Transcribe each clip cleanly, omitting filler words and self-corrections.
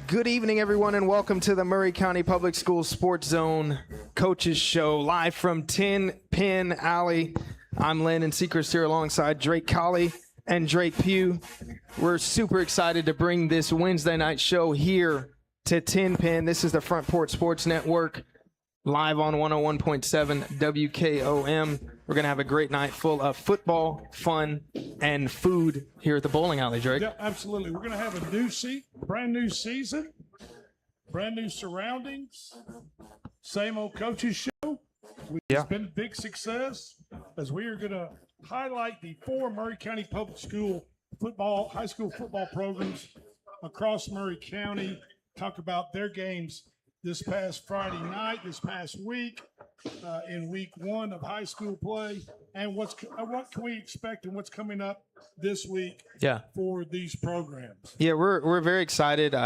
Good evening, everyone, and welcome to the Maury County Public Schools Sports Zone Coaches Show, live from Tenn Pinn Alley. I'm Landon Seacrest here alongside Drake Colley and Drake Pugh. We're super excited to bring this Wednesday night show here to Tenn Pinn. This is the Front Porch Sports Network, live on 101.7 WKOM. We're going to have a great night full of football, fun, and food here at the bowling alley, Drake. Yeah, absolutely. We're going to have a brand new season, brand new surroundings, same old coaches show. It's been a big success as we are going to highlight the 4 Maury County Public School high school football programs across Maury County, talk about their games this past Friday night, this past week, in week 1 of high school play, and what can we expect and what's coming up this week for these programs. Yeah, we're very excited.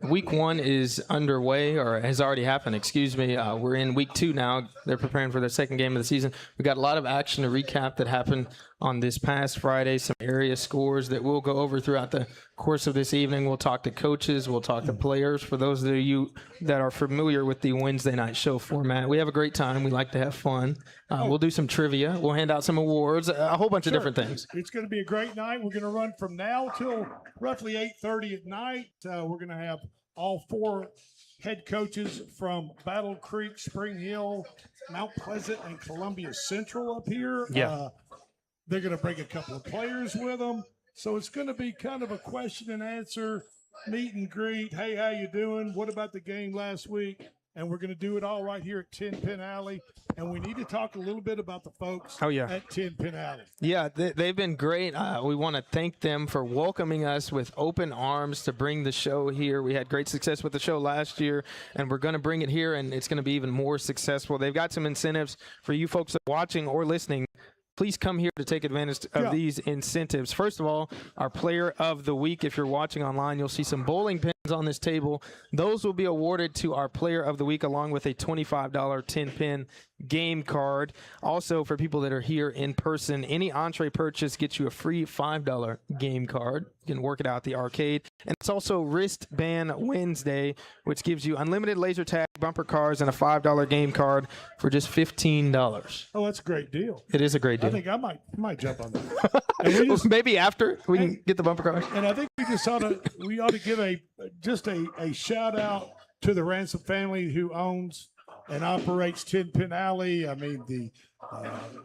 Week 1 is underway, or has already happened, excuse me. We're in week 2 now. They're preparing for their second game of the season. We got a lot of action to recap that happened on this past Friday, some area scores that we'll go over throughout the course of this evening. We'll talk to coaches, we'll talk to players. For those of you that are familiar with the Wednesday night show format, we have a great time. We like to have fun. We'll do some trivia. We'll hand out some awards, a whole bunch of different things. It's going to be a great night. We're going to run from now till roughly 8:30 at night. We're going to have all 4 head coaches from Battle Creek, Spring Hill, Mount Pleasant, and Columbia Central up here. Yeah. They're going to bring a couple of players with them. So it's going to be kind of a question and answer, meet and greet. Hey, how you doing? What about the game last week? And we're going to do it all right here at Tenn Pinn Alley. And we need to talk a little bit about the folks at Tenn Pinn Alley. Yeah, they've been great. We want to thank them for welcoming us with open arms to bring the show here. We had great success with the show last year, and we're going to bring it here, and it's going to be even more successful. They've got some incentives for you folks that are watching or listening. Please come here to take advantage of these incentives. First of all, our player of the week. If you're watching online, you'll see some bowling pins on this table. Those will be awarded to our player of the week, along with a $25 Tenn Pinn game card. Also, for people that are here in person, any entree purchase gets you a free $5 game card. You can work it out at the arcade. And it's also Wristband Wednesday, which gives you unlimited laser tag, bumper cars, and a $5 game card for just $15. Oh, that's a great deal. It is a great deal. I think I might jump on that. And maybe after we can get the bumper cars. And I think we ought to give a shout out to the Ransom family who owns and operates Tenn Pinn Alley. I mean, the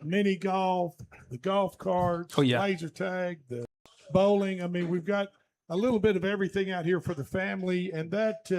mini golf, the golf carts, laser tag, the bowling. I mean, we've got a little bit of everything out here for the family, and that's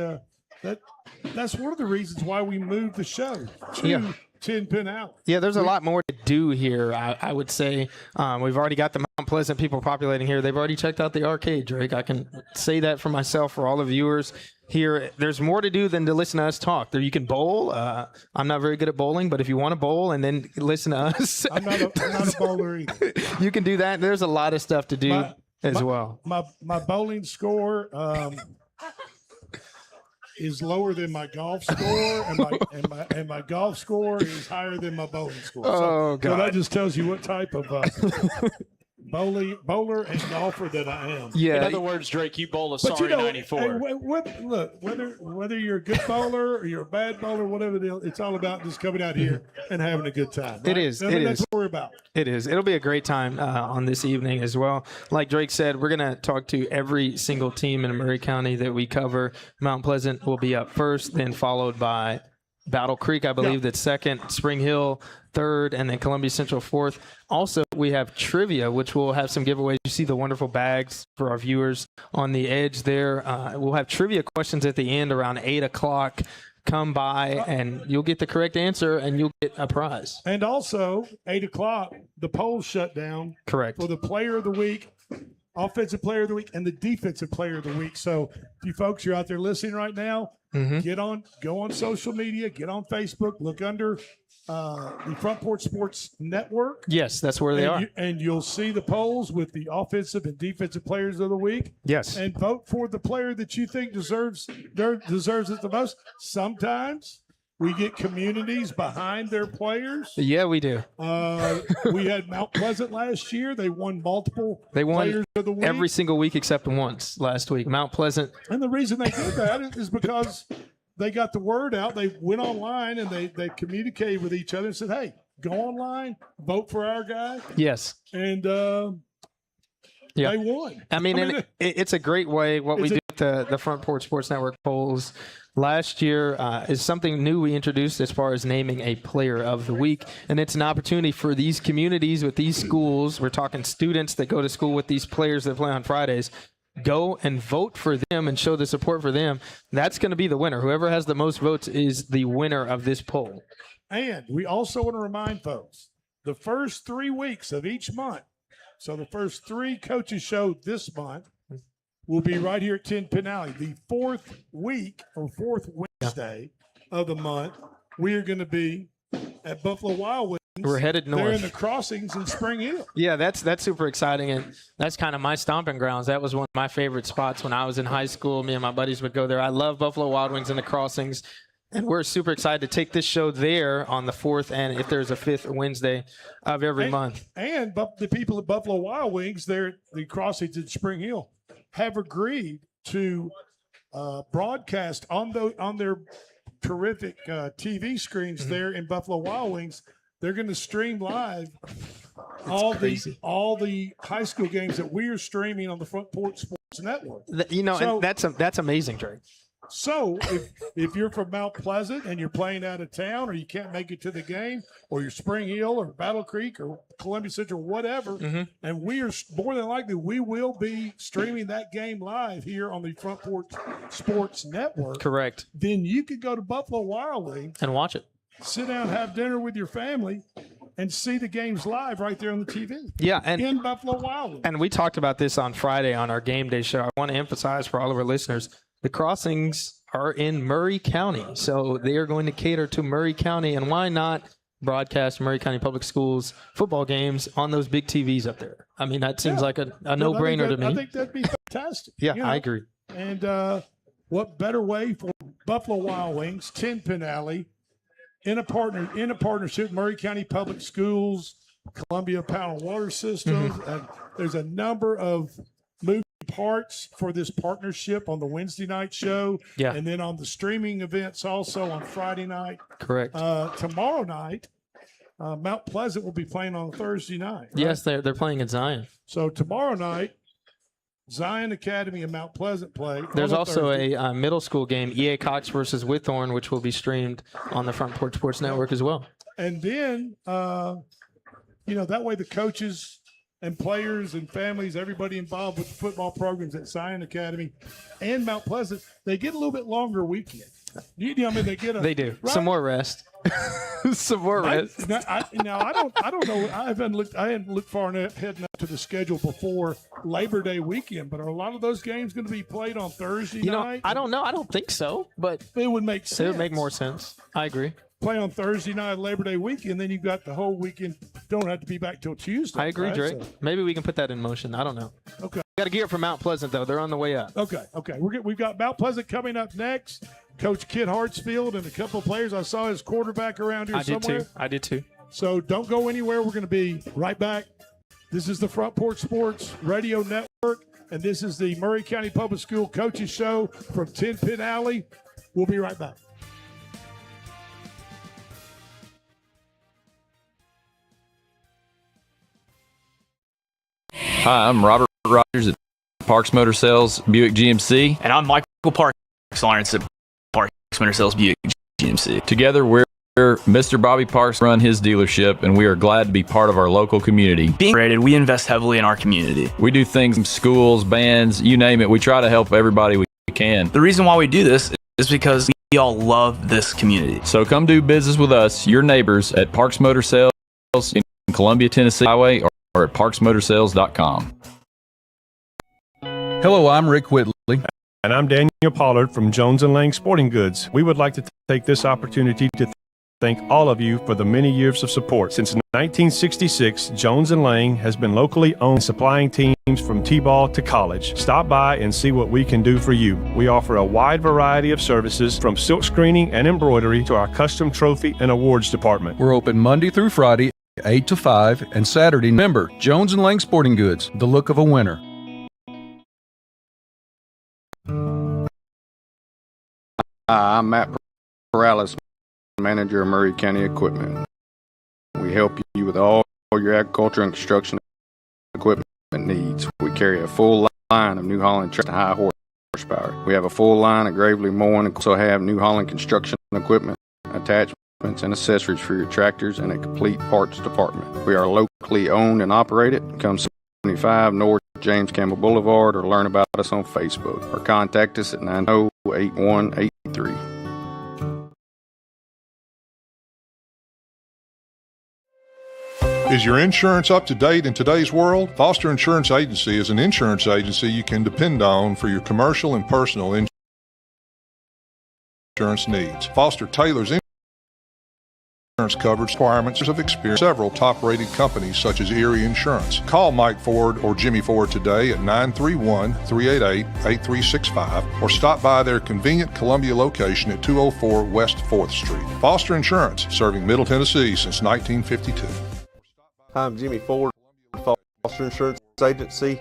one of the reasons why we moved the show to Tenn Pinn Alley. Yeah, there's a lot more to do here, I would say. We've already got the Mount Pleasant people populating here. They've already checked out the arcade, Drake. I can say that for myself, for all the viewers here. There's more to do than to listen to us talk. There, you can bowl. I'm not very good at bowling, but if you want to bowl and then listen to us. I'm not a bowler either. You can do that. There's a lot of stuff to do as well. My bowling score is lower than my golf score, and my golf score is higher than my bowling score. So that just tells you what type of bowler and golfer that I am. Yeah. In other words, Drake, you bowl a sorry 94. Look, whether you're a good bowler or you're a bad bowler, whatever the deal, it's all about just coming out here and having a good time. Right? It is. That's what we're about. It is. It'll be a great time on this evening as well. Like Drake said, we're going to talk to every single team in Maury County that we cover. Mount Pleasant will be up first, then followed by Battle Creek, I believe, that's second, Spring Hill third, and then Columbia Central fourth. Also, we have trivia, which will have some giveaways. You see the wonderful bags for our viewers on the edge there. We'll have trivia questions at the end around 8 o'clock. Come by, and you'll get the correct answer, and you'll get a prize. And also, 8 o'clock, the polls shut down. Correct. For the player of the week, offensive player of the week, and the defensive player of the week. So if you folks are out there listening right now, go on social media, get on Facebook, look under the Front Porch Sports Network. Yes, that's where they are. And you'll see the polls with the offensive and defensive players of the week. Yes. And vote for the player that you think deserves it the most. Sometimes We get communities behind their players. Yeah, we do. We had Mount Pleasant last year. They won multiple They won players of the week. every single week except once last week. Mount Pleasant. And the reason they did that is because they got the word out. They went online and they communicated with each other and said, hey, go online, vote for our guy. Yes. And yeah. they won. I mean, it's a great way. What we do with the Front Porch Sports Network polls last year is something new we introduced as far as naming a player of the week. And it's an opportunity for these communities with these schools. We're talking students that go to school with these players that play on Fridays. Go and vote for them and show the support for them. That's going to be the winner. Whoever has the most votes is the winner of this poll. And we also want to remind folks, the first 3 weeks of each month, so the first 3 coaches show this month will be right here at Tenn Pinn. The 4th week or 4th Wednesday of the month, we are going to be at Buffalo Wild Wings. We're headed north. They're in the crossings in Spring Hill. Yeah, that's super exciting, and that's kind of my stomping grounds. That was one of my favorite spots when I was in high school. Me and my buddies would go there. I love Buffalo Wild Wings and the crossings, and we're super excited to take this show there on the 4th and if there's a 5th Wednesday of every month. And the people at Buffalo Wild Wings, they're the crossings in Spring Hill, have agreed to broadcast on their terrific TV screens there in Buffalo Wild Wings. They're going to stream live all the high school games that we are streaming on the Front Porch Sports Network. And that's amazing, Drake. So if you're from Mount Pleasant and you're playing out of town, or you can't make it to the game, or you're Spring Hill or Battle Creek or Columbia Central, whatever, and we are more than likely we will be streaming that game live here on the Front Porch Sports Network. Correct. Then you could go to Buffalo Wild Wings and watch it. Sit down, have dinner with your family, and see the games live right there on the TV. Yeah, and in Buffalo Wild Wings. And we talked about this on Friday on our game day show. I want to emphasize for all of our listeners, the crossings are in Murray County, so they are going to cater to Murray County. And why not broadcast Murray County Public Schools football games on those big TVs up there? I mean, that seems like a no-brainer to me. I think that'd be fantastic. Yeah, I agree. And what better way for Buffalo Wild Wings, Tenn Pinn Alley, in a partnership, Murray County Public Schools, Columbia Power and Water Systems, and there's a number of moving parts for this partnership on the Wednesday night show, and then on the streaming events also on Friday night. Correct. Tomorrow night, Mount Pleasant will be playing on Thursday night. Right? Yes, they're playing at Zion. So tomorrow night, Zion Academy and Mount Pleasant play. There's also a middle school game, EA Cox versus Whitthorne, which will be streamed on the Front Porch Sports Network as well. And then, that way the coaches and players and families, everybody involved with the football programs at Zion Academy and Mount Pleasant, they get a little bit longer weekend. They do some more rest. Some more rest. I don't know. I hadn't looked far ahead enough to the schedule before Labor Day weekend, but are a lot of those games going to be played on Thursday night? I don't know. I don't think so, but it would make sense. It would make more sense. I agree. Play on Thursday night, Labor Day weekend, then you've got the whole weekend. Don't have to be back till Tuesday. I agree, right? Drake. So maybe we can put that in motion. I don't know. Okay. Got to gear up for Mount Pleasant, though. They're on the way up. Okay. We've got Mount Pleasant coming up next. Coach Kid Hartsfield and a couple of players. I saw his quarterback around here somewhere. I did too. So don't go anywhere. We're going to be right back. This is the Front Porch Sports Radio Network, and this is the Murray County Public School Coaches Show from Tenn Pinn Alley. We'll be right back. Hi, I'm Robert Rogers at Parks Motor Sales Buick GMC. And I'm Michael Parks Lawrence at Parks Motor Sales Buick GMC. Together, we're Mr. Bobby Parks run his dealership, and we are glad to be part of our local community. Being rated, we invest heavily in our community. We do things, schools, bands, you name it. We try to help everybody we can. The reason why we do this is because we all love this community. So come do business with us, your neighbors, at Parks Motor Sales in Columbia, Tennessee Highway, or at parksmotorsales.com. Hello, I'm Rick Whitley. And I'm Daniel Pollard from Jones & Lang Sporting Goods. We would like to take this opportunity to thank all of you for the many years of support. Since 1966, Jones & Lang has been locally owned, supplying teams from T-ball to college. Stop by and see what we can do for you. We offer a wide variety of services, from silk screening and embroidery to our custom trophy and awards department. We're open Monday through Friday, 8 to 5, and Saturday. Remember, Jones & Lang Sporting Goods, the look of a winner. Hi, I'm Matt Perales, manager of Murray County Equipment. We help you with all your agriculture and construction equipment needs. We carry a full line of New Holland tractors to high horsepower. We have a full line of Gravely mowing and also have New Holland construction equipment, attachments, and accessories for your tractors, and a complete parts department. We are locally owned and operated. Come 75 North James Campbell Boulevard, or learn about us on Facebook, or contact us at 908183. Is your insurance up to date in today's world? Foster Insurance Agency is an insurance agency you can depend on for your commercial and personal insurance needs. Foster tailors insurance coverage requirements of experience several top-rated companies such as Erie Insurance. Call Mike Ford or Jimmy Ford today at 931-388-8365 or stop by their convenient Columbia location at 204 West 4th Street. Foster Insurance, serving Middle Tennessee since 1952. I'm Jimmy Ford, Foster Insurance Agency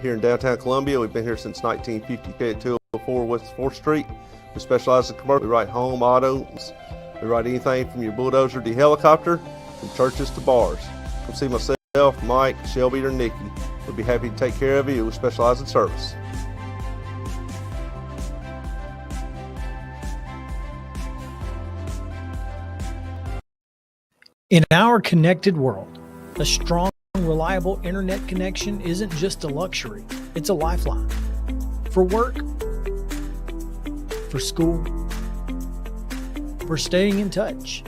here in downtown Columbia. We've been here since 1950 at 204 West 4th Street. We specialize in commercial. We write home, autos. We write anything from your bulldozer to your helicopter, from churches to bars. Come see myself, Mike, Shelby, or Nikki. We'll be happy to take care of you. We specialize in service. In our connected world, a strong, reliable internet connection isn't just a luxury, it's a lifeline. For work, for school, for staying in touch.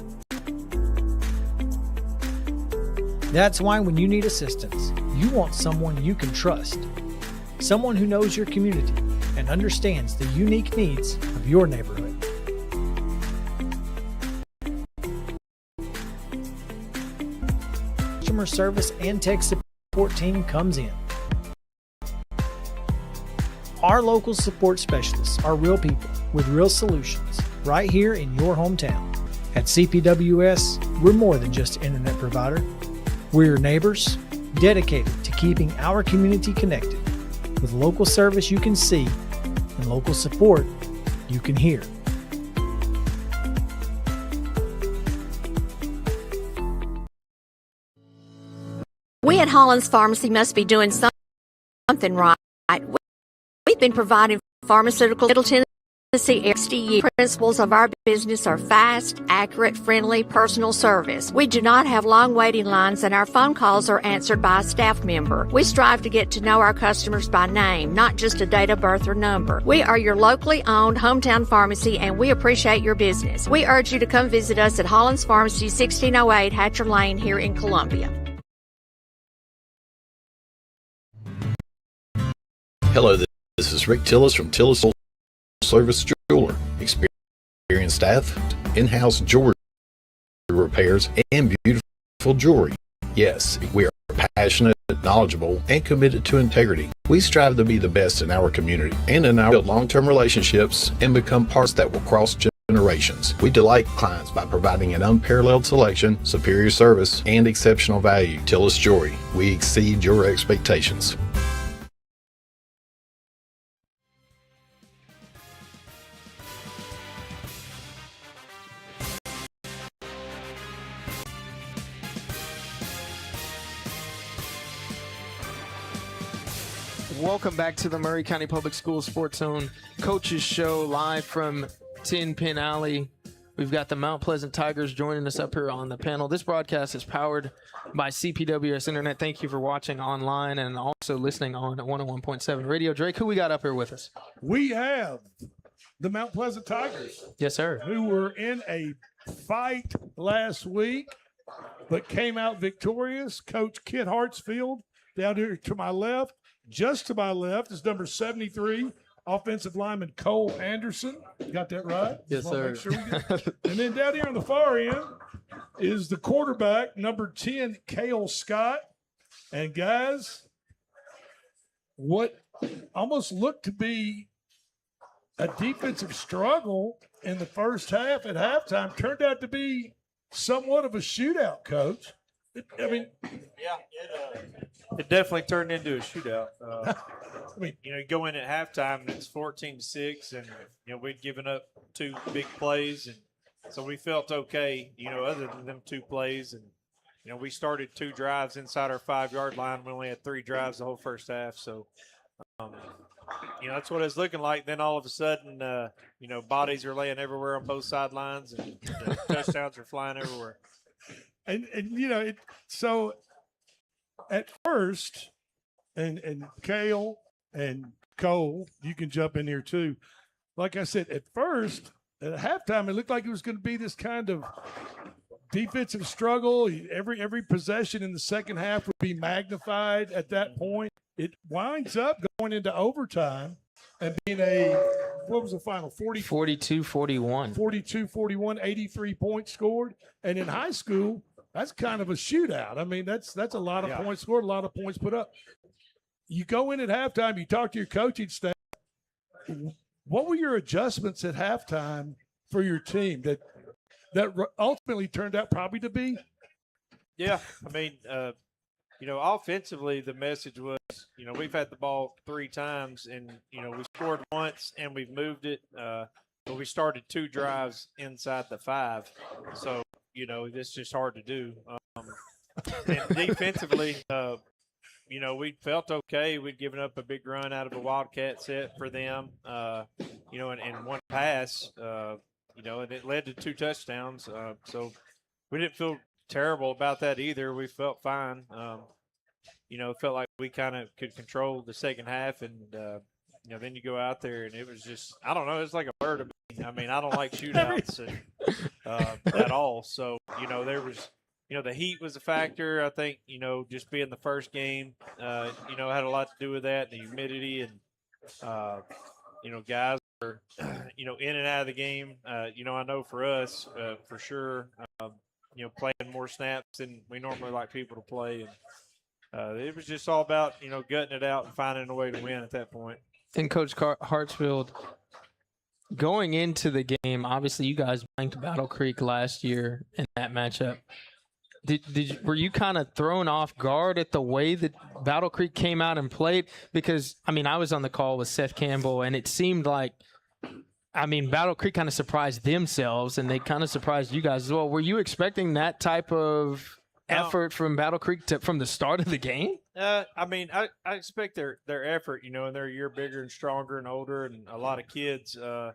That's why when you need assistance, you want someone you can trust. Someone who knows your community and understands the unique needs of your neighborhood. Customer service and tech support team comes in. Our local support specialists are real people with real solutions right here in your hometown. At CPWS, we're more than just an internet provider. We're your neighbors, dedicated to keeping our community connected with local service you can see and local support you can hear. We at Holland's Pharmacy must be doing something right. We've been providing pharmaceutical Middle Tennessee 60 years. Principles of our business are fast, accurate, friendly, personal service. We do not have long waiting lines, and our phone calls are answered by a staff member. We strive to get to know our customers by name, not just a date of birth or number. We are your locally owned hometown pharmacy, and we appreciate your business. We urge you to come visit us at Holland's Pharmacy, 1608 Hatcher Lane here in Columbia. Hello, this is Rick Tillis from Tillis Service Jeweler. Experienced staff, in-house jewelry repairs, and beautiful jewelry. Yes, we are passionate, knowledgeable, and committed to integrity. We strive to be the best in our community and in our build long-term relationships and become parts that will cross generations. We delight clients by providing an unparalleled selection, superior service, and exceptional value. Tillis Jewelry, we exceed your expectations. Welcome back to the Murray County Public Schools Sports Zone Coaches Show, live from Tenn Pinn Alley. We've got the Mount Pleasant Tigers joining us up here on the panel. This broadcast is powered by CPWS Internet. Thank you for watching online and also listening on 101.7 radio. Drake, who we got up here with us? We have the Mount Pleasant Tigers. Yes, sir. Who were in a fight last week, but came out victorious. Coach Kit Hartsfield down here to my left. Just to my left is number 73, offensive lineman Cole Anderson. Got that right? Yes, Just wanna sir. make sure we get- and then down here on the far end is the quarterback, number 10, Cale Scott. And guys, what almost looked to be a defensive struggle in the first half at halftime turned out to be somewhat of a shootout, Coach. It definitely turned into a shootout. You go in at halftime and it's 14-6, and we'd given up 2 big plays, and so we felt okay. Other than them 2 plays, and we started 2 drives inside our 5-yard line. We only had 3 drives the whole first half, so that's what it's looking like. Then all of a sudden, bodies are laying everywhere on both sidelines, and the touchdowns are flying everywhere. So at first, and Cale and Cole, you can jump in here too. Like I said, at first, at halftime, it looked like it was going to be this kind of defensive struggle. Every possession in the second half would be magnified at that point. It winds up going into overtime and being what was the final? 42-41. 42-41, 83 points scored. And in high school, that's kind of a shootout. I mean, that's a lot of points scored, a lot of points put up. You go in at halftime, you talk to your coaching staff. What were your adjustments at halftime for your team that ultimately turned out probably to be? Yeah, I mean, offensively, the message was, we've had the ball 3 times, and we scored once, and we've moved it. But we started 2 drives inside the 5, so it's just hard to do. And defensively, we felt okay. We'd given up a big run out of a Wildcat set for them, and 1 pass, and it led to 2 touchdowns. So we didn't feel terrible about that either. We felt fine. It felt like we kind of could control the second half, and then you go out there and it was just, I don't know, it's like a blur to me. I mean, I don't like shootouts at all. So there was, the heat was a factor. I think just being the first game, had a lot to do with that. The humidity and guys are in and out of the game. I know for us, for sure, playing more snaps than we normally like people to play. And it was just all about, gutting it out and finding a way to win at that point. And Coach Hartsfield, going into the game, obviously you guys blanked Battle Creek last year in that matchup. Were you kind of thrown off guard at the way that Battle Creek came out and played? Because, I was on the call with Seth Campbell, and it seemed like, Battle Creek kind of surprised themselves, and they kind of surprised you guys as well. Were you expecting that type of effort from Battle Creek from the start of the game? I expect their effort, and they're a year bigger and stronger and older and a lot of kids. I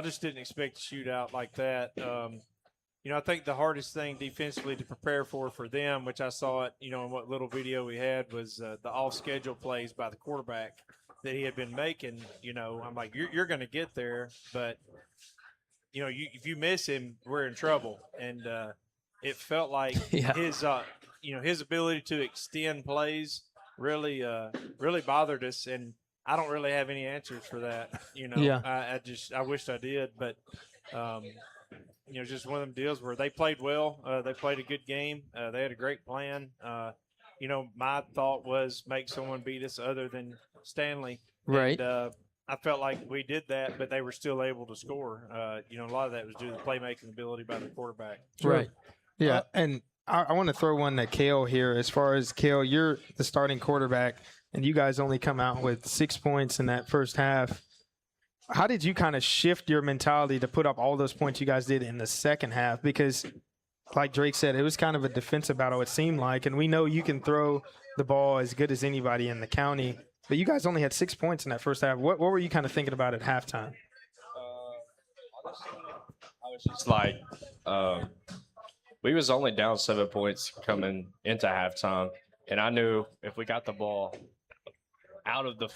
just didn't expect a shootout like that. I think the hardest thing defensively to prepare for them, which I saw it, in what little video we had, was the off-schedule plays by the quarterback that he had been making. I'm like, you're going to get there, but if you miss him, we're in trouble. And it felt like his ability to extend plays really bothered us, and I don't really have any answers for that. I wished I did, but just one of them deals where they played well. They played a good game. They had a great plan. My thought was make someone beat us other than Stanley. Right. And, I felt like we did that, but they were still able to score. A lot of that was due to the playmaking ability by the quarterback. Right. Yeah, and I want to throw one at Cale here. As far as Cale, you're the starting quarterback, and you guys only come out with 6 points in that first half. How did you kind of shift your mentality to put up all those points you guys did in the second half? Because, like Drake said, it was kind of a defensive battle, it seemed like, and we know you can throw the ball as good as anybody in the county, but you guys only had 6 points in that first half. What were you kind of thinking about at halftime? Honestly, I was just like, we was only down 7 points coming into halftime, and I knew if we got the ball out of the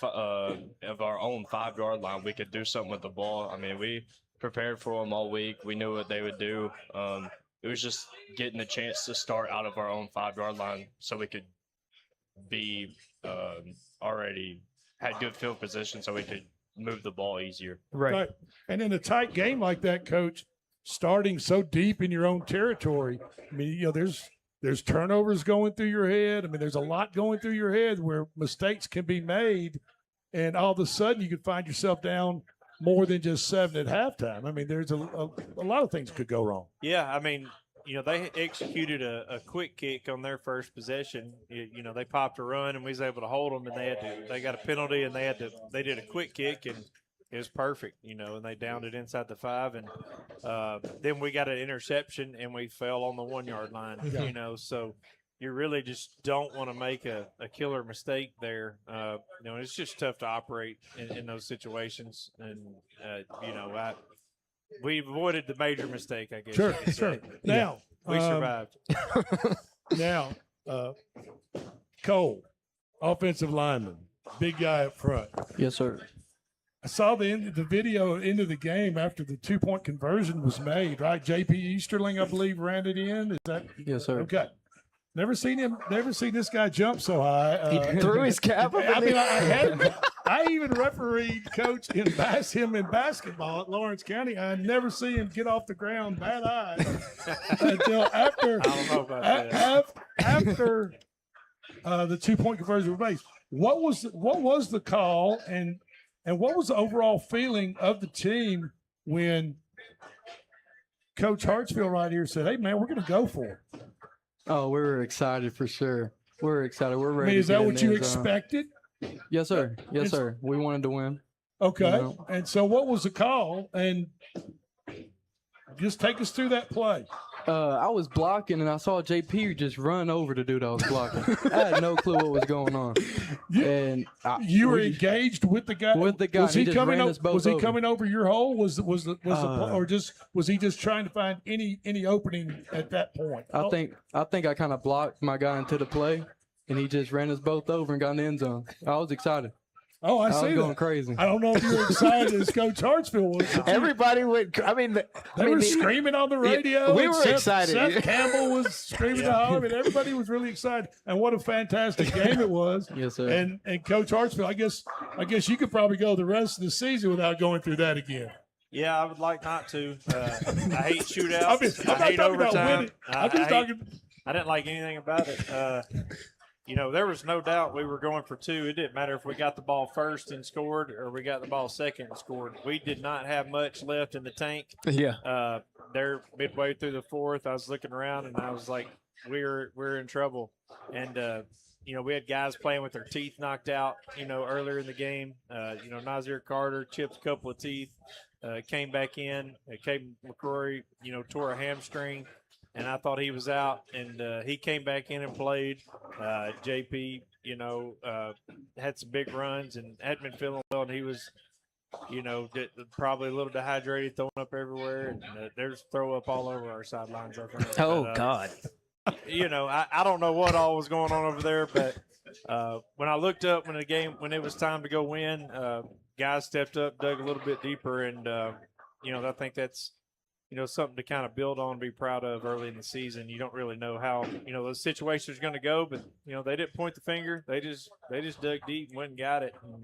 of our own 5-yard line, we could do something with the ball. We prepared for them all week. We knew what they would do. It was just getting a chance to start out of our own 5-yard line so we could be already had good field position so we could move the ball easier. Right. And in a tight game like that, Coach, starting so deep in your own territory, I mean, you know, there's turnovers going through your head. I mean, there's a lot going through your head where mistakes can be made, and all of a sudden you could find yourself down more than just 7 at halftime. I mean, there's a lot of things could go wrong. Yeah, I mean, you know, they executed a quick kick on their first possession. You know, they popped a run and we was able to hold them, and they got a penalty, and they did a quick kick, and it was perfect, you know, and they downed it inside the 5, and then we got an interception and we fell on the 1 yard line, you know, so you really just don't want to make a killer mistake there. You know, it's just tough to operate in those situations, and you know, we avoided the major mistake, I guess. Sure, sure. Now we survived. Now, Cole, offensive lineman, big guy up front. Yes, sir. I saw the video into the game after the 2-point conversion was made, right? J.P. Easterling, I believe, ran it in. Is that? Yes, sir. Okay. Never seen this guy jump so high. He threw his cap up. I mean, I even refereed Coach in basketball at Lawrence County. I never see him get off the ground bad eye until after I don't know about that. after the 2-point conversion was made. What was the call, and what was the overall feeling of the team when Coach Hartsfield right here said, "Hey man, we're going to go for it"? Oh, we were excited for sure. We're excited. We're ready. I mean, is to that get what in you the end zone. expected? Yes, sir. Yes, sir. We wanted to win. Okay. You know? And so what was the call? And just take us through that play. I was blocking, and I saw JP just run over the dude I was blocking. I had no clue what was going on. You were engaged with the guy. With the guy. Was he just coming? ran us both Was he over. coming over your hole? Was the or just was he just trying to find any opening at that point? I think I kind of blocked my guy into the play, and he just ran us both over and got in the end zone. I was excited. Oh, I was see going that. crazy. I don't know if you were excited as Coach Hartsfield was. Everybody would. I mean, They were screaming on the radio. we and were excited. Seth Campbell was screaming at home, and everybody was really excited. And what a fantastic game it was. Yes, sir. And Coach Hartsfield, I guess you could probably go the rest of the season without going through that again. Yeah, I would like not to. I hate shootouts. I'm I hate not talking about overtime. winning. I'm just talking. I didn't like anything about it. You know, there was no doubt we were going for 2. It didn't matter if we got the ball first and scored or we got the ball second and scored. We did not have much left in the tank. Yeah. They're midway through the 4th. I was looking around and I was like, we're in trouble. And you know, we had guys playing with their teeth knocked out, you know, earlier in the game. You know, Nazir Carter chipped a couple of teeth, came back in. Caden McCrory, you know, tore a hamstring. And I thought he was out, and he came back in and played. JP, you know, had some big runs and hadn't been feeling well, and he was, you know, probably a little dehydrated, throwing up everywhere, and there's throw up all over our sidelines. I think. Oh, God. You know, I don't know what all was going on over there, but when I looked up when it was time to go win, guys stepped up, dug a little bit deeper, and, you know, I think that's, you know, something to kind of build on, be proud of early in the season. You don't really know how, you know, those situations are going to go, but, you know, they didn't point the finger. They just dug deep and went and got it. And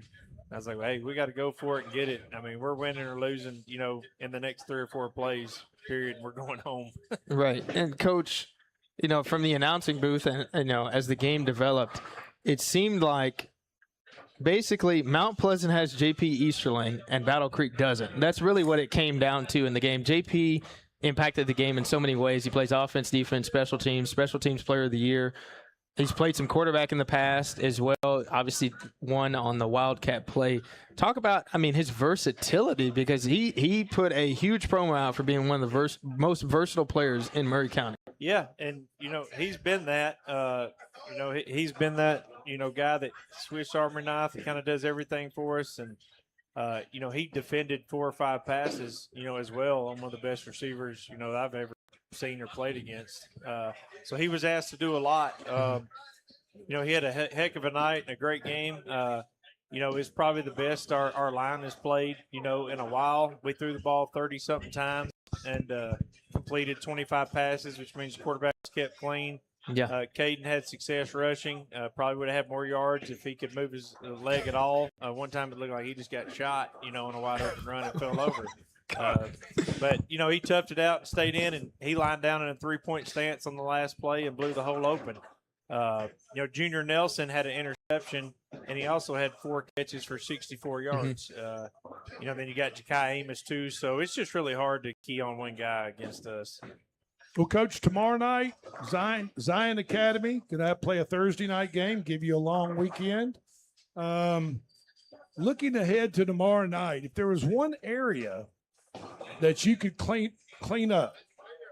I was like, well, hey, we got to go for it and get it. I mean, we're winning or losing, you know, in the next 3 or 4 plays, period, and we're going home. Right. And, Coach, you know, from the announcing booth and, you know, as the game developed, it seemed like basically Mount Pleasant has JP Easterling and Battle Creek doesn't. That's really what it came down to in the game. JP impacted the game in so many ways. He plays offense, defense, special teams player of the year. He's played some quarterback in the past as well, obviously won on the Wildcat play. Talk about, I mean, his versatility, because he put a huge promo out for being one of the most versatile players in Murray County. Yeah, and, you know, he's been that, you know, he's been that, you know, guy that Swiss Army knife. He kind of does everything for us. And, you know, he defended 4 or 5 passes, you know, as well on one of the best receivers, you know, that I've ever seen or played against. So he was asked to do a lot. You know, he had a heck of a night and a great game. You know, it's probably the best our line has played, you know, in a while. We threw the ball 30-something times and completed 25 passes, which means the quarterbacks kept clean. Yeah. Caden had success rushing. Probably would have had more yards if he could move his leg at all. One time it looked like he just got shot, on a wide open run and fell over. But he toughed it out and stayed in, and he lined down in a 3-point stance on the last play and blew the hole open. Junior Nelson had an interception, and he also had 4 catches for 64 yards. Then you got Ja'Kai Amos too. So it's just really hard to key on one guy against us. Well, Coach, tomorrow night, Zion Academy going to play a Thursday night game, give you a long weekend. Looking ahead to tomorrow night, if there was one area that you could clean up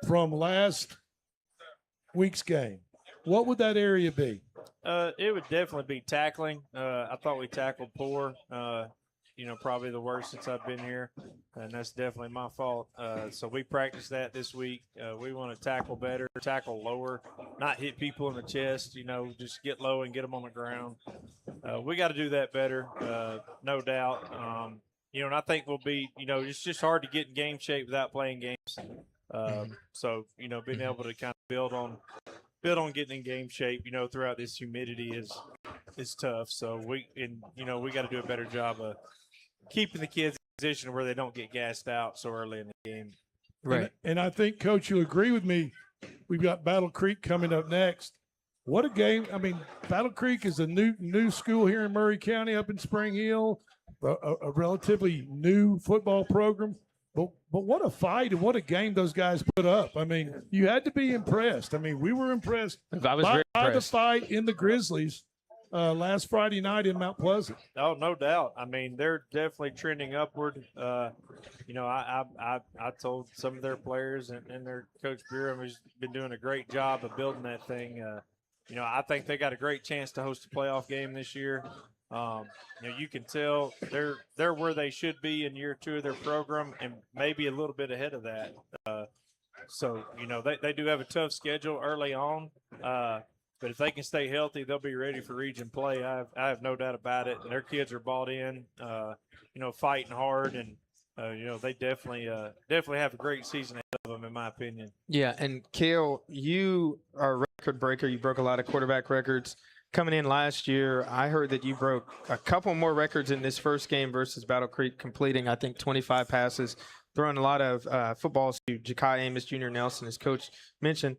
from last week's game, what would that area be? It would definitely be tackling. I thought we tackled poor. Probably the worst since I've been here, and that's definitely my fault. So we practiced that this week. We want to tackle better, tackle lower, not hit people in the chest, just get low and get them on the ground. We got to do that better, no doubt. And I think we'll be, it's just hard to get in game shape without playing games. So, being able to kind of build on getting in game shape, throughout this humidity is tough. So we got to do a better job of keeping the kids in a position where they don't get gassed out so early in the game. Right. And I think, Coach, you'll agree with me. We've got Battle Creek coming up next. What a game. I mean, Battle Creek is a new school here in Murray County up in Spring Hill, a relatively new football program. But what a fight and what a game those guys put up. I mean, you had to be impressed. I mean, we were impressed I was very by the impressed. Fight in the Grizzlies last Friday night in Mount Pleasant. Oh, no doubt. I mean, they're definitely trending upward. I told some of their players and their coach Bureau has been doing a great job of building that thing. I think they got a great chance to host a playoff game this year. You can tell they're where they should be in year 2 of their program and maybe a little bit ahead of that. So they do have a tough schedule early on. But if they can stay healthy, they'll be ready for region play. I have no doubt about it. And their kids are bought in, fighting hard, and they definitely have a great season ahead of them, in my opinion. Yeah, and Kale, you are a record breaker. You broke a lot of quarterback records. Coming in last year, I heard that you broke a couple more records in this first game versus Battle Creek, completing, I think, 25 passes, throwing a lot of footballs to Ja'Kai Amos, Junior Nelson, as Coach mentioned.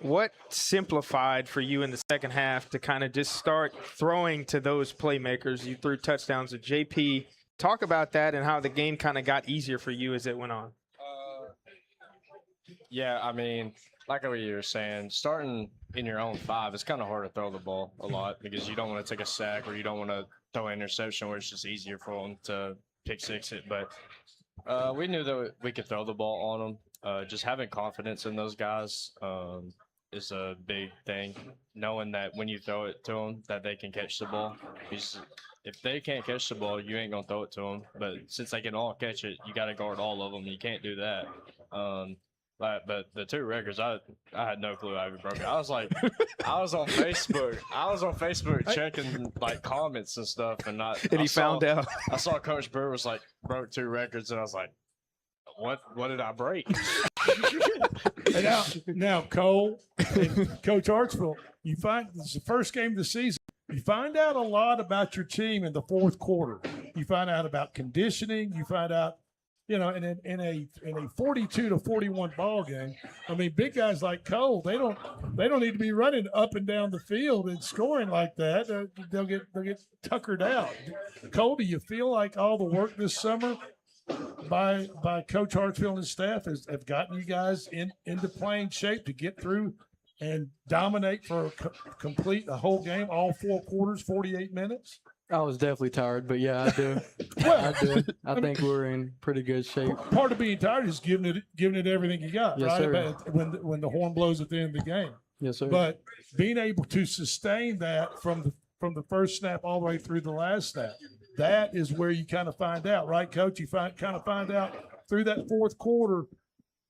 What simplified for you in the second half to kind of just start throwing to those playmakers? You threw touchdowns to JP. Talk about that and how the game kind of got easier for you as it went on. Yeah, I mean, like what you were saying, starting in your own 5, it's kind of hard to throw the ball a lot because you don't want to take a sack or you don't want to throw an interception where it's just easier for them to pick 6 it. But we knew that we could throw the ball on them. Just having confidence in those guys is a big thing. Knowing that when you throw it to them, that they can catch the ball. If they can't catch the ball, you ain't gonna throw it to them. But since they can all catch it, you got to guard all of them. You can't do that. But the 2 records, I had no clue I even broke it. I was on Facebook. I was on Facebook checking like comments and stuff, and he found out. I saw Coach Burr was like broke 2 records, and I was like, what did I break? And now Cole and Coach Hartsville, you find this is the first game of the season. You find out a lot about your team in the fourth quarter. You find out about conditioning. You find out, in a 42-41 ball game. I mean, big guys like Cole, they don't need to be running up and down the field and scoring like that. They'll get tuckered out. Cole, do you feel like all the work this summer by Coach Hartsfield and his staff have gotten you guys into playing shape to get through and dominate for complete the whole game, all 4 quarters, 48 minutes? I was definitely tired, but yeah, I do. Well, I do. I think we're in pretty good shape. Part of being tired is giving it everything you got, Yes, right? sir. When the horn blows at the end of the game. Yes, sir. But being able to sustain that from the first snap all the way through the last snap, that is where you kind of find out, right, Coach? You kind of find out through that fourth quarter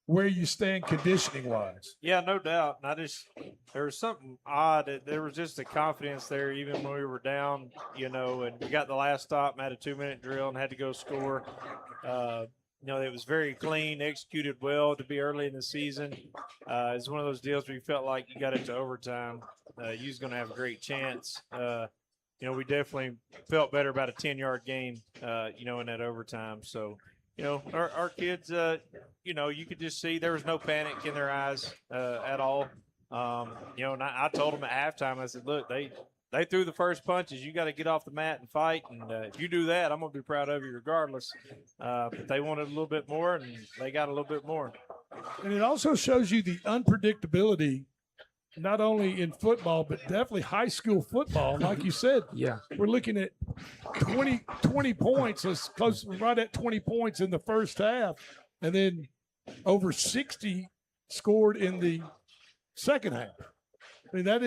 where you stand conditioning wise. Yeah, no doubt. And there was something odd. There was just a confidence there, even when we were down, and we got the last stop and had a 2-minute drill and had to go score. it was very clean, executed well to be early in the season. It's one of those deals where you felt like you got into overtime. You was going to have a great chance. We definitely felt better about a 10-yard game, in that overtime. So, our kids, you could just see there was no panic in their eyes at all. And I told them at halftime, I said, look, they threw the first punches. You got to get off the mat and fight. And if you do that, I'm going to be proud of you regardless. But they wanted a little bit more, and they got a little bit more. And it also shows you the unpredictability, not only in football, but definitely high school football. Like you said, we're looking at 20 points. It's close, right at 20 points in the first half. And then over 60 scored in the second half. I mean, that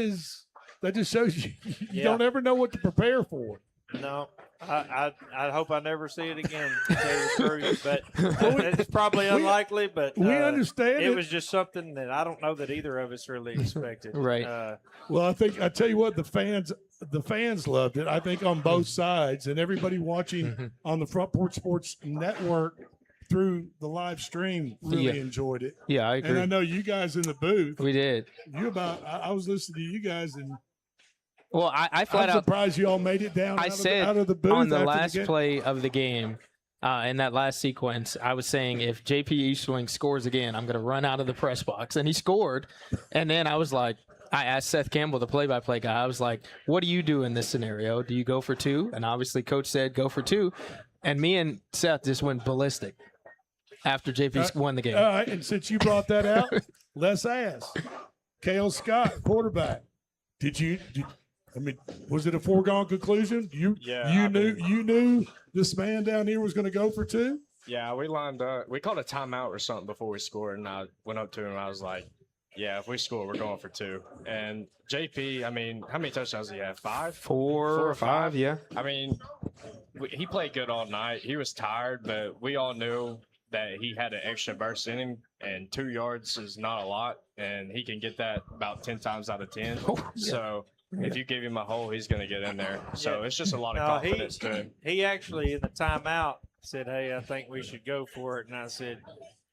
just shows you don't ever know what to prepare for. No, I hope I never see it again, to tell you the truth. But it's probably unlikely. But we understand it was just something that I don't know that either of us really expected. Right. Well, I tell you what, the fans loved it. I think on both sides, and everybody watching on the Front Porch Sports Network through the live stream really enjoyed it. Yeah, I agree. And I know you guys in the booth. We did. I was listening to you guys, and well, I flat I'm out surprised you all made it down. Out of the booth on the after last game. play of the game. In that last sequence, I was saying if JP Eastling scores again, I'm going to run out of the press box. And he scored. And then I was like, I asked Seth Campbell, the play-by-play guy, I was like, what do you do in this scenario? Do you go for two? And obviously Coach said go for two. And me and Seth just went ballistic after JP won the game. All right, and since you brought that out, let's ask. Cale Scott, quarterback. Was it a foregone conclusion? You knew this man down here was going to go for two? Yeah, we lined up. We called a timeout or something before we scored, and I went up to him and I was like, yeah, if we score, we're going for two. And JP, how many touchdowns did he have? 5? 4 or 5, yeah. He played good all night. He was tired, but we all knew that he had an extra burst in him, and 2 yards is not a lot, and he can get that about 10 times out of 10. So if you give him a hole, he's going to get in there. So it's just a lot of confidence to him. He actually, in the timeout, said, hey, I think we should go for it. And I said,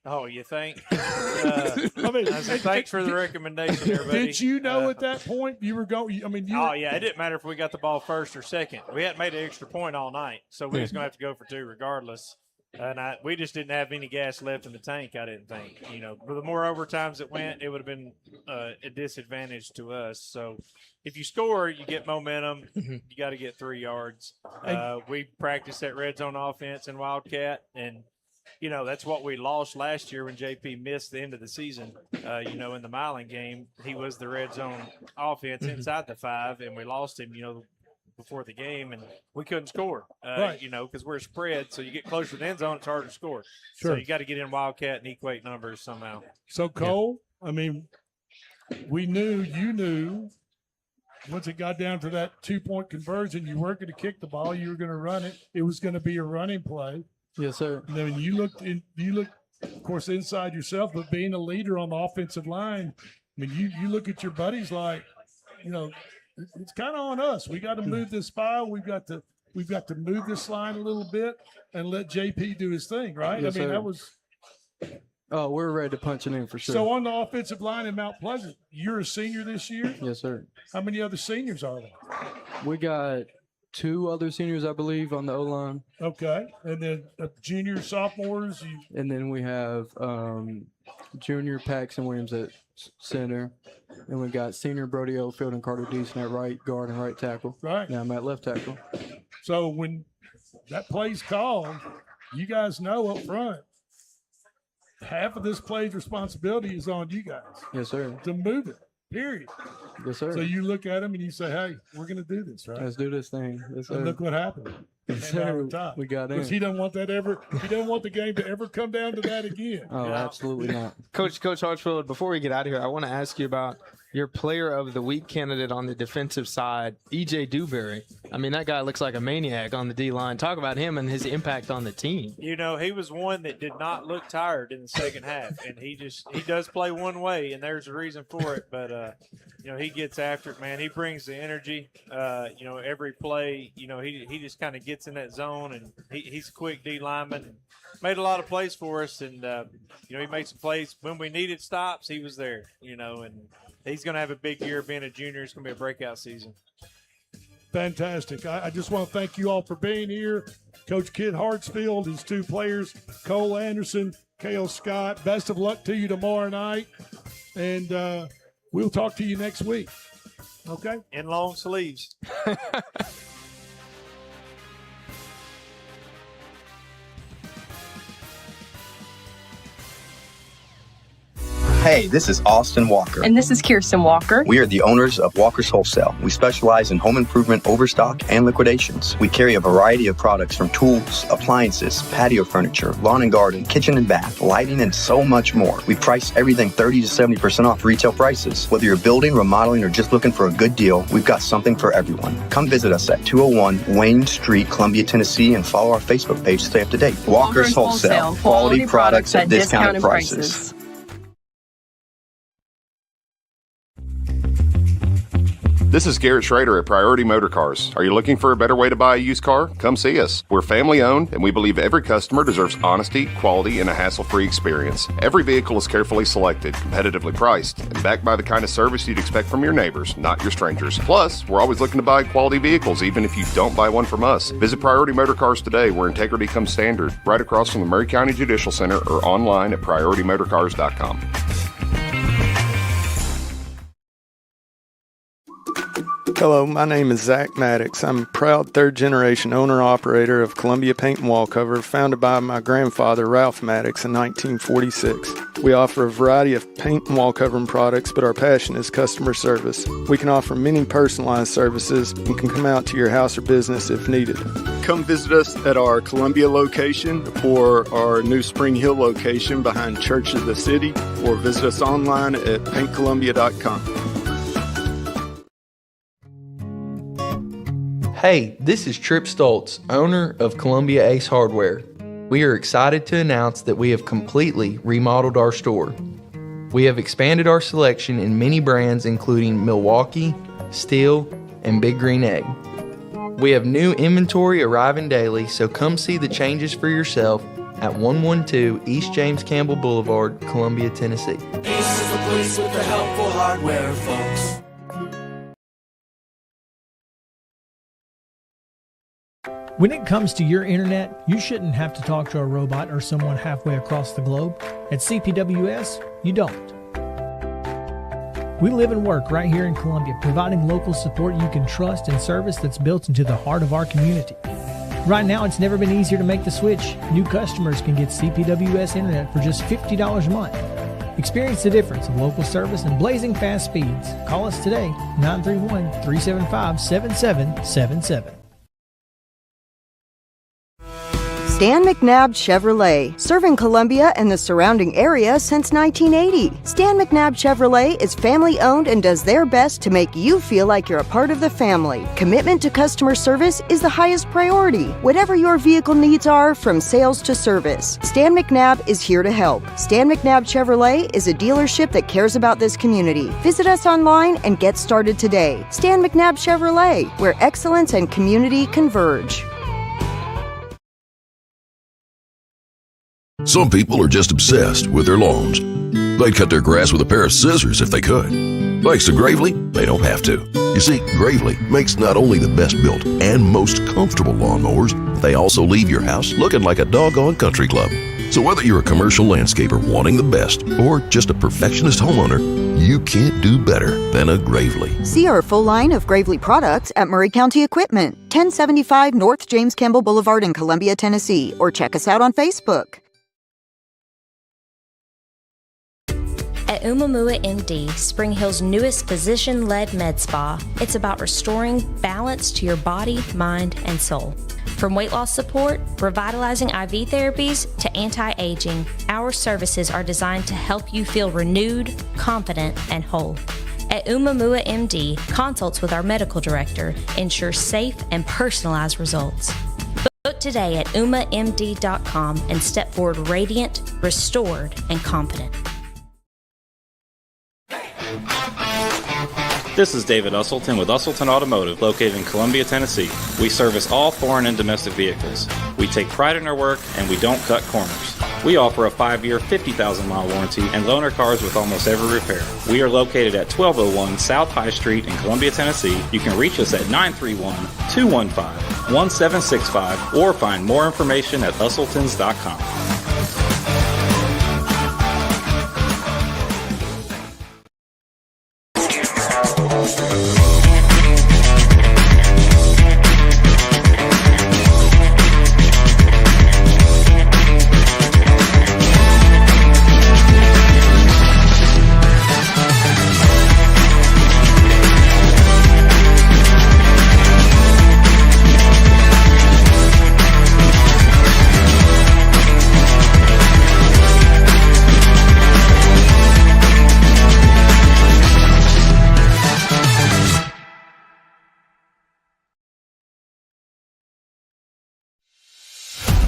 oh, you think? I said, thanks for the recommendation, everybody. Did you know at that point you were going? It didn't matter if we got the ball first or second. We hadn't made an extra point all night, so we was going to have to go for two regardless. And we just didn't have any gas left in the tank, I didn't think. But the more overtimes it went, it would have been a disadvantage to us. So if you score, you get momentum. You got to get 3 yards. We practiced that red zone offense in Wildcat, and that's what we lost last year when JP missed the end of the season. In the Milan game, he was the red zone offense inside the 5, and we lost him, before the game, and we couldn't score, because we're spread. So you get closer to the end zone, it's hard to score. Sure. So you got to get in Wildcat and equate numbers somehow. So, Cole, we knew, you knew, once it got down to that 2-point conversion, you weren't going to kick the ball. You were going to run it. It was going to be a running play. Yes, sir. And then you looked, of course, inside yourself, but being a leader on the offensive line, you look at your buddies like, it's kind of on us. We got to move this file. We've got to move this line a little bit and let JP do his thing, right? Yes, sir. That was. Oh, we're ready to punch it in for sure. So on the offensive line in Mount Pleasant, you're a senior this year? Yes, sir. How many other seniors are there? We got 2 other seniors, I believe, on the O-line. Okay. And then junior, sophomores? And then we have junior Paxton Williams at center. And we got senior Brody Oldfield and Carter Deason at right guard and right tackle. Right. Now I'm at left tackle. So when that play's called, you guys know up front, half of this play's responsibility is on you guys. Yes, sir. To move it, period. Yes, sir. So you look at him and you say, hey, we're going to do this, right? Let's do this thing. Yes, sir. And look what happened. Yes, sir. We got in. Because he doesn't want the game to ever come down to that again. Oh, absolutely not. Coach Hartsfield, before we get out of here, I want to ask you about your player of the week candidate on the defensive side, E.J. Dewberry. I mean, that guy looks like a maniac on the D-line. Talk about him and his impact on the team. You know, he was one that did not look tired in the second half, and he does play one way, and there's a reason for it. But you know, he gets after it, man. He brings the energy. You know, every play, you know, he just kind of gets in that zone, and he's a quick D lineman. And made a lot of plays for us, and you know, he made some plays when we needed stops. He was there, you know, and he's going to have a big year being a junior. It's going to be a breakout season. Fantastic. I just want to thank you all for being here. Coach Kid Hartsfield, his two players, Cole Anderson, Cale Scott. Best of luck to you tomorrow night, and we'll talk to you next week. Okay? In long sleeves. Hey, this is Austin Walker. And this is Kirsten Walker. We are the owners of Walker's Wholesale. We specialize in home improvement overstock and liquidations. We carry a variety of products from tools, appliances, patio furniture, lawn and garden, kitchen and bath, lighting, and so much more. We price everything 30 to 70% off retail prices. Whether you're building, remodeling, or just looking for a good deal, we've got something for everyone. Come visit us at 201 Wayne Street, Columbia, Tennessee, and follow our Facebook page to stay up to date. Walker's Wholesale. Quality products at discounted prices. This is Garrett Schrader at Priority Motor Cars. Are you looking for a better way to buy a used car? Come see us. We're family owned, and we believe every customer deserves honesty, quality, and a hassle-free experience. Every vehicle is carefully selected, competitively priced, and backed by the kind of service you'd expect from your neighbors, not your strangers. Plus, we're always looking to buy quality vehicles, even if you don't buy one from us. Visit Priority Motor Cars today, where integrity comes standard, right across from the Murray County Judicial Center, or online at PriorityMotorCars.com. Hello, my name is Zach Maddox. I'm a proud third-generation owner-operator of Columbia Paint and Wall Cover, founded by my grandfather, Ralph Maddox, in 1946. We offer a variety of paint and wall covering products, but our passion is customer service. We can offer many personalized services and can come out to your house or business if needed. Come visit us at our Columbia location or our new Spring Hill location behind Church of the City, or visit us online at paintcolumbia.com. Hey, this is Trip Stoltz, owner of Columbia Ace Hardware. We are excited to announce that we have completely remodeled our store. We have expanded our selection in many brands including Milwaukee, Steel, and Big Green Egg. We have new inventory arriving daily, so come see the changes for yourself at 112 East James Campbell Boulevard, Columbia, Tennessee. Ace is the place with the helpful hardware, folks. When it comes to your internet, you shouldn't have to talk to a robot or someone halfway across the globe. At CPWS, you don't. We live and work right here in Columbia, providing local support you can trust and service that's built into the heart of our community. Right now, it's never been easier to make the switch. New customers can get CPWS internet for just $50 a month. Experience the difference of local service and blazing fast speeds. Call us today, 931-375-7777. Stan McNabb Chevrolet, serving Columbia and the surrounding area since 1980. Stan McNabb Chevrolet is family owned and does their best to make you feel like you're a part of the family. Commitment to customer service is the highest priority. Whatever your vehicle needs are, from sales to service, Stan McNabb is here to help. Stan McNabb Chevrolet is a dealership that cares about this community. Visit us online and get started today. Stan McNabb Chevrolet, where excellence and community converge. Some people are just obsessed with their lawns. They'd cut their grass with a pair of scissors if they could. Thanks to Gravely, they don't have to. You see, Gravely makes not only the best built and most comfortable lawnmowers, they also leave your house looking like a doggone country club. So whether you're a commercial landscaper wanting the best or just a perfectionist homeowner, you can't do better than a Gravely. See our full line of Gravely products at Murray County Equipment, 1075 North James Campbell Boulevard in Columbia, Tennessee, or check us out on Facebook. At Umamua MD, Spring Hill's newest physician-led med spa, it's about restoring balance to your body, mind, and soul. From weight loss support, revitalizing IV therapies, to anti-aging, our services are designed to help you feel renewed, confident, and whole. At Umamua MD, consults with our medical director ensure safe and personalized results. Book today at umamd.com and step forward radiant, restored, and confident. This is David Usselton with Usselton Automotive, located in Columbia, Tennessee. We service all foreign and domestic vehicles. We take pride in our work, and we don't cut corners. We offer a 5-year, 50,000-mile warranty and loan our cars with almost every repair. We are located at 1201 South High Street in Columbia, Tennessee. You can reach us at 931-215-1765 or find more information at usseltons.com.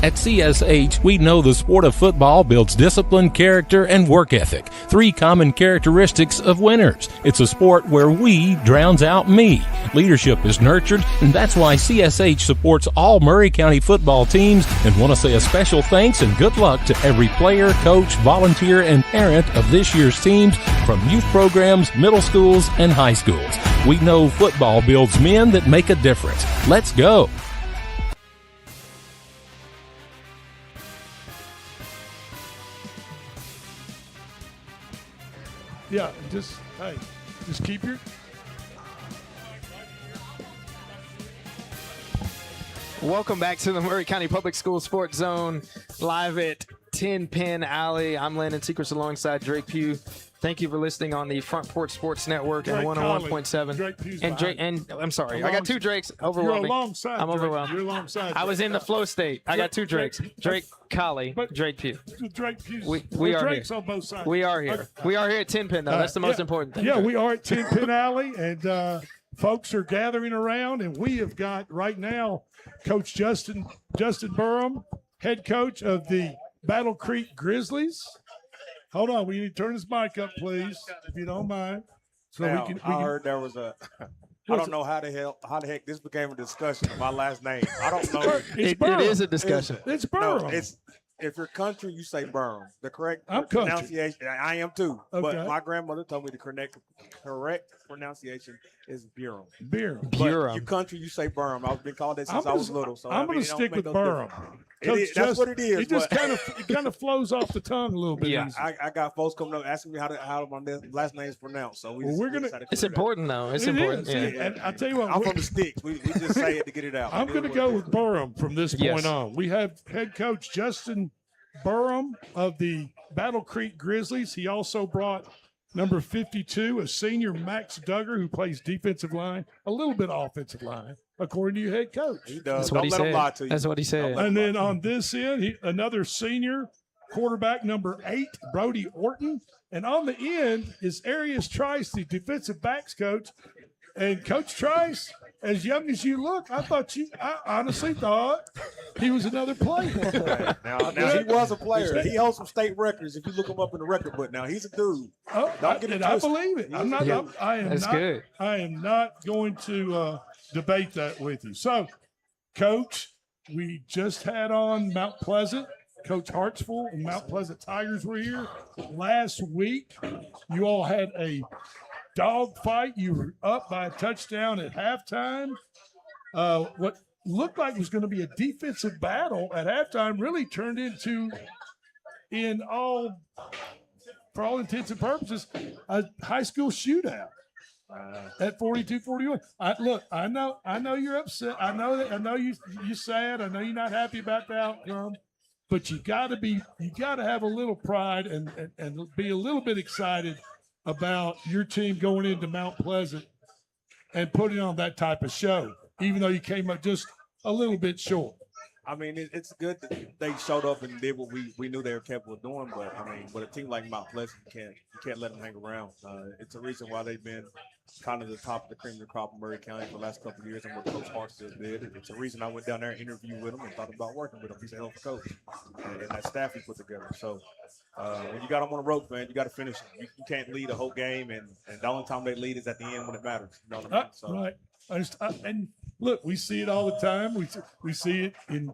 At CSH, we know the sport of football builds discipline, character, and work ethic, 3 common characteristics of winners. It's a sport where we drowns out me. Leadership is nurtured, and that's why CSH supports all Murray County football teams and want to say a special thanks and good luck to every player, coach, volunteer, and parent of this year's teams from youth programs, middle schools, and high schools. We know football builds men that make a difference. Let's go. Yeah, just keep your. Welcome back to the Murray County Public Schools Sports Zone, live at Tenn Pinn Alley. I'm Landon Secrets alongside Drake Pugh. Thank you for listening on the Front Porch Sports Network and 101.7. I'm sorry, I got 2 Drakes. Overwhelming. You're alongside. I'm overwhelmed. You're alongside. I was in the flow state. I got 2 Drakes. Drake Collie, Drake Pugh. Drake Pugh. We are Drakes here. on both sides. We are here. We are here at Tenn Pinn, though. That's the most important thing. Yeah, we are at Tenn Pinn Alley, and folks are gathering around, and we have got right now Coach Justin Burham, head coach of the Battle Creek Grizzlies. Hold on, we need to turn his mic up, please, if you don't mind. So now, we can. I heard there was a. I don't know how the heck this became a discussion of my last name. I don't know. It is a discussion. It's Burham. No, if you're country, you say Burham. The correct I'm country. pronunciation. I am too. Okay. But my grandmother told me the correct pronunciation is Burham. Burham. But you country, you say Burham. I've been called that since I was little. So I'm going to stick with Burham. That's what it is. It just kind of flows off the tongue a little bit. Yeah, I got folks coming up asking me how my last name is pronounced. So It's important, though. It's important. Yeah. And I tell you what, I'm from the sticks. We just say it to get it out. I'm going to go with Burham from this point on. We have head coach Justin Burham of the Battle Creek Grizzlies. He also brought number 52, a senior Max Duggar, who plays defensive line, a little bit offensive line, according to your head coach. He does. That's what he said. Lie to you. That's what he said. And then on this end, another senior quarterback, number 8, Brody Orton. And on the end is Arius Trice, the defensive backs coach. And Coach Trice, as young as you look, I honestly thought he was another player. Now he was a player. He holds some state records. If you look him up in the record book, now he's a dude. Oh, I believe it. I am not going to debate that with you. So, Coach, we just had on Mount Pleasant. Coach Hartsville and Mount Pleasant Tigers were here last week. You all had a dog fight. You were up by a touchdown at halftime. What looked like was going to be a defensive battle at halftime really turned into, for all intents and purposes, a high school shootout at 42-41. I know you're upset. I know you're sad. I know you're not happy about the outcome. But you got to have a little pride and be a little bit excited about your team going into Mount Pleasant and putting on that type of show, even though you came up just a little bit short. I mean, it's good that they showed up and did what we knew they were capable of doing. But I mean, with a team like Mount Pleasant, you can't let them hang around. It's a reason why they've been kind of the top of the cream of the crop in Murray County for the last couple of years, and what Coach Hartsfield did. It's a reason I went down there and interviewed with him and thought about working with him. He's a hell of a coach, and that staff he put together. So when you got them on the rope, man, you got to finish them. You can't lead a whole game, and the only time they lead is at the end when it matters. You know what I mean? So. Right. And look, we see it all the time. We see it in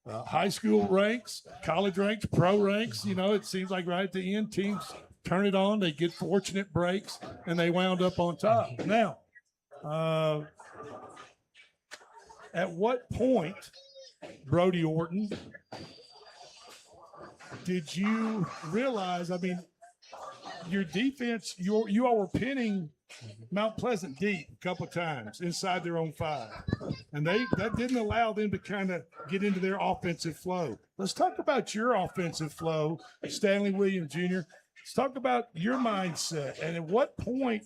high school ranks, college ranks, pro ranks. You know, it seems like right at the end, teams turn it on, they get fortunate breaks, and they wound up on top. Now, at what point, Brody Orton, did you realize, I mean, your defense, you all were pinning Mount Pleasant deep a couple of times inside their own 5. And that didn't allow them to kind of get into their offensive flow. Let's talk about your offensive flow, Stanley Williams Jr. Let's talk about your mindset. And at what point,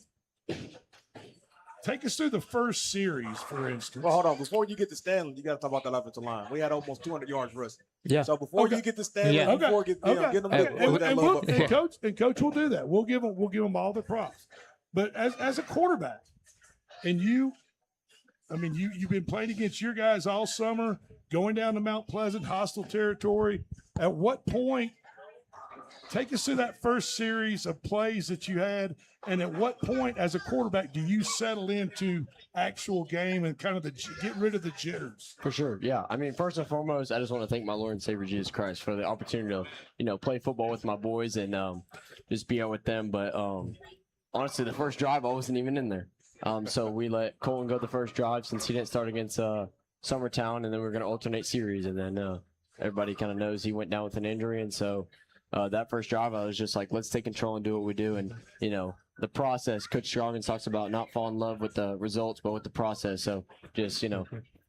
take us through the first series, for instance. Well, hold on. Before you get to Stanley, you got to talk about that offensive line. We had almost 200 yards rushing. Yeah. So before you get to Stanley, before get them Coach will do that. We'll give them all the props. But as a quarterback, and you've been playing against your guys all summer, going down to Mount Pleasant, hostile territory. At what point, take us through that first series of plays that you had, and at what point, as a quarterback, do you settle into actual game and kind of get rid of the jitters? For sure, yeah. I mean, first and foremost, I just want to thank my Lord and Savior Jesus Christ for the opportunity to, play football with my boys and just be out with them. But honestly, the first drive, I wasn't even in there. So we let Colin go the first drive since he didn't start against Summertown, and then we were going to alternate series. And then everybody kind of knows he went down with an injury. And so that first drive, I was just like, let's take control and do what we do. And, the process, Coach Stroggins talks about not fall in love with the results, but with the process. So just,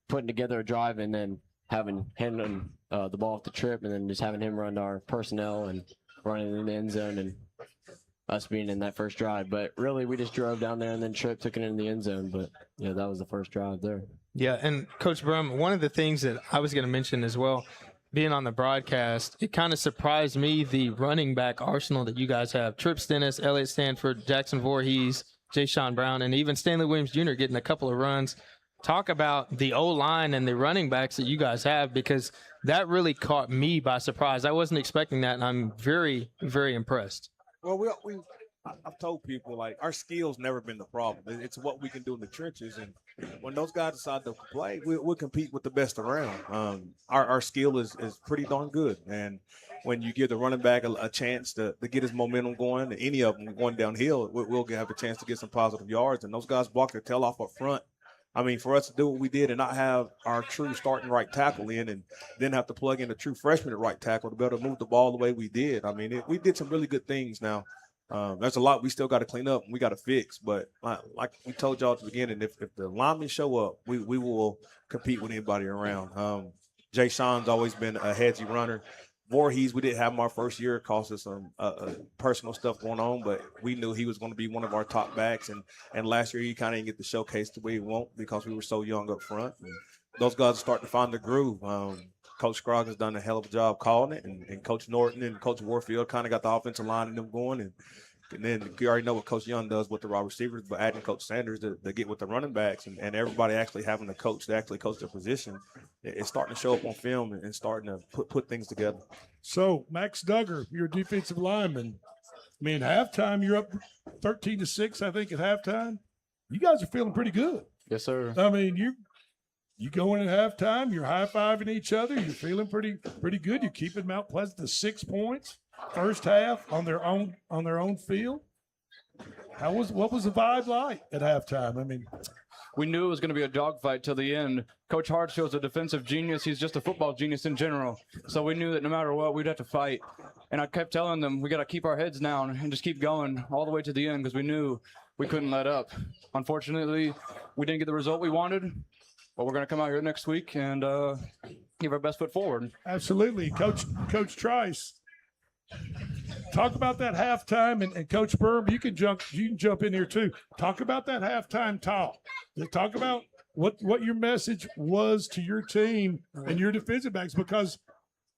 putting together a drive and then having him the ball off the trip and then just having him run our personnel and running in the end zone and us being in that first drive. But really, we just drove down there and then Tripp took it in the end zone. But, that was the first drive there. Yeah, and Coach Brum, one of the things that I was going to mention as well, being on the broadcast, it kind of surprised me, the running back arsenal that you guys have. Tripp Stennis, Elliott Stanford, Jackson Voorhees, Jay Sean Brown, and even Stanley Williams Jr. getting a couple of runs. Talk about the O-line and the running backs that you guys have, because that really caught me by surprise. I wasn't expecting that, and I'm very, very impressed. Well, I've told people, like, our skill's never been the problem. It's what we can do in the trenches. And when those guys decide to play, we'll compete with the best around. Our skill is pretty darn good. And when you give the running back a chance to get his momentum going, any of them going downhill, we'll have a chance to get some positive yards. And those guys block their tail off up front. I mean, for us to do what we did and not have our true starting right tackle in and then have to plug in a true freshman at right tackle to be able to move the ball the way we did. I mean, we did some really good things. Now, there's a lot we still got to clean up and we got to fix. But like we told y'all at the beginning, if the linemen show up, we will compete with anybody around. Jay Sean's always been a headsy runner. Voorhees, we didn't have him our first year. It cost us some personal stuff going on, but we knew he was going to be one of our top backs. And last year, he kind of didn't get the showcase the way he won't because we were so young up front. And those guys are starting to find the groove. Coach Scroggins done a hell of a job calling it, and Coach Norton and Coach Warfield kind of got the offensive line and them going. And then you already know what Coach Young does with the wide receivers, but adding Coach Sanders to get with the running backs and everybody actually having a coach to actually coach their position, it's starting to show up on film and starting to put things together. So, Max Duggar, you're a defensive lineman. I mean, halftime, you're up 13-6, I think, at halftime. You guys are feeling pretty good. Yes, sir. I mean, you go in at halftime, you're high-fiving each other, you're feeling pretty good. You're keeping Mount Pleasant to 6 points. First half on their own field. What was the vibe like at halftime? I mean, we knew it was going to be a dogfight till the end. Coach Hartshield's a defensive genius. He's just a football genius in general. So we knew that no matter what, we'd have to fight. And I kept telling them we got to keep our heads down and just keep going all the way to the end because we knew we couldn't let up. Unfortunately, we didn't get the result we wanted, but we're going to come out here next week and give our best foot forward. Absolutely. Coach Trice. Talk about that halftime, and Coach Berm, you can jump in here too. Talk about that halftime talk. Talk about what your message was to your team and your defensive backs, because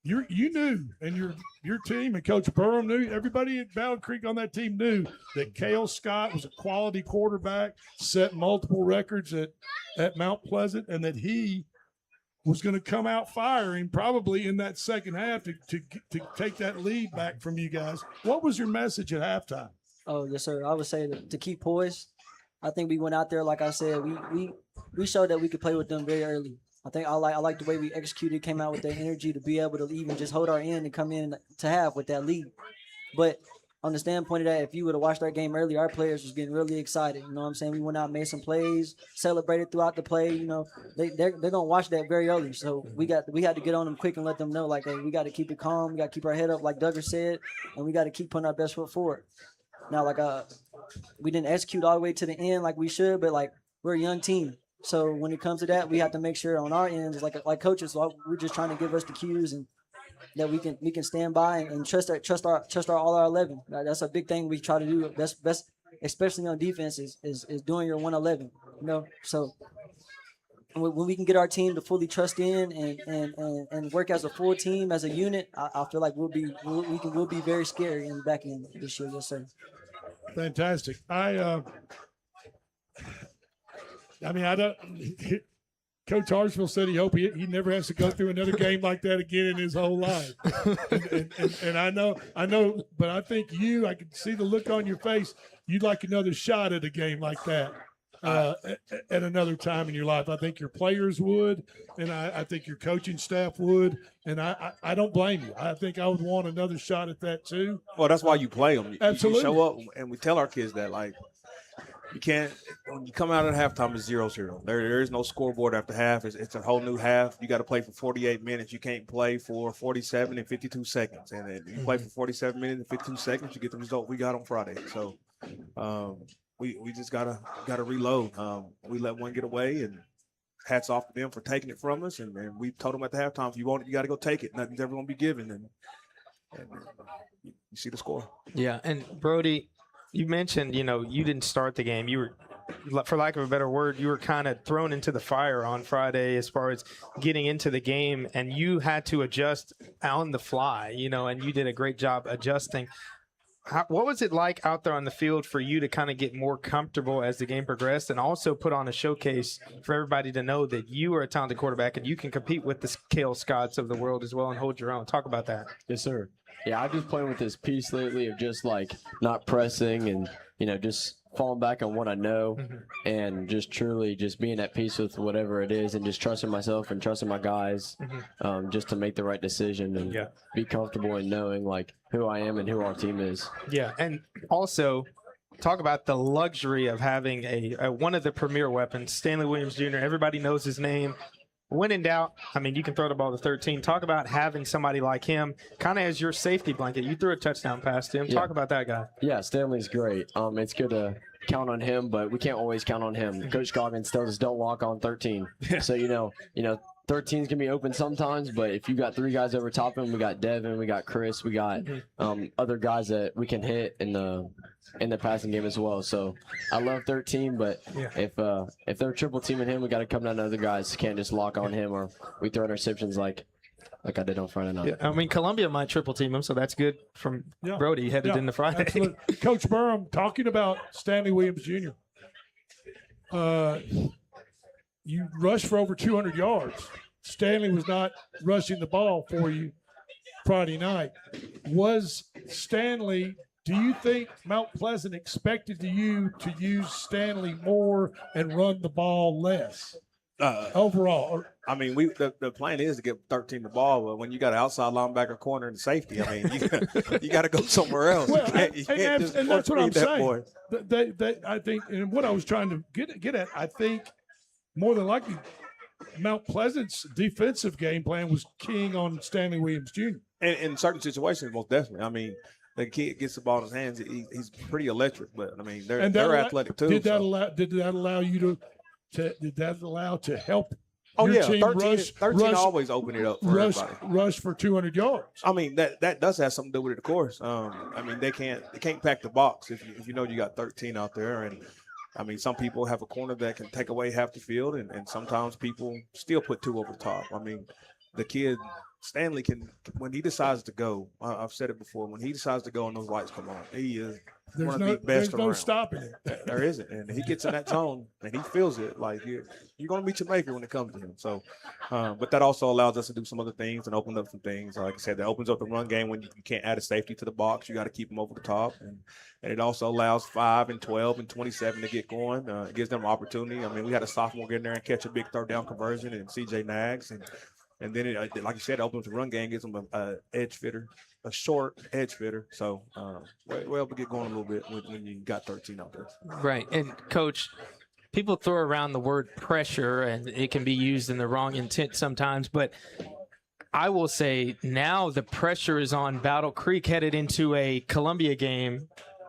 you knew, and your team and Coach Burham knew, everybody at Ballard Creek on that team knew that Cale Scott was a quality quarterback, set multiple records at Mount Pleasant, and that he was going to come out firing probably in that second half to take that lead back from you guys. What was your message at halftime? Oh, yes, sir. I would say to keep poised. I think we went out there, like I said, we showed that we could play with them very early. I think I like the way we executed, came out with that energy to be able to even just hold our end and come in to have with that lead. But on the standpoint of that, if you would have watched our game early, our players was getting really excited. You know what I'm saying? We went out, made some plays, celebrated throughout the play. You know, they're gonna watch that very early. So we had to get on them quick and let them know, like, hey, we got to keep it calm, we got to keep our head up, like Duggar said, and we got to keep putting our best foot forward. Now, like we didn't execute all the way to the end like we should, but like we're a young team. So when it comes to that, we have to make sure on our ends, like coaches, we're just trying to give us the cues and that we can stand by and trust our all our 11. That's a big thing we try to do. Best, especially on defense, is doing your 111. You know, so when we can get our team to fully trust in and work as a full team, as a unit, I feel like we'll be very scary in the back end this year. Yes, sir. Fantastic. I mean, I don't. Coach Hartsville said he hope he never has to go through another game like that again in his whole life. and I know, but I think I can see the look on your face. You'd like another shot at a game like that at another time in your life. I think your players would, and I think your coaching staff would, and I don't blame you. I think I would want another shot at that too. Well, that's why you play them. Absolutely. You show up, and we tell our kids that, like, you can't, when you come out at halftime, it's 0-0. There is no scoreboard after half. It's a whole new half. You got to play for 48 minutes. You can't play for 47 and 52 seconds. And then you play for 47 minutes and 52 seconds, you get the result we got on Friday. So we just gotta reload. We let one get away, and hats off to them for taking it from us. And we told them at the halftime, if you want it, you got to go take it. Nothing's ever going to be given. And you see the score. Yeah, and Brody, you mentioned, you didn't start the game. You were, for lack of a better word, you were kind of thrown into the fire on Friday as far as getting into the game, and you had to adjust on the fly, and you did a great job adjusting. What was it like out there on the field for you to kind of get more comfortable as the game progressed, and also put on a showcase for everybody to know that you are a talented quarterback and you can compete with the Cale Scotts of the world as well and hold your own? Talk about that. Yes, sir. Yeah, I've just playing with this piece lately of just like not pressing and, just falling back on what I know and just truly just being at peace with whatever it is and just trusting myself and trusting my guys just to make the right decision and be comfortable in knowing like who I am and who our team is. Yeah, and also talk about the luxury of having a one of the premier weapons, Stanley Williams Jr. Everybody knows his name. When in doubt, you can throw the ball to 13. Talk about having somebody like him kind of as your safety blanket. You threw a touchdown pass to him. Talk about that guy. Yeah, Stanley's great. It's good to count on him, but we can't always count on him. Coach Goggins tells us don't walk on 13. So, 13's can be open sometimes, but if you got three guys over top of him, we got Devin, we got Chris, we got other guys that we can hit in the passing game as well. So I love 13, but if they're triple teaming him, we got to come down to other guys. Can't just lock on him or we throw interceptions like I did on Friday night. Yeah, Columbia might triple team him, so that's good from Brody headed into Friday. Absolutely. Coach Burham, talking about Stanley Williams Jr., you rushed for over 200 yards. Stanley was not rushing the ball for you Friday night. Was Stanley, do you think Mount Pleasant expected you to use Stanley more and run the ball less overall? The plan is to get 13 the ball, but when you got an outside linebacker, corner, and safety, you got to go somewhere else. Well, and that's what I'm saying. I think, and what I was trying to get at, I think more than likely Mount Pleasant's defensive game plan was keying on Stanley Williams Jr. In certain situations, most definitely. The kid gets the ball in his hands. He's pretty electric, but they're athletic too. Did that allow you to help? Oh your yeah, team 13 always open it up for everybody. Rush for 200 yards. That does have something to do with it, of course. They can't pack the box if you know you got 13 out there, and I mean, some people have a corner that can take away half the field, and sometimes people still put 2 over the top. I mean, the kid Stanley can, when he decides to go, I've said it before, when he decides to go and those lights come on, he is one of the best there's around. no stopping it. There isn't, and he gets in that zone and he feels it. Like you're going to meet your maker when it comes to him. So, but that also allows us to do some other things and open up some things. Like I said, that opens up the run game when you can't add a safety to the box. You got to keep them over the top, and it also allows 5 and 12 and 27 to get going. It gives them opportunity. I mean, we had a sophomore get in there and catch a big third down conversion, and CJ Nags, and then like you said, it opens the run game, gives them a edge fitter, a short edge fitter. So we're able to get going a little bit when you got 13 out there. Right. And Coach, people throw around the word pressure, and it can be used in the wrong intent sometimes, but I will say now the pressure is on Battle Creek headed into a Columbia game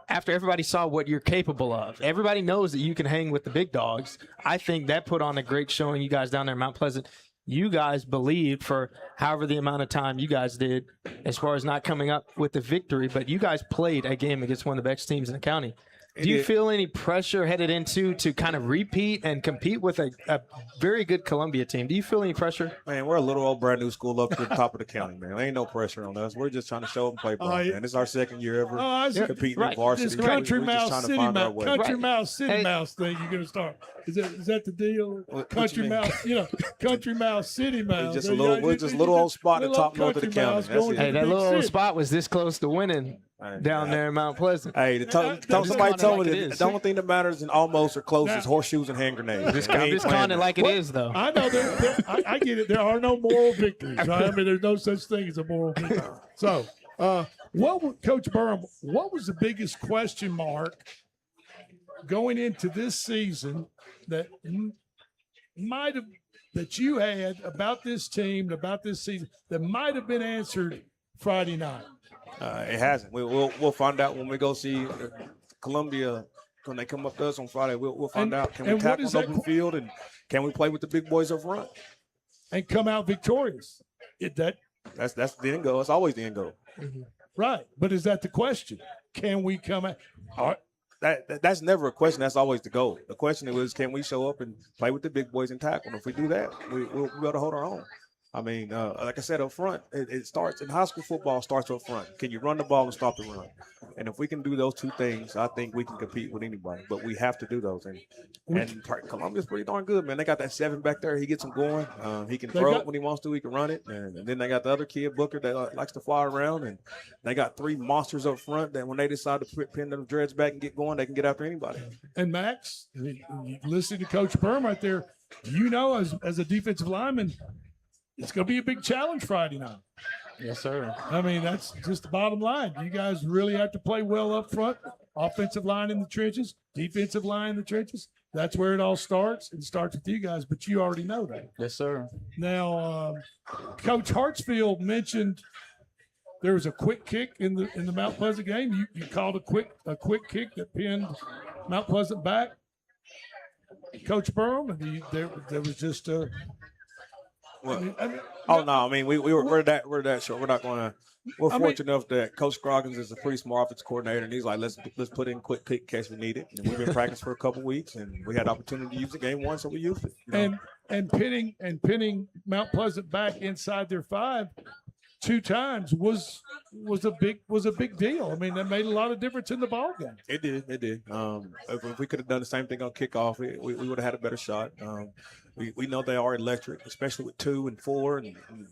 after everybody saw what you're capable of. Everybody knows that you can hang with the big dogs. I think that put on a great showing. You guys down there in Mount Pleasant, you guys believed for however the amount of time you guys did as far as not coming up with the victory, but you guys played a game against one of the best teams in the county. Do you feel any pressure headed into to kind of repeat and compete with a very good Columbia team? Do you feel any pressure? Man, we're a little old brand new school up to the top of the county, man. There ain't no pressure on us. We're just trying to show and play ball, man. It's our second year ever competing in varsity. This country mouse, city mouse, country Right. mouse, city mouse thing you're going to start. Is that the deal? Country mouse, country mouse, city mouse. We're just a little old spot at the top north of the county. That's it. Hey, that little old spot was this close to winning down there in Mount Pleasant. Hey, somebody told me the only thing that matters in almost or close is horseshoes and hand grenades. I'm just calling it like it is, though. I know. I get it. There are no moral victories. Right? I mean, there's no such thing as a moral victory. So, Coach Burham, what was the biggest question mark going into this season that that you had about this team, about this season, that might have been answered Friday night? It hasn't. We'll find out when we go see Columbia when they come up to us on Friday. We'll find out. Can we tackle an open field, and can we play with the big boys up front and come out victorious? That's the end goal. It's always the end goal. Mm-hmm. Right, but is that the question? Can we come out? That's never a question. That's always the goal. The question is, can we show up and play with the big boys and tackle? And if we do that, we'll be able to hold our own. I mean, like I said up front, it starts in high school football. Starts up front. Can you run the ball and stop the run? And if we can do those two things, I think we can compete with anybody. But we have to do those. And Columbia's pretty darn good, man. They got that 7 back there. He gets them going. He can throw it when he wants to. He can run it. And then they got the other kid, Booker, that likes to fly around. And they got 3 monsters up front that when they decide to pin them dreads back and get going, they can get after anybody. And Max, you listen to Coach Burham right there. You know, as a defensive lineman, it's going to be a big challenge Friday night. Yes, sir. I mean, that's just the bottom line. You guys really have to play well up front. Offensive line in the trenches, defensive line in the trenches. That's where it all starts. It starts with you guys, but you already know that. Yes, sir. Now, Coach Hartsfield mentioned there was a quick kick in the Mount Pleasant game. You called a quick kick that pinned Mount Pleasant back. Coach Burham, there was just a. I mean, we're that short. We're not going to. We're fortunate enough that Coach Scroggins is a pretty smart offensive coordinator, and he's like, let's put in quick kick in case we need it. And we've been practicing for a couple weeks, and we had opportunity to use the game one, so we used it. And pinning Mount Pleasant back inside their 5 2 times was a big deal. I mean, that made a lot of difference in the ball game. It did. If we could have done the same thing on kickoff, we would have had a better shot. We know they are electric, especially with 2 and 4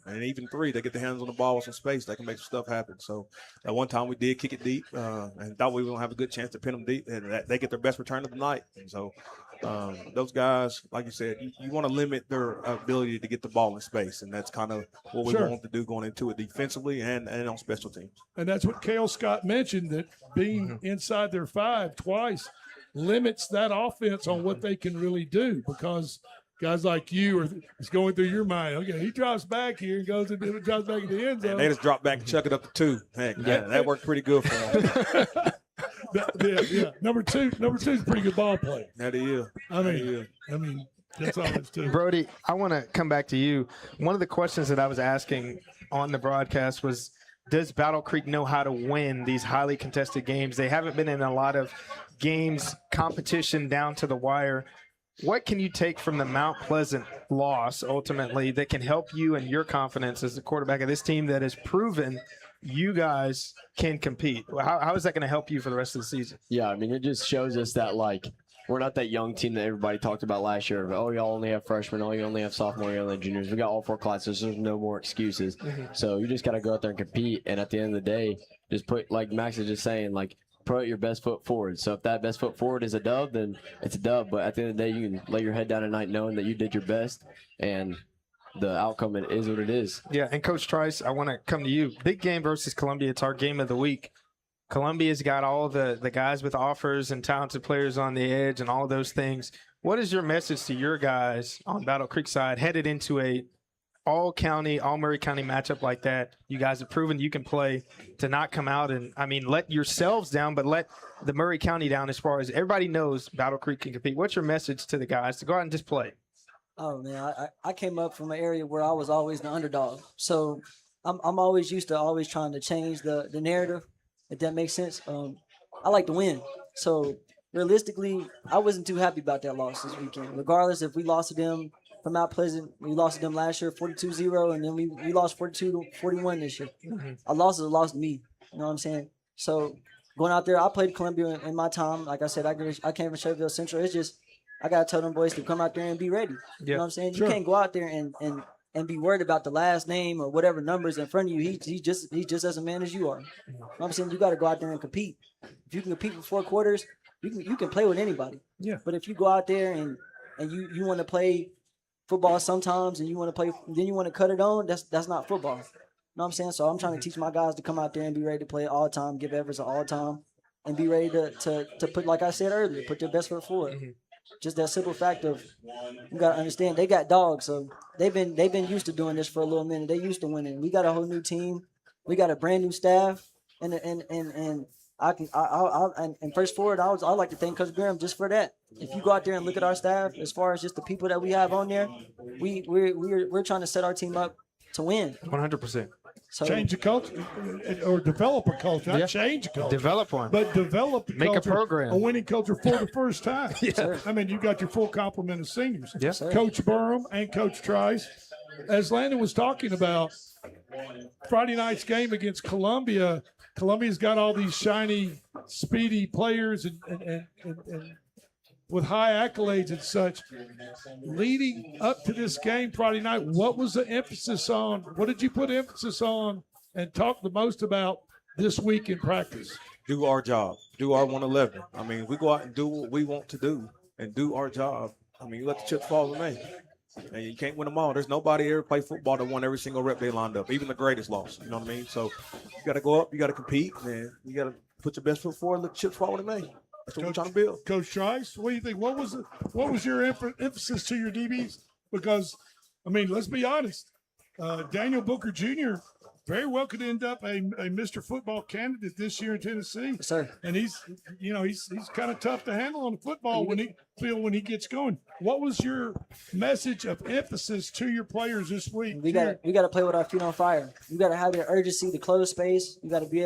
and even 3. They get their hands on the ball with some space. They can make some stuff happen. So at one time we did kick it deep and thought we were going to have a good chance to pin them deep. And they get their best return of the night. And so those guys, like you said, you want to limit their ability to get the ball in space. And that's kind of what we want to do going into it defensively and on special teams. And that's what Cale Scott mentioned, that being inside their 5 twice limits that offense on what they can really do, because – guys like you it's going through your mind. Okay, he drops back here and drops back in the end zone. And they just drop back and chuck it up to 2. Heck, that worked pretty good for them. yeah. Number two is a pretty good ball player. That he is. I mean, that's all it's to. Brody, I want to come back to you. One of the questions that I was asking on the broadcast was, does Battle Creek know how to win these highly contested games? They haven't been in a lot of games, competition down to the wire. What can you take from the Mount Pleasant loss ultimately that can help you and your confidence as the quarterback of this team that has proven you guys can compete? How is that going to help you for the rest of the season? Yeah, I mean, it just shows us that, like, we're not that young team that everybody talked about last year. Oh, y'all only have freshmen. Oh, you only have sophomore. You only have juniors. We got all 4 classes. There's no more excuses. So you just got to go out there and compete. And at the end of the day, just put, like Max is just saying, like, put your best foot forward. So if that best foot forward is a dub, then it's a dub. But at the end of the day, you can lay your head down at night knowing that you did your best, and the outcome is what it is. Yeah, and Coach Trice, I want to come to you. Big game versus Columbia. It's our game of the week. Columbia's got all the guys with offers and talented players on the edge and all those things. What is your message to your guys on Battle Creek side headed into a all-county, all-Murray County matchup like that? You guys have proven you can play, to not come out and, I mean, let yourselves down, but let the Murray County down as far as everybody knows Battle Creek can compete. What's your message to the guys to go out and just play? Oh, man, I came up from an area where I was always the underdog. So I'm always used to always trying to change the narrative, if that makes sense. I like to win. So realistically, I wasn't too happy about that loss this weekend. Regardless if we lost to them from Mount Pleasant, we lost to them last year 42-0, and then we lost 42-41 this year. A loss is a loss to me. You know what I'm saying? So going out there, I played Columbia in my time. Like I said, I came from Shelbyville Central. It's just I got to tell them boys to come out there and be ready. You know what I'm saying? Sure. You can't go out there and be worried about the last name or whatever numbers in front of you. He's just as a man as you are. You know what I'm saying? You got to go out there and compete. If you can compete for 4 quarters, you can play with anybody. Yeah. But if you go out there and you want to play football sometimes and you want to play, then you want to cut it on, that's not football. You know what I'm saying? So I'm trying to teach my guys to come out there and be ready to play all the time, give efforts all the time, and be ready to put, like I said earlier, put their best foot forward. Just that simple fact of, you gotta understand, they got dogs, so they've been used to doing this for a little minute. They used to winning. We got a whole new team. We got a brand new staff, and first forward, I like to thank Coach Graham just for that. If you go out there and look at our staff, as far as just the people that we have on there, we're trying to set our team up to win. 100%. So, change the culture or develop a culture, not change a culture. Develop one. But develop a Make culture, a program. a winning culture for the first time. I mean, you got your full complement of seniors. Yes, Coach Burham and Coach Trice. As Landon was talking about, Friday night's game against Columbia, Columbia's got all these shiny, speedy players and with high accolades and such. Leading up to this game Friday night, what was the emphasis on? What did you put emphasis on and talk the most about this week in practice? Do our job. Do our 111. I mean, we go out and do what we want to do and do our job. I mean, you let the chips fall to me. And you can't win them all. There's nobody ever play football that won every single rep they lined up, even the greatest loss. You know what I mean? So you got to go up. You got to compete, and you got to put your best foot forward and let the chips fall to me. That's what we're trying to build. Coach Trice, what do you think? What was your emphasis to your DBs? Because, I mean, let's be honest. Daniel Booker Jr. very well could end up a Mr. Football candidate this year in Tennessee. Yes, sir. And he's kind of tough to handle on the football when he gets going. What was your message of emphasis to your players this week? We got to play with our feet on fire. You got to have the urgency to close space. You got to be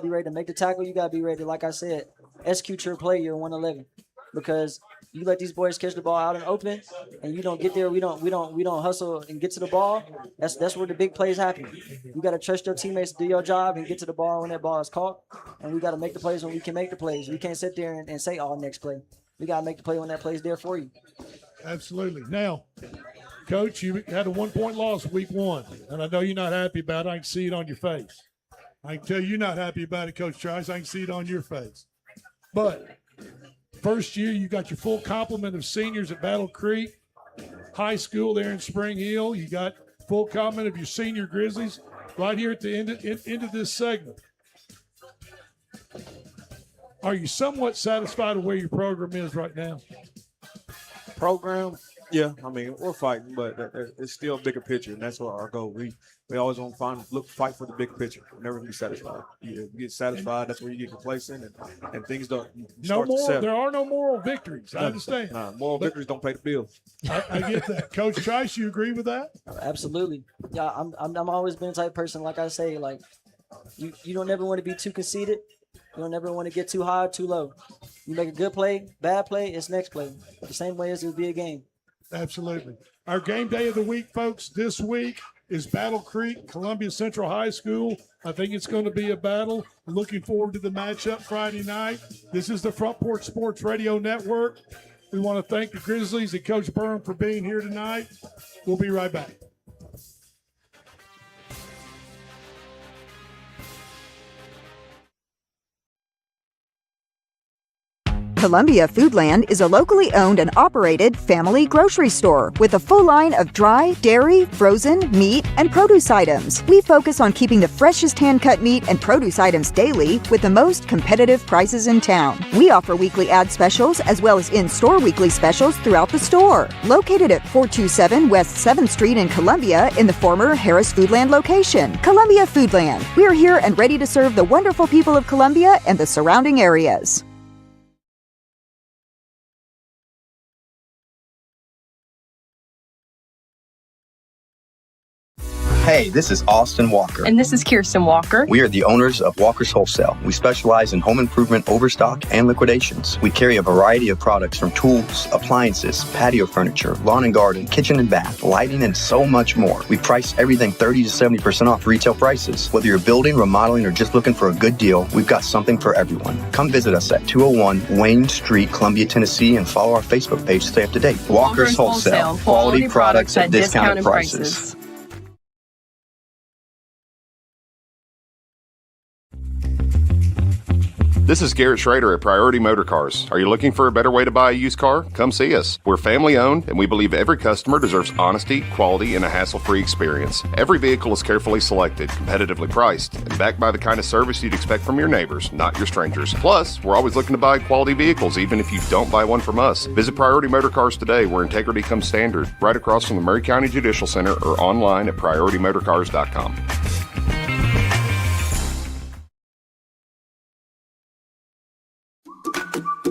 ready to make the tackle. You got to be ready, like I said, execute your play, your 111, because you let these boys catch the ball out and open, and you don't get there. We don't hustle and get to the ball. That's where the big plays happen. You got to trust your teammates to do your job and get to the ball when that ball is caught. And we got to make the plays when we can make the plays. We can't sit there and say, "Oh, next play." We got to make the play when that play is there for you. Absolutely. Now, Coach, you had a 1-point loss week 1, and I know you're not happy about it. I can see it on your face. I can tell you're not happy about it, Coach Trice. I can see it on your face. But first year, you got your full complement of seniors at Battle Creek High School there in Spring Hill. You got full complement of your senior Grizzlies right here at the end of this segment. Are you somewhat satisfied with where your program is right now? Program, yeah. I mean, we're fighting, but it's still a bigger picture, and that's what our goal. We always want to fight for the big picture. We're never gonna be satisfied. You get satisfied, that's where you get complacent, and things don't. There are no moral victories. I understand. Moral victories don't pay the bills. I get that, Coach Trice. You agree with that? Absolutely. Yeah, I'm always been the type of person, like I say, like You don't ever want to be too conceited. You don't ever want to get too high or too low. You make a good play, bad play, it's next play. The same way as it would be a game. Absolutely. Our game day of the week, folks, this week is Battle Creek, Columbia Central High School. I think it's going to be a battle. Looking forward to the matchup Friday night. This is the Front Porch Sports Radio Network. We want to thank the Grizzlies and Coach Byrne for being here tonight. We'll be right back. Columbia Foodland is a locally owned and operated family grocery store with a full line of dry, dairy, frozen, meat, and produce items. We focus on keeping the freshest hand-cut meat and produce items daily with the most competitive prices in town. We offer weekly ad specials as well as in-store weekly specials throughout the store. Located at 427 West 7th Street in Columbia in the former Harris Foodland location. Columbia Foodland. We're here and ready to serve the wonderful people of Columbia and the surrounding areas. Hey, this is Austin Walker. And this is Kirsten Walker. We are the owners of Walker's Wholesale. We specialize in home improvement overstock and liquidations. We carry a variety of products from tools, appliances, patio furniture, lawn and garden, kitchen and bath, lighting, and so much more. We price everything 30 to 70% off retail prices. Whether you're building, remodeling, or just looking for a good deal, we've got something for everyone. Come visit us at 201 Wayne Street, Columbia, Tennessee, and follow our Facebook page to stay up to date. Walker's Wholesale. Quality products at discounted prices. This is Garrett Schrader at Priority Motor Cars. Are you looking for a better way to buy a used car? Come see us. We're family owned and we believe every customer deserves honesty, quality, and a hassle-free experience. Every vehicle is carefully selected, competitively priced, and backed by the kind of service you'd expect from your neighbors, not your strangers. Plus, we're always looking to buy quality vehicles even if you don't buy one from us. Visit Priority Motor Cars today where integrity comes standard, right across from the Murray County Judicial Center or online at PriorityMotorCars.com.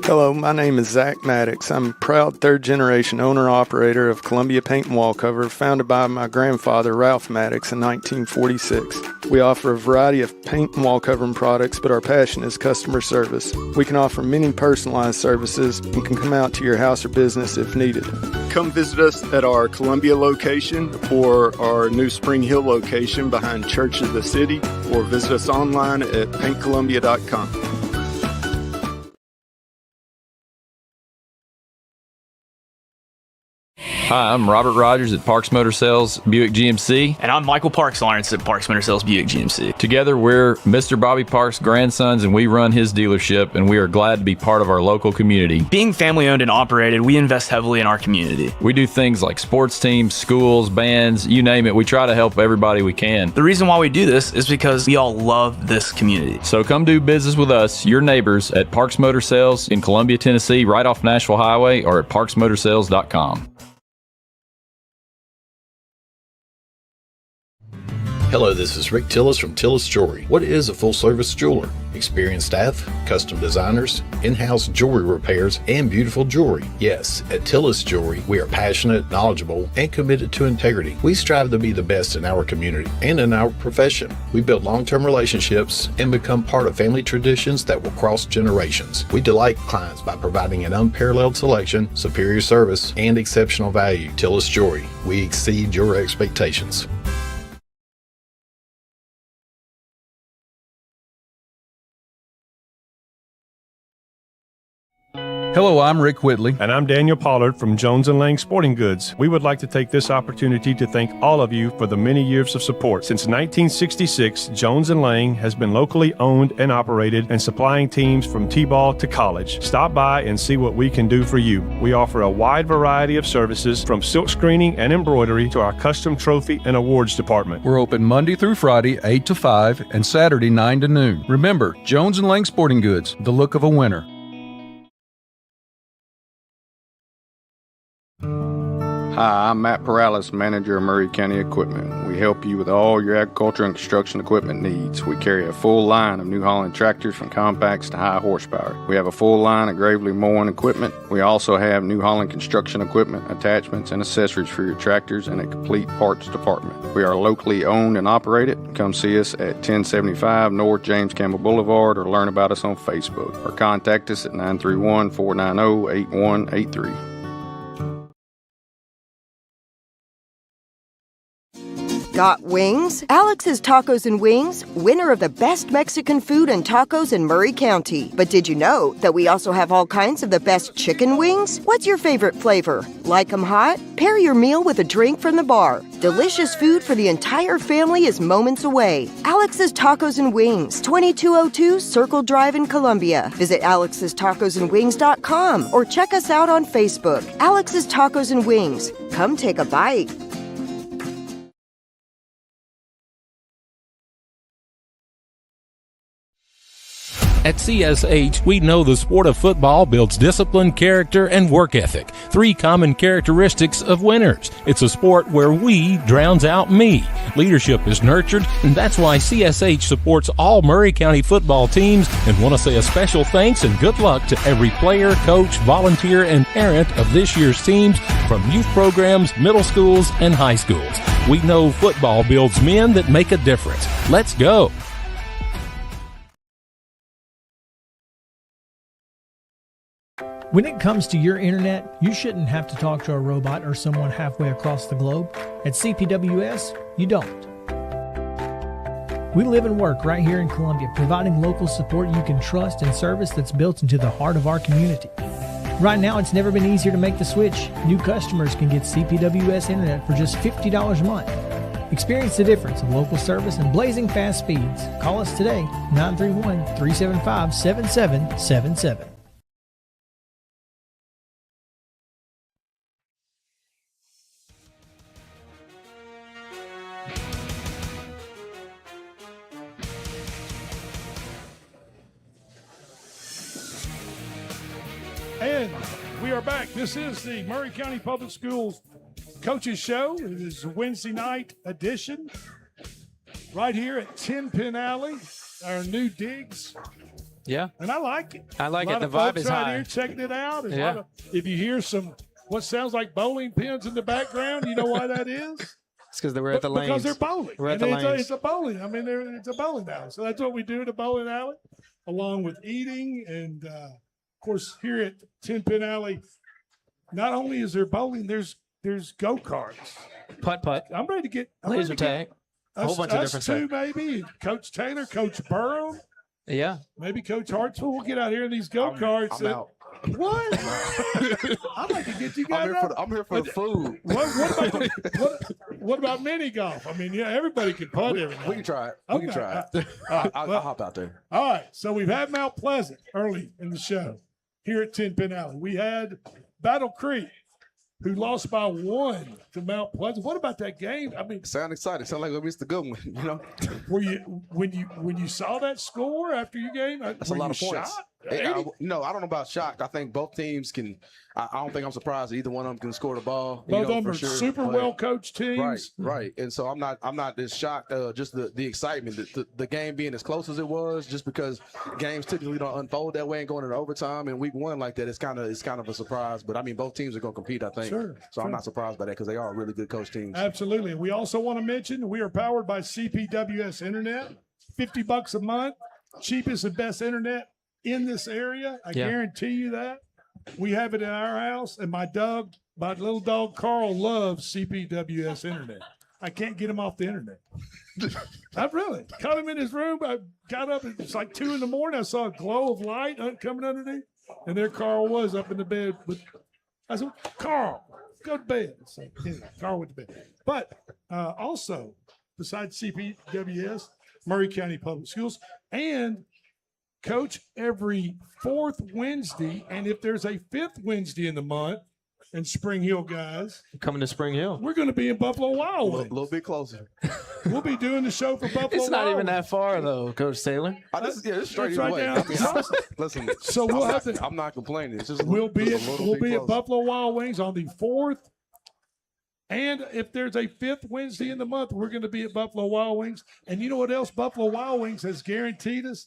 Hello, my name is Zach Maddox. I'm a proud third-generation owner-operator of Columbia Paint and Wallcover, founded by my grandfather, Ralph Maddox, in 1946. We offer a variety of paint and wallcovering products, but our passion is customer service. We can offer many personalized services and can come out to your house or business if needed. Come visit us at our Columbia location or our new Spring Hill location behind Church of the City, or visit us online at paintcolumbia.com. Hi, I'm Robert Rogers at Parks Motor Sales Buick GMC. And I'm Michael Parks Lawrence at Parks Motor Sales Buick GMC. Together, we're Mr. Bobby Parks' grandsons, and we run his dealership, and we are glad to be part of our local community. Being family owned and operated, we invest heavily in our community. We do things like sports teams, schools, bands, you name it. We try to help everybody we can. The reason why we do this is because we all love this community. So come do business with us, your neighbors, at Parks Motor Sales in Columbia, Tennessee, right off Nashville Highway, or at parksmotorsales.com. Hello, this is Rick Tillis from Tillis Jewelry. What is a full-service jeweler? Experienced staff, custom designers, in-house jewelry repairs, and beautiful jewelry. Yes, at Tillis Jewelry, we are passionate, knowledgeable, and committed to integrity. We strive to be the best in our community and in our profession. We build long-term relationships and become part of family traditions that will cross generations. We delight clients by providing an unparalleled selection, superior service, and exceptional value. Tillis Jewelry, we exceed your expectations. Hello, I'm Rick Whitley. And I'm Daniel Pollard from Jones & Lang Sporting Goods. We would like to take this opportunity to thank all of you for the many years of support. Since 1966, Jones & Lang has been locally owned and operated and supplying teams from T-ball to college. Stop by and see what we can do for you. We offer a wide variety of services from silk screening and embroidery to our custom trophy and awards department. We're open Monday through Friday, 8 to 5, and Saturday, 9 to noon. Remember, Jones & Lang Sporting Goods, the look of a winner. Hi, I'm Matt Perales, manager of Murray County Equipment. We help you with all your agriculture and construction equipment needs. We carry a full line of New Holland tractors from compacts to high horsepower. We have a full line of Gravely mowing equipment. We also have New Holland construction equipment, attachments, and accessories for your tractors and a complete parts department. We are locally owned and operated. Come see us at 1075 North James Campbell Boulevard or learn about us on Facebook or contact us at 931-490-8183. Got wings? Alex's Tacos and Wings, winner of the best Mexican food and tacos in Murray County. But did you know that we also have all kinds of the best chicken wings? What's your favorite flavor? Like 'em hot? Pair your meal with a drink from the bar. Delicious food for the entire family is moments away. Alex's Tacos and Wings, 2202 Circle Drive in Columbia. Visit alexstacosandwings.com or check us out on Facebook. Alex's Tacos and Wings. Come take a bite. At CSH, we know the sport of football builds discipline, character, and work ethic. 3 common characteristics of winners. It's a sport where we drowns out me. Leadership is nurtured, and that's why CSH supports all Murray County football teams and want to say a special thanks and good luck to every player, coach, volunteer, and parent of this year's teams from youth programs, middle schools, and high schools. We know football builds men that make a difference. Let's go. When it comes to your internet, you shouldn't have to talk to a robot or someone halfway across the globe. At CPWS, you don't. We live and work right here in Columbia, providing local support you can trust and service that's built into the heart of our community. Right now, it's never been easier to make the switch. New customers can get CPWS internet for just $50 a month. Experience the difference of local service and blazing fast speeds. Call us today, 931-375-7777. And we are back. This is the Murray County Public Schools Coaches Show. It is a Wednesday night edition right here at Tenn Pinn Alley, our new digs. Yeah. And I like it. I like a lot it. The of vibe folks is out high. here checking it out. There's a Yeah. lot of- if you hear some what sounds like bowling pins in the background, you know why that is? It's because we're at the lanes. Because they're bowling. We're at And the lanes. it's a bowling. I mean, it's a bowling alley. So that's what we do at a bowling alley, along with eating. And, of course, here at Tenn Pinn Alley, not only is there bowling, there's go-karts. Putt-putt. I'm ready to get Laser tag. A whole bunch of different two, stuff. maybe. Coach Taylor, Coach Burrow, Yeah. maybe Coach Hartsville. We'll get out here in these go-karts. I'm out. What? I'd like to get you guys out. I'm here for the food. What about mini golf? I mean, yeah, everybody can putt every night. We can try it. We can Okay. try it. I'll hop out there. All right, so we've had Mount Pleasant early in the show here at Tenn Pinn Alley. We had Battle Creek, who lost by 1 to Mount Pleasant. What about that game? I mean, sound excited. Sound like we missed a good one. You know, were you when you saw that score after your game? that's were a lot you of points. shocked? No, I don't know about shocked. I think both teams can. I don't think I'm surprised that either one of them can score the ball. Both you know, of them for are sure. super But- well coached teams. Right. And so I'm not as shocked. Just the excitement, the game being as close as it was, just because games typically don't unfold that way and going into overtime and week 1 like that. It's kind of a surprise. But I mean, both teams are going to compete, I think. Sure, So I'm sure. not surprised by that because they are really good coach teams. Absolutely. We also want to mention we are powered by CPWS Internet. $50 a month, cheapest and best internet in this area. I Yeah. guarantee you that. We have it in our house, and my little dog Carl loves CPWS Internet. I can't get him off the internet. I really caught him in his room. I got up. It's like 2 in the morning. I saw a glow of light coming underneath, and there Carl was up in the bed. I said, "Carl, go to bed." So, yeah, Carl went to bed. But also, besides CPWS, Murray County Public Schools, and coach every 4th Wednesday, and if there's a 5th Wednesday in the month, and Spring Hill guys, Coming to Spring Hill. we're going to be in Buffalo Wild A Wings. little bit closer. We'll be doing the show for Buffalo. It's not Wild even Wings. that far, though, Coach Taylor. This is straight That's either right way. down I mean, listen. So we'll have to. I'm not complaining. It's just We'll be just a little we'll bit be at closer. Buffalo Wild Wings on the 4th And if there's a 5th Wednesday in the month, we're going to be at Buffalo Wild Wings. And you know what else Buffalo Wild Wings has guaranteed us?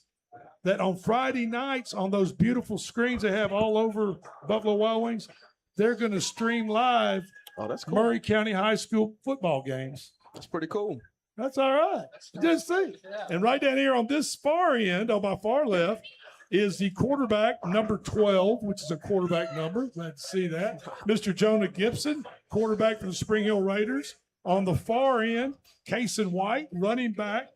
That on Friday nights, on those beautiful screens they have all over Buffalo Wild Wings, they're going to stream live that's cool. Murray County High School football games. That's pretty cool. That's all right. Just see. And right down here on this far end, on my far left, is the quarterback, number 12, which is a quarterback number. Glad to see that. Mr. Jonah Gibson, quarterback for the Spring Hill Raiders. On the far end, Kason White, running back,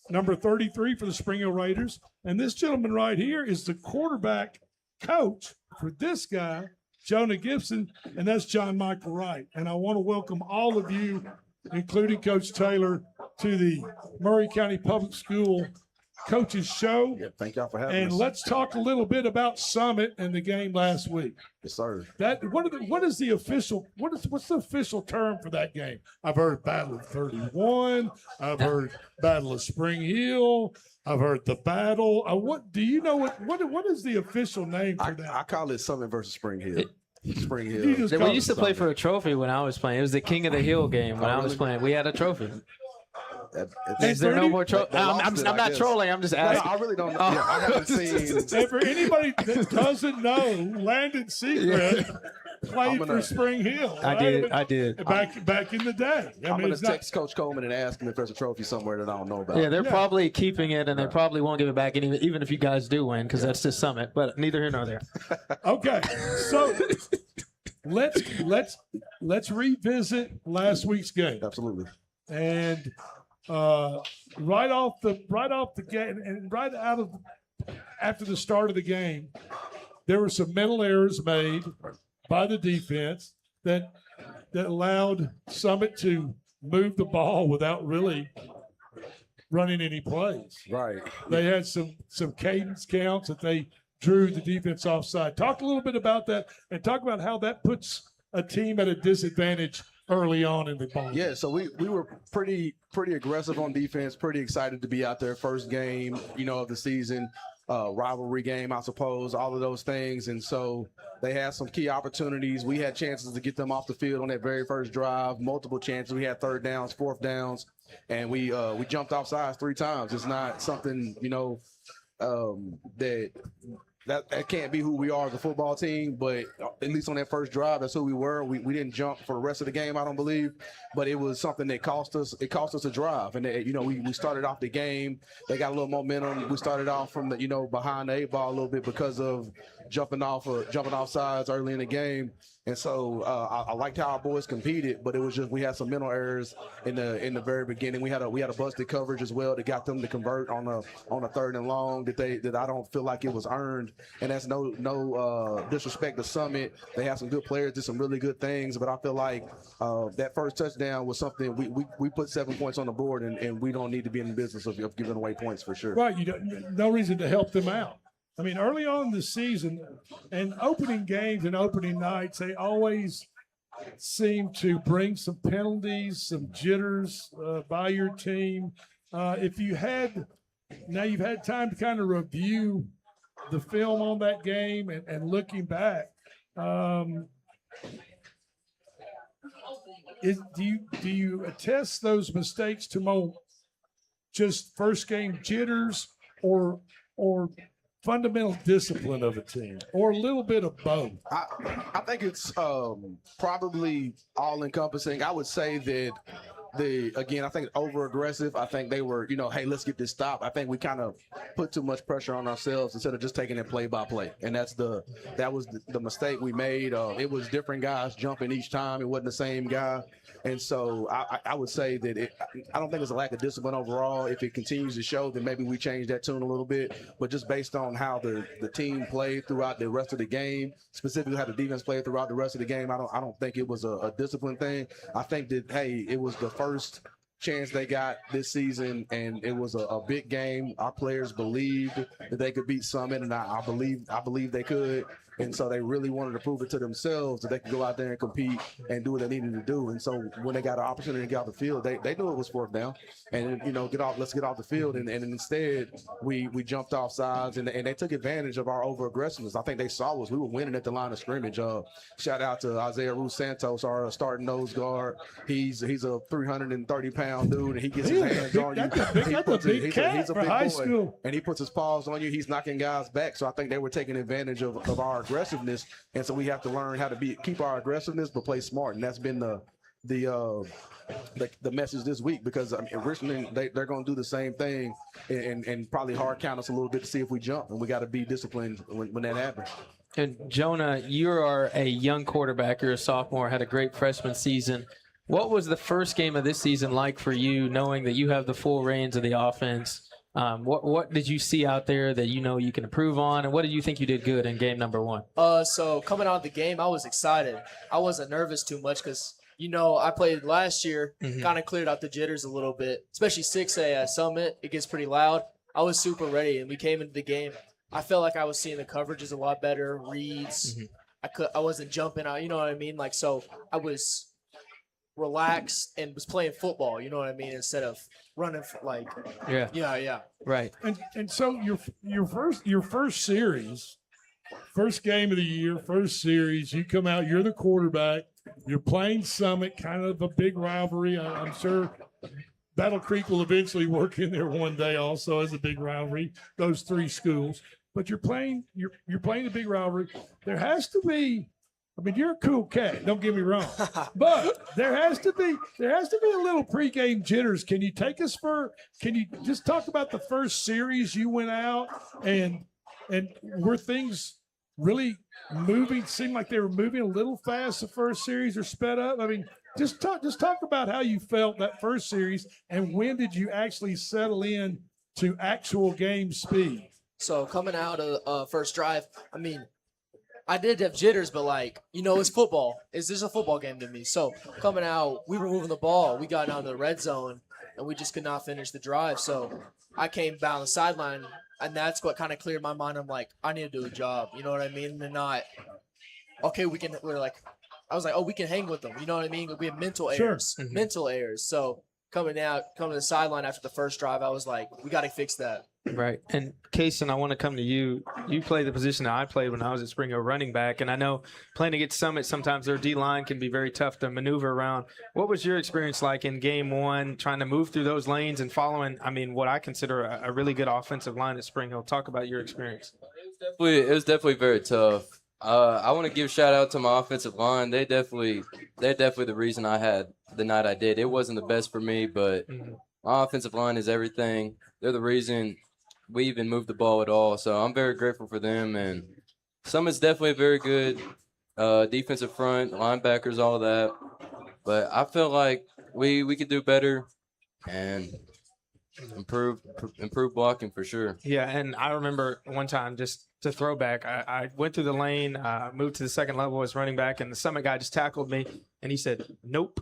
number 33 for the Spring Hill Raiders. And this gentleman right here is the quarterback coach for this guy, Jonah Gibson, and that's John Michael Wright. And I want to welcome all of you, including Coach Taylor, to the Murray County Public School Coaches Show. Yeah, thank y'all for having and us. let's talk a little bit about Summit and the game last week. Yes, sir. What's the official term for that game? I've heard Battle of 31. I've heard Battle of Spring Hill. I've heard the battle. What do you know? What is the official name for that? I call it Summit versus Spring Hill. Spring Hill. We used to play for a trophy when I was playing. It was the King of the Hill game when I was playing. We had a trophy. Is there no more trophy? I'm not trolling. I'm just asking. No, I really don't know. Yeah, I haven't seen. And for anybody that doesn't know, Landon Secret played for Spring Hill. Right? I did. Back in the day. I'm going to text Coach Coleman and ask him if there's a trophy somewhere that I don't know about. Yeah, they're probably keeping it, and they probably won't give it back, even if you guys do win, because that's just Summit. But neither here nor there. Okay, so let's revisit last week's game. Absolutely. And right off the game, and right out of after the start of the game, there were some mental errors made by the defense that allowed Summit to move the ball without really running any plays. Right. They had some cadence counts that they drew the defense offside. Talk a little bit about that and talk about how that puts a team at a disadvantage early on in the ball. Yeah, so we were pretty aggressive on defense, pretty excited to be out there. First game, of the season, rivalry game, I suppose, all of those things. And so they had some key opportunities. We had chances to get them off the field on that very first drive, multiple chances. We had 3rd downs, 4th downs, and we jumped off sides 3 times. It's not something, that can't be who we are as a football team, but at least on that first drive, that's who we were. We didn't jump for the rest of the game, I don't believe, but it was something that cost us. It cost us a drive, and we started off the game. They got a little momentum. We started off from the behind the 8 ball a little bit because of jumping off sides early in the game. And so I liked how our boys competed, but it was just we had some mental errors in the very beginning. We had a busted coverage as well that got them to convert on a 3rd and long that I don't feel like it was earned. And that's no disrespect to Summit. They have some good players, did some really good things, but I feel like that first touchdown was something we put 7 points on the board, and we don't need to be in the business of giving away points for sure. Right, no reason to help them out. I mean, early on in the season and opening games and opening nights, they always seem to bring some penalties, some jitters by your team. You've had time to kind of review the film on that game and looking back. Do you attest those mistakes to more just first game jitters or fundamental discipline of a team, or a little bit of both? I think it's probably all encompassing. I would say that I think over aggressive. I think they were, hey, let's get this stop. I think we kind of put too much pressure on ourselves instead of just taking it play by play. And that was the mistake we made. It was different guys jumping each time. It wasn't the same guy. And so I would say that I don't think it's a lack of discipline overall. If it continues to show, then maybe we change that tune a little bit. But just based on how the team played throughout the rest of the game, specifically how the defense played throughout the rest of the game, I don't think it was a discipline thing. I think that, hey, it was the first chance they got this season, and it was a big game. Our players believed that they could beat Summit, and I believe they could. And so they really wanted to prove it to themselves that they could go out there and compete and do what they needed to do. And so when they got an opportunity to get off the field, they knew it was fourth down. And, let's get off the field. And instead, we jumped off sides, and they took advantage of our over-aggressiveness. I think they saw us. We were winning at the line of scrimmage. Shout out to Isaiah Ruth Santos, our starting nose guard. He's a 330-pound dude, and he gets his hands on you. He's a big boy, school. And he puts his paws on you. He's knocking guys back. So I think they were taking advantage of our aggressiveness, and so we have to learn how to keep our aggressiveness but play smart. And that's been the message this week, because Richmond, they're going to do the same thing and probably hard count us a little bit to see if we jump, and we got to be disciplined when that happens. And Jonah, you are a young quarterback. You're a sophomore, had a great freshman season. What was the first game of this season like for you, knowing that you have the full reins of the offense? What did you see out there that you can improve on, and what did you think you did good in game number one? So coming out of the game, I was excited. I wasn't nervous too much because I played last year, kind of cleared out the jitters a little bit, especially 6A at Summit. It gets pretty loud. I was super ready, and we came into the game. I felt like I was seeing the coverages a lot better, reads. I wasn't jumping out, you know what I mean? So I was relaxed and was playing football, you know what I mean, instead of running yeah. Right. And so your first series, first game of the year, first series, you come out, you're the quarterback, you're playing Summit, kind of a big rivalry. I'm sure Battle Creek will eventually work in there one day also as a big rivalry, those three schools. But you're playing a big rivalry. There has to be, you're a cool cat, don't get me wrong. But there has to be a little pregame jitters. Can you just talk about the first series you went out and were things really moving? Seemed like they were moving a little fast the first series, or sped up? Just talk about how you felt that first series, and when did you actually settle in to actual game speed? So coming out of first drive, I did have jitters, but it's football. It's just a football game to me. So coming out, we were moving the ball. We got down to the red zone, and we just could not finish the drive. So I came down the sideline, and that's what kind of cleared my mind. I'm like, I need to do a job. You know what I mean? And not, okay, we can hang with them. You know what I mean? We have mental errors. Sure. Mental errors. So coming to the sideline after the first drive, I was like, we got to fix that. Right. And Kaysen, I want to come to you. You play the position that I played when I was at Spring Hill, running back. And I know playing against Summit, sometimes their D-line can be very tough to maneuver around. What was your experience like in game one, trying to move through those lanes and following, what I consider a really good offensive line at Spring Hill? Talk about your experience. It was definitely very tough. I want to give a shout out to my offensive line. They're definitely the reason I had the night I did. It wasn't the best for me, but my offensive line is everything. They're the reason we even moved the ball at all. So I'm very grateful for them. And Summit's definitely a very good defensive front, linebackers, all that. But I feel like we could do better and improve blocking for sure. Yeah, and I remember one time, just to throw back, I went through the lane, moved to the second level as running back, and the Summit guy just tackled me, and he said, "Nope."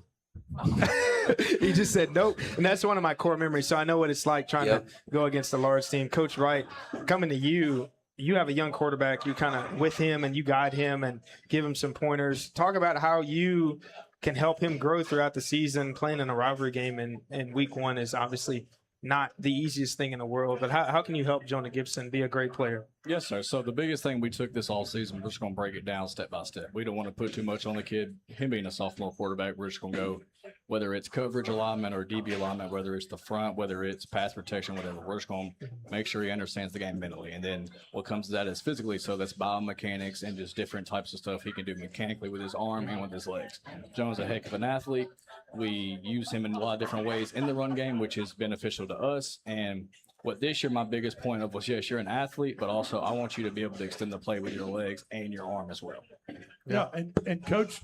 He just said nope, and that's one of my core memories. So I know what it's like trying to go against a large team. Coach Wright, coming to you have a young quarterback. You kind of with him and you guide him and give him some pointers. Talk about how you can help him grow throughout the season. Playing in a rivalry game in week one is obviously not the easiest thing in the world, but how can you help Jonah Gibson be a great player? Yes, sir. So the biggest thing we took this all season, we're just going to break it down step by step. We don't want to put too much on the kid. Him being a sophomore quarterback, we're just going to go, whether it's coverage alignment or DB alignment, whether it's the front, whether it's pass protection, whatever. We're just going to make sure he understands the game mentally. And then what comes to that is physically. So that's biomechanics and just different types of stuff he can do mechanically with his arm and with his legs. Jonah's a heck of an athlete. We use him in a lot of different ways in the run game, which is beneficial to us. And what this year, my biggest point of was, yes, you're an athlete, but also I want you to be able to extend the play with your legs and your arm as well. Yeah, and Coach,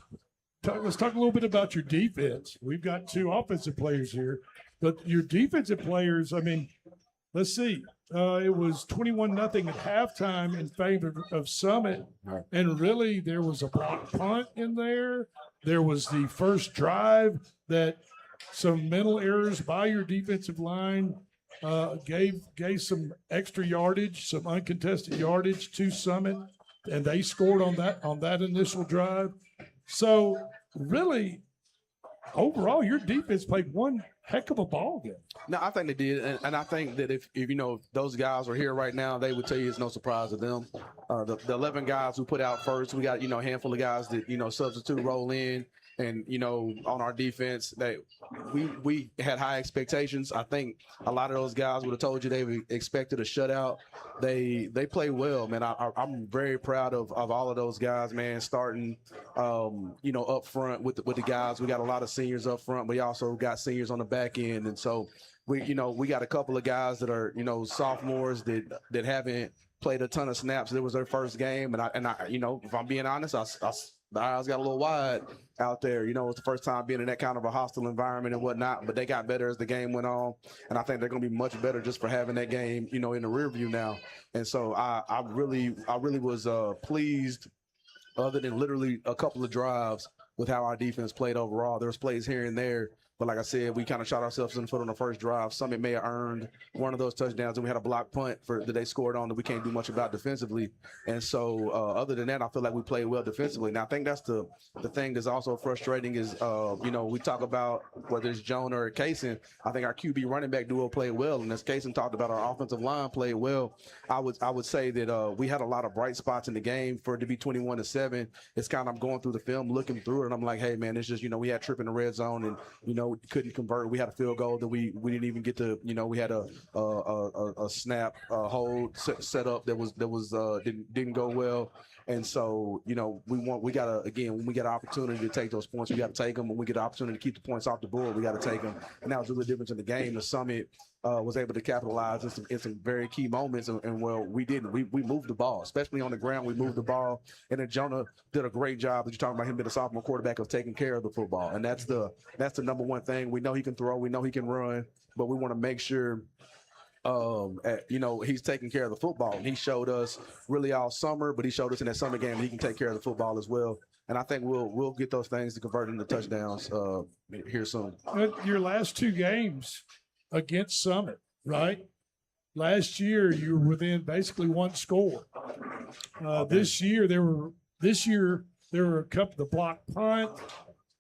let's talk a little bit about your defense. We've got two offensive players here, but your defensive players, let's see. It was 21-0 at halftime in favor of Summit, and really there was a block punt in there. There was the first drive that some mental errors by your defensive line gave some extra yardage, some uncontested yardage to Summit. and they scored on that initial drive. So really, overall, your defense played one heck of a ball game. No, I think they did, and I think that if you know those guys were here right now, they would tell you it's no surprise to them. The 11 guys who put out first, we got a handful of guys that substitute roll in, and on our defense that we had high expectations. I think a lot of those guys would have told you they expected a shutout. They play well, man. I'm very proud of all of those guys, man. Starting up front with the guys. We got a lot of seniors up front, but we also got seniors on the back end, and so we got a couple of guys that are sophomores that haven't played a ton of snaps. It was their first game, and I if I'm being honest, the eyes got a little wide out there. It's the first time being in that kind of a hostile environment and whatnot, but they got better as the game went on. And I think they're going to be much better just for having that game, in the rear view now. And so I really was pleased, other than literally a couple of drives, with how our defense played overall. There was plays here and there, but like I said, we kind of shot ourselves in the foot on the first drive. Summit may have earned one of those touchdowns, and we had a block punt that they scored on that we can't do much about defensively. And so other than that, I feel like we played well defensively. Now, I think that's the thing that's also frustrating is, we talk about whether it's Jonah or Kaysen. I think our QB running back duo played well, and as Kaysen talked about, our offensive line played well. I would say that we had a lot of bright spots in the game. For it to be 21-7, it's kind of, I'm going through the film, looking through it, and I'm like, hey, man, it's just, we had trip in the red zone, and, couldn't convert. We had a field goal that we didn't even get to, we had a snap hold set up that didn't go well. And so, we got to, again, when we get an opportunity to take those points, we got to take them. When we get an opportunity to keep the points off the board, we got to take them. And that was really the difference in the game. The Summit was able to capitalize in some very key moments. And well, we didn't. We moved the ball, especially on the ground. We moved the ball. And then Jonah did a great job, as you're talking about him being a sophomore quarterback, of taking care of the football. And that's the number one thing. We know he can throw. We know he can run. But we want to make sure he's taking care of the football, and he showed us really all summer, but he showed us in that summer game he can take care of the football as well. And I think we'll get those things to convert into touchdowns here soon. Your last two games against Summit, right? Last year you were within basically one score. This year there were a couple the block punt.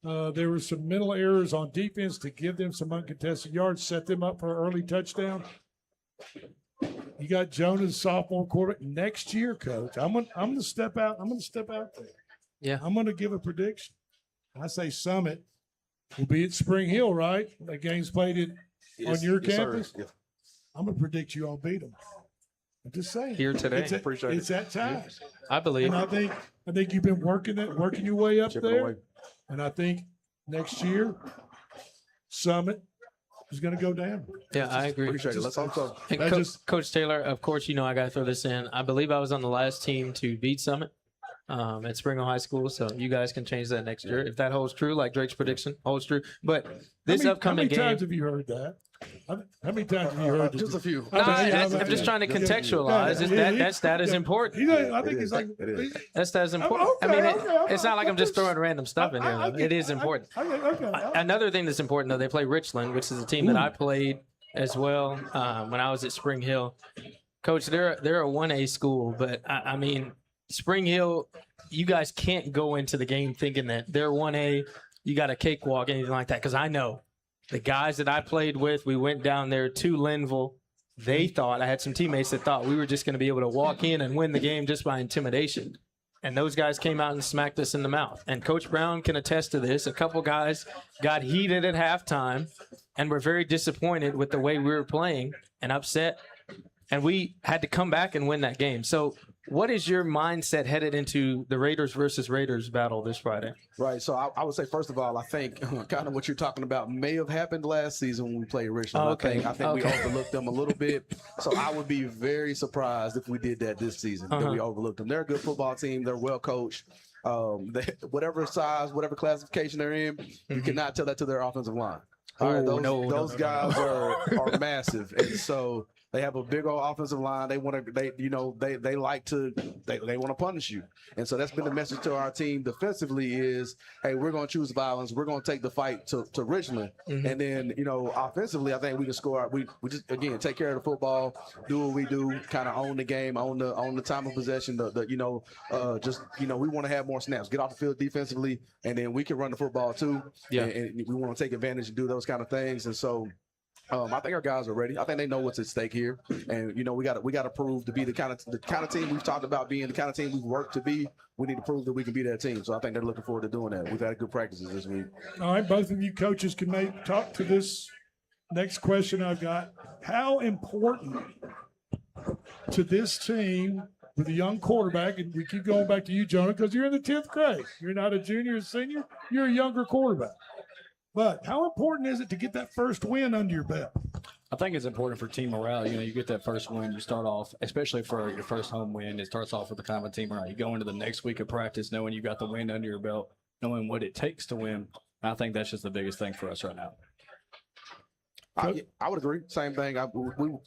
There were some mental errors on defense to give them some uncontested yards, set them up for an early touchdown. You got Jonah's sophomore quarterback next year, Coach. I'm gonna step out. I'm gonna step out there. Yeah. I'm gonna give a prediction. I say Summit will be at Spring Hill, right? The game's played on your campus. Yeah. I'm gonna predict you all beat them. I'm just saying. Here today. It's that time. I believe. And I think you've been working your way up Chipping there. away. And I think next year, Summit is going to go down. Yeah, I agree. Appreciate it. Let's hope so. And Coach Taylor, of course, I got to throw this in. I believe I was on the last team to beat Summit at Spring Hill High School, so you guys can change that next year if that holds true, like Drake's prediction holds true. But this upcoming game. How many times have you heard that? How many times have you heard that? Just a few. I'm just trying to contextualize. That is important. I think it's like that is important. It's not like I'm just throwing random stuff in here. It is important. Another thing that's important, though, they play Richland, which is a team that I played as well when I was at Spring Hill. Coach, they're a 1A school, but Spring Hill, you guys can't go into the game thinking that they're 1A. You got a cakewalk, anything like that, because I know. The guys that I played with, we went down there to Linville. They thought, I had some teammates that thought we were just going to be able to walk in and win the game just by intimidation. And those guys came out and smacked us in the mouth. And Coach Brown can attest to this. A couple guys got heated at halftime and were very disappointed with the way we were playing and upset. And we had to come back and win that game. So what is your mindset headed into the Raiders versus Raiders battle this Friday? Right. So I would say, first of all, I think kind of what you're talking about may have happened last season when we played Richland. Okay. I think we overlooked them a little bit. So I would be very surprised if we did that this season, that we overlooked them. They're a good football team. They're well coached. Whatever size, whatever classification they're in, you cannot tell that to their offensive line. All right, those guys are massive. And so They have a big old offensive line. They want to, they like to, they want to punish you. And so that's been the message to our team defensively is, hey, we're going to choose violence. We're going to take the fight to Richmond. And then, offensively, I think we can score. We just, again, take care of the football, do what we do, kind of own the game, own the time of possession, we want to have more snaps, get off the field defensively, and then we can run the football too. Yeah. And we want to take advantage and do those kind of things. And so, I think our guys are ready. I think they know what's at stake here, and we got to prove to be the kind of team we've talked about being, the kind of team we've worked to be. We need to prove that we can be that team. So I think they're looking forward to doing that. We've had good practices this week. All right, both of you coaches can talk to this next question I've got. How important to this team with a young quarterback, and we keep going back to you, Jonah, because you're in the 10th grade. You're not a junior or senior. You're a younger quarterback. But how important is it to get that first win under your belt? I think it's important for team morale. You get that first win, you start off, especially for your first home win, it starts off with the kind of team morale. You go into the next week of practice knowing you got the win under your belt, knowing what it takes to win. I think that's just the biggest thing for us right now. I would agree. Same thing.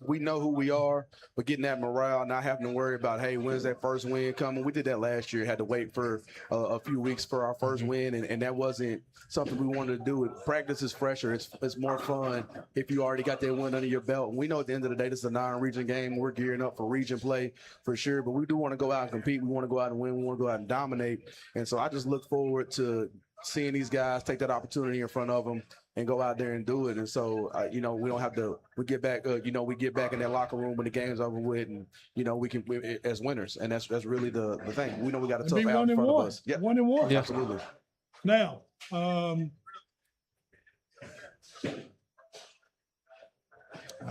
We know who we are, but getting that morale, not having to worry about, hey, when's that first win coming? We did that last year. Had to wait for a few weeks for our first win, and that wasn't something we wanted to do. Practice is fresher. It's more fun if you already got that win under your belt. And we know at the end of the day, this is a non-region game. We're gearing up for region play for sure, but we do want to go out and compete. We want to go out and win. We want to go out and dominate. And so I just look forward to seeing these guys take that opportunity in front of them and go out there and do it. And so, we don't have to, we get back in that locker room when the game's over with, and, we can, as winners. And that's really the thing. We know we got a tough out in front of us. Yeah. 1-1. Yeah. Absolutely. Now, I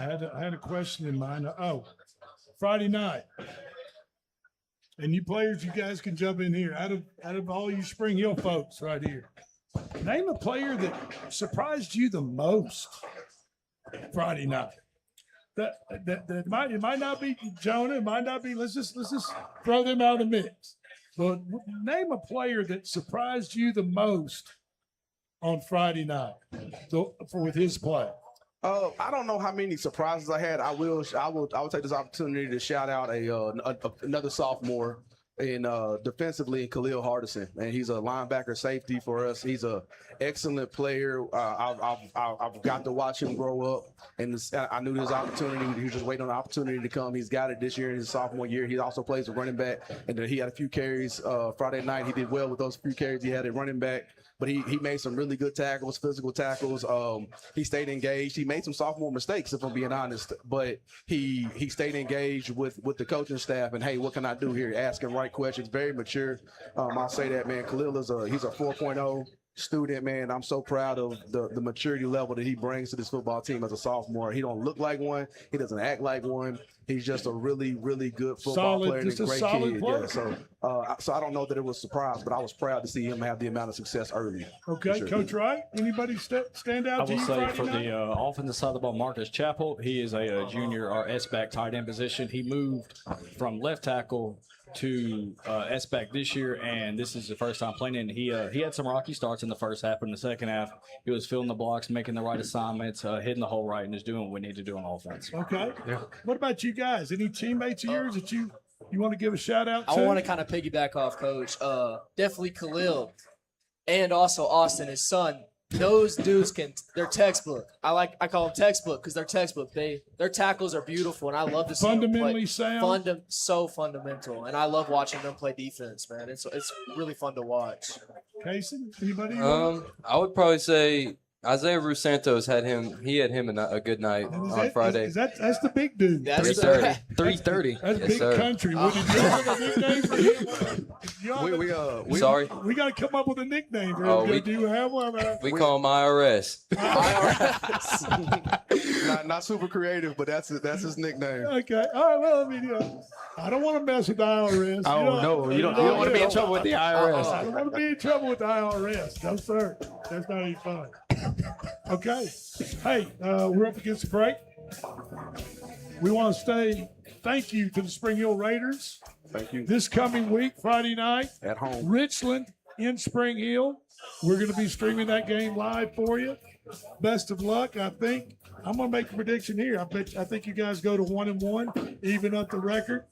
had a question in mind. Friday night. And you players, you guys can jump in here. Out of all you Spring Hill folks right here, name a player that surprised you the most Friday night. It might not be Jonah. It might not be. Let's just throw them out of the mix. But name a player that surprised you the most on Friday night with his play. I don't know how many surprises I had. I will take this opportunity to shout out another sophomore defensively in Khalil Hardison, and he's a linebacker safety for us. He's a excellent player. I've got to watch him grow up, and I knew his opportunity. He was just waiting on the opportunity to come. He's got it this year in his sophomore year. He also plays a running back, and he had a few carries Friday night. He did well with those few carries he had at running back. But he made some really good tackles, physical tackles. He stayed engaged. He made some sophomore mistakes, if I'm being honest. But he stayed engaged with the coaching staff. And, hey, what can I do here? Asking right questions. Very mature. I'll say that, man. Khalil he's a 4.0 student, man. I'm so proud of the maturity level that he brings to this football team as a sophomore. He don't look like one. He doesn't act like one. He's just a really, really good football player and a great kid. Yeah, so I don't know that it was a surprise, but I was proud to see him have the amount of success early. Okay, sure. Coach Wright, anybody stand out to you? I will say for the offensive side of the ball, Marcus Chappell, he is a junior, our S-back tight end position. He moved from left tackle to S-back this year, and this is the first time playing. And he had some rocky starts in the first half, but in the second half, he was filling the blocks, making the right assignments, hitting the hole right, and just doing what we need to do on offense. Okay. Yeah. What about you guys? Any teammates of yours that you want to give a shout out to? I want to kind of piggyback off Coach. Definitely Khalil, and also Austin, his son. Those dudes they're textbook. I call them textbook because they're textbook. Their tackles are beautiful, and I love to see fundamentally them play. So fundamental, and I love watching them play defense, man. It's really fun to watch. Casey, anybody? I would probably say Isaiah Rue Santos had him a good night on Friday. That's the big dude. That's 330. That's big sir. country. What did you have a nickname for him? Sorry. We got to come up with a nickname for him. Do you have one? We call him IRS. Not super creative, but that's his nickname. Okay. All right. Well, I don't want to mess with the IRS. Oh, no. You don't want to be in trouble with the IRS. I don't want to be in trouble with the IRS. No, sir. That's not any fun. Okay. Hey, we're up against the break. We want to say thank you to the Spring Hill Raiders. Thank you. This coming week, Friday night, at home, Richland in Spring Hill. We're going to be streaming that game live for you. Best of luck. I think I'm going to make a prediction here. I think you guys go to 1-1, even up the record.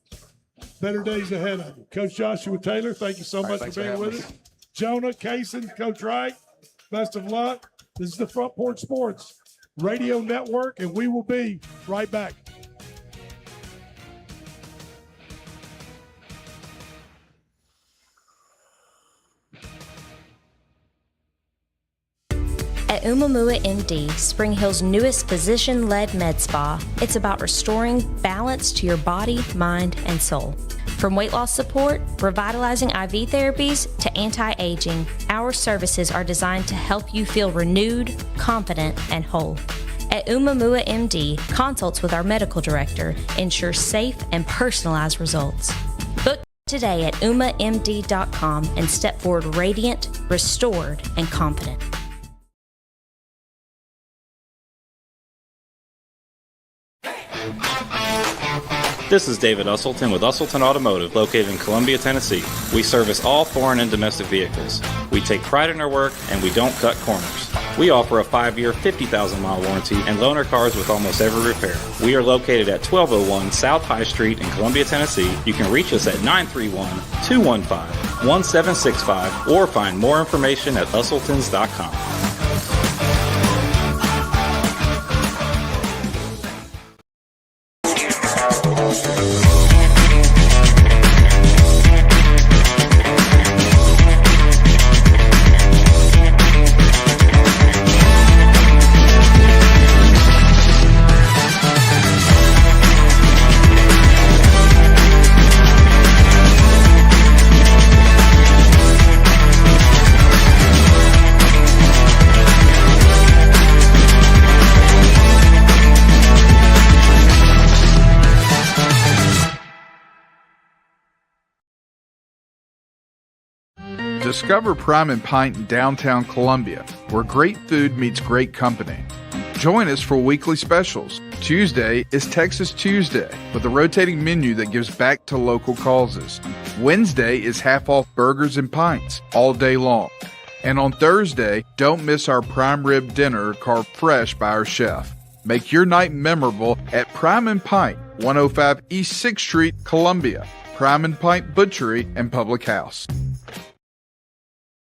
Better days ahead of you. Coach Joshua Taylor, thank you so much for being with us. Jonah, Kaysen, Coach Wright, best of luck. This is the Front Porch Sports Radio Network, and we will be right back. At Umamua MD, Spring Hill's newest physician-led med spa, it's about restoring balance to your body, mind, and soul. From weight loss support, revitalizing IV therapies, to anti-aging, our services are designed to help you feel renewed, confident, and whole. At Umamua MD, consults with our medical director ensure safe and personalized results. Book today at umamd.com and step forward radiant, restored, and confident. This is David Usselton with Usselton Automotive, located in Columbia, Tennessee. We service all foreign and domestic vehicles. We take pride in our work, and we don't cut corners. We offer a 5-year, 50,000-mile warranty and loan our cars with almost every repair. We are located at 1201 South High Street in Columbia, Tennessee. You can reach us at 931-215-1765 or find more information at usseltons.com. Discover Prime and Pint in downtown Columbia, where great food meets great company. Join us for weekly specials. Tuesday is Texas Tuesday, with a rotating menu that gives back to local causes. Wednesday is half-off burgers and pints all day long. And on Thursday, don't miss our prime rib dinner carved fresh by our chef. Make your night memorable at Prime and Pint, 105 East 6th Street, Columbia. Prime and Pint Butchery and Public House.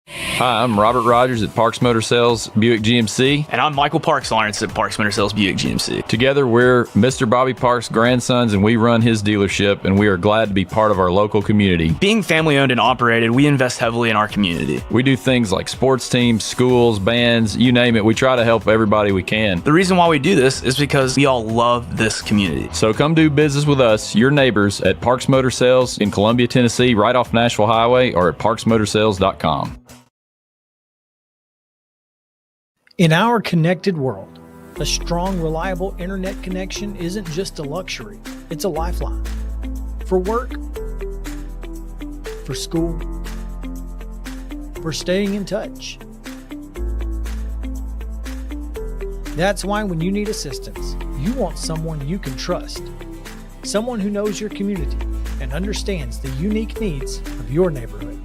Hi, I'm Robert Rogers at Parks Motor Sales Buick GMC. And I'm Michael Parks Lawrence at Parks Motor Sales Buick GMC. Together, we're Mr. Bobby Parks' grandsons, and we run his dealership, and we are glad to be part of our local community. Being family owned and operated, we invest heavily in our community. We do things like sports teams, schools, bands, you name it. We try to help everybody we can. The reason why we do this is because we all love this community. So come do business with us, your neighbors, at Parks Motor Sales in Columbia, Tennessee, right off Nashville Highway, or at parksmotorsales.com. In our connected world, a strong, reliable internet connection isn't just a luxury, it's a lifeline. For work, for school, for staying in touch. That's why when you need assistance, you want someone you can trust. Someone who knows your community and understands the unique needs of your neighborhood.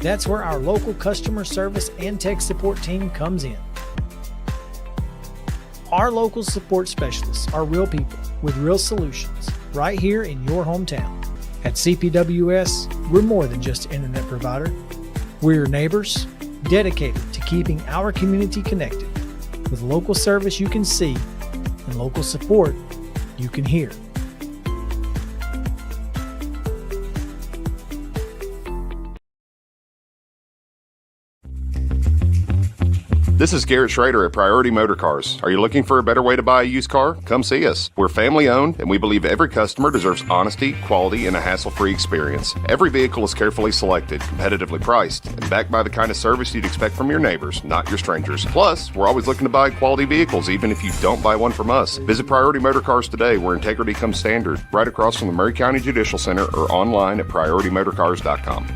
That's where our local customer service and tech support team comes in. Our local support specialists are real people with real solutions right here in your hometown. At CPWS, we're more than just an internet provider. We're your neighbors, dedicated to keeping our community connected with local service you can see and local support you can hear. This is Garrett Schrader at Priority Motor Cars. Are you looking for a better way to buy a used car? Come see us. We're family owned, and we believe every customer deserves honesty, quality, and a hassle-free experience. Every vehicle is carefully selected, competitively priced, and backed by the kind of service you'd expect from your neighbors, not your strangers. Plus, we're always looking to buy quality vehicles, even if you don't buy one from us. Visit Priority Motor Cars today, where integrity comes standard, right across from the Murray County Judicial Center, or online at PriorityMotorCars.com.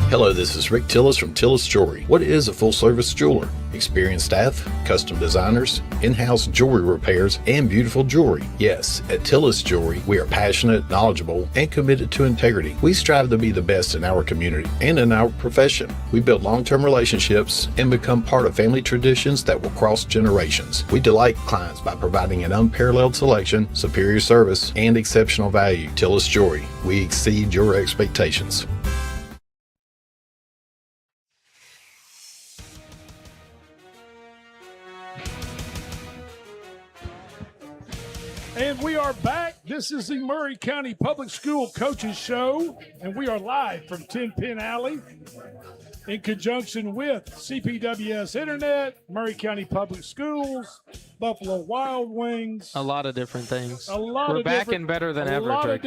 Hello, this is Rick Tillis from Tillis Jewelry. What is a full-service jeweler? Experienced staff, custom designers, in-house jewelry repairs, and beautiful jewelry. Yes, at Tillis Jewelry, we are passionate, knowledgeable, and committed to integrity. We strive to be the best in our community and in our profession. We build long-term relationships and become part of family traditions that will cross generations. We delight clients by providing an unparalleled selection, superior service, and exceptional value. Tillis Jewelry, we exceed your expectations. And we are back. This is the Maury County Public School Coaches Show, and we are live from Tenn Pinn Alley in conjunction with CPWS Internet, Maury County Public Schools, Buffalo Wild Wings. A lot of different things. We're back and better than ever. A lot of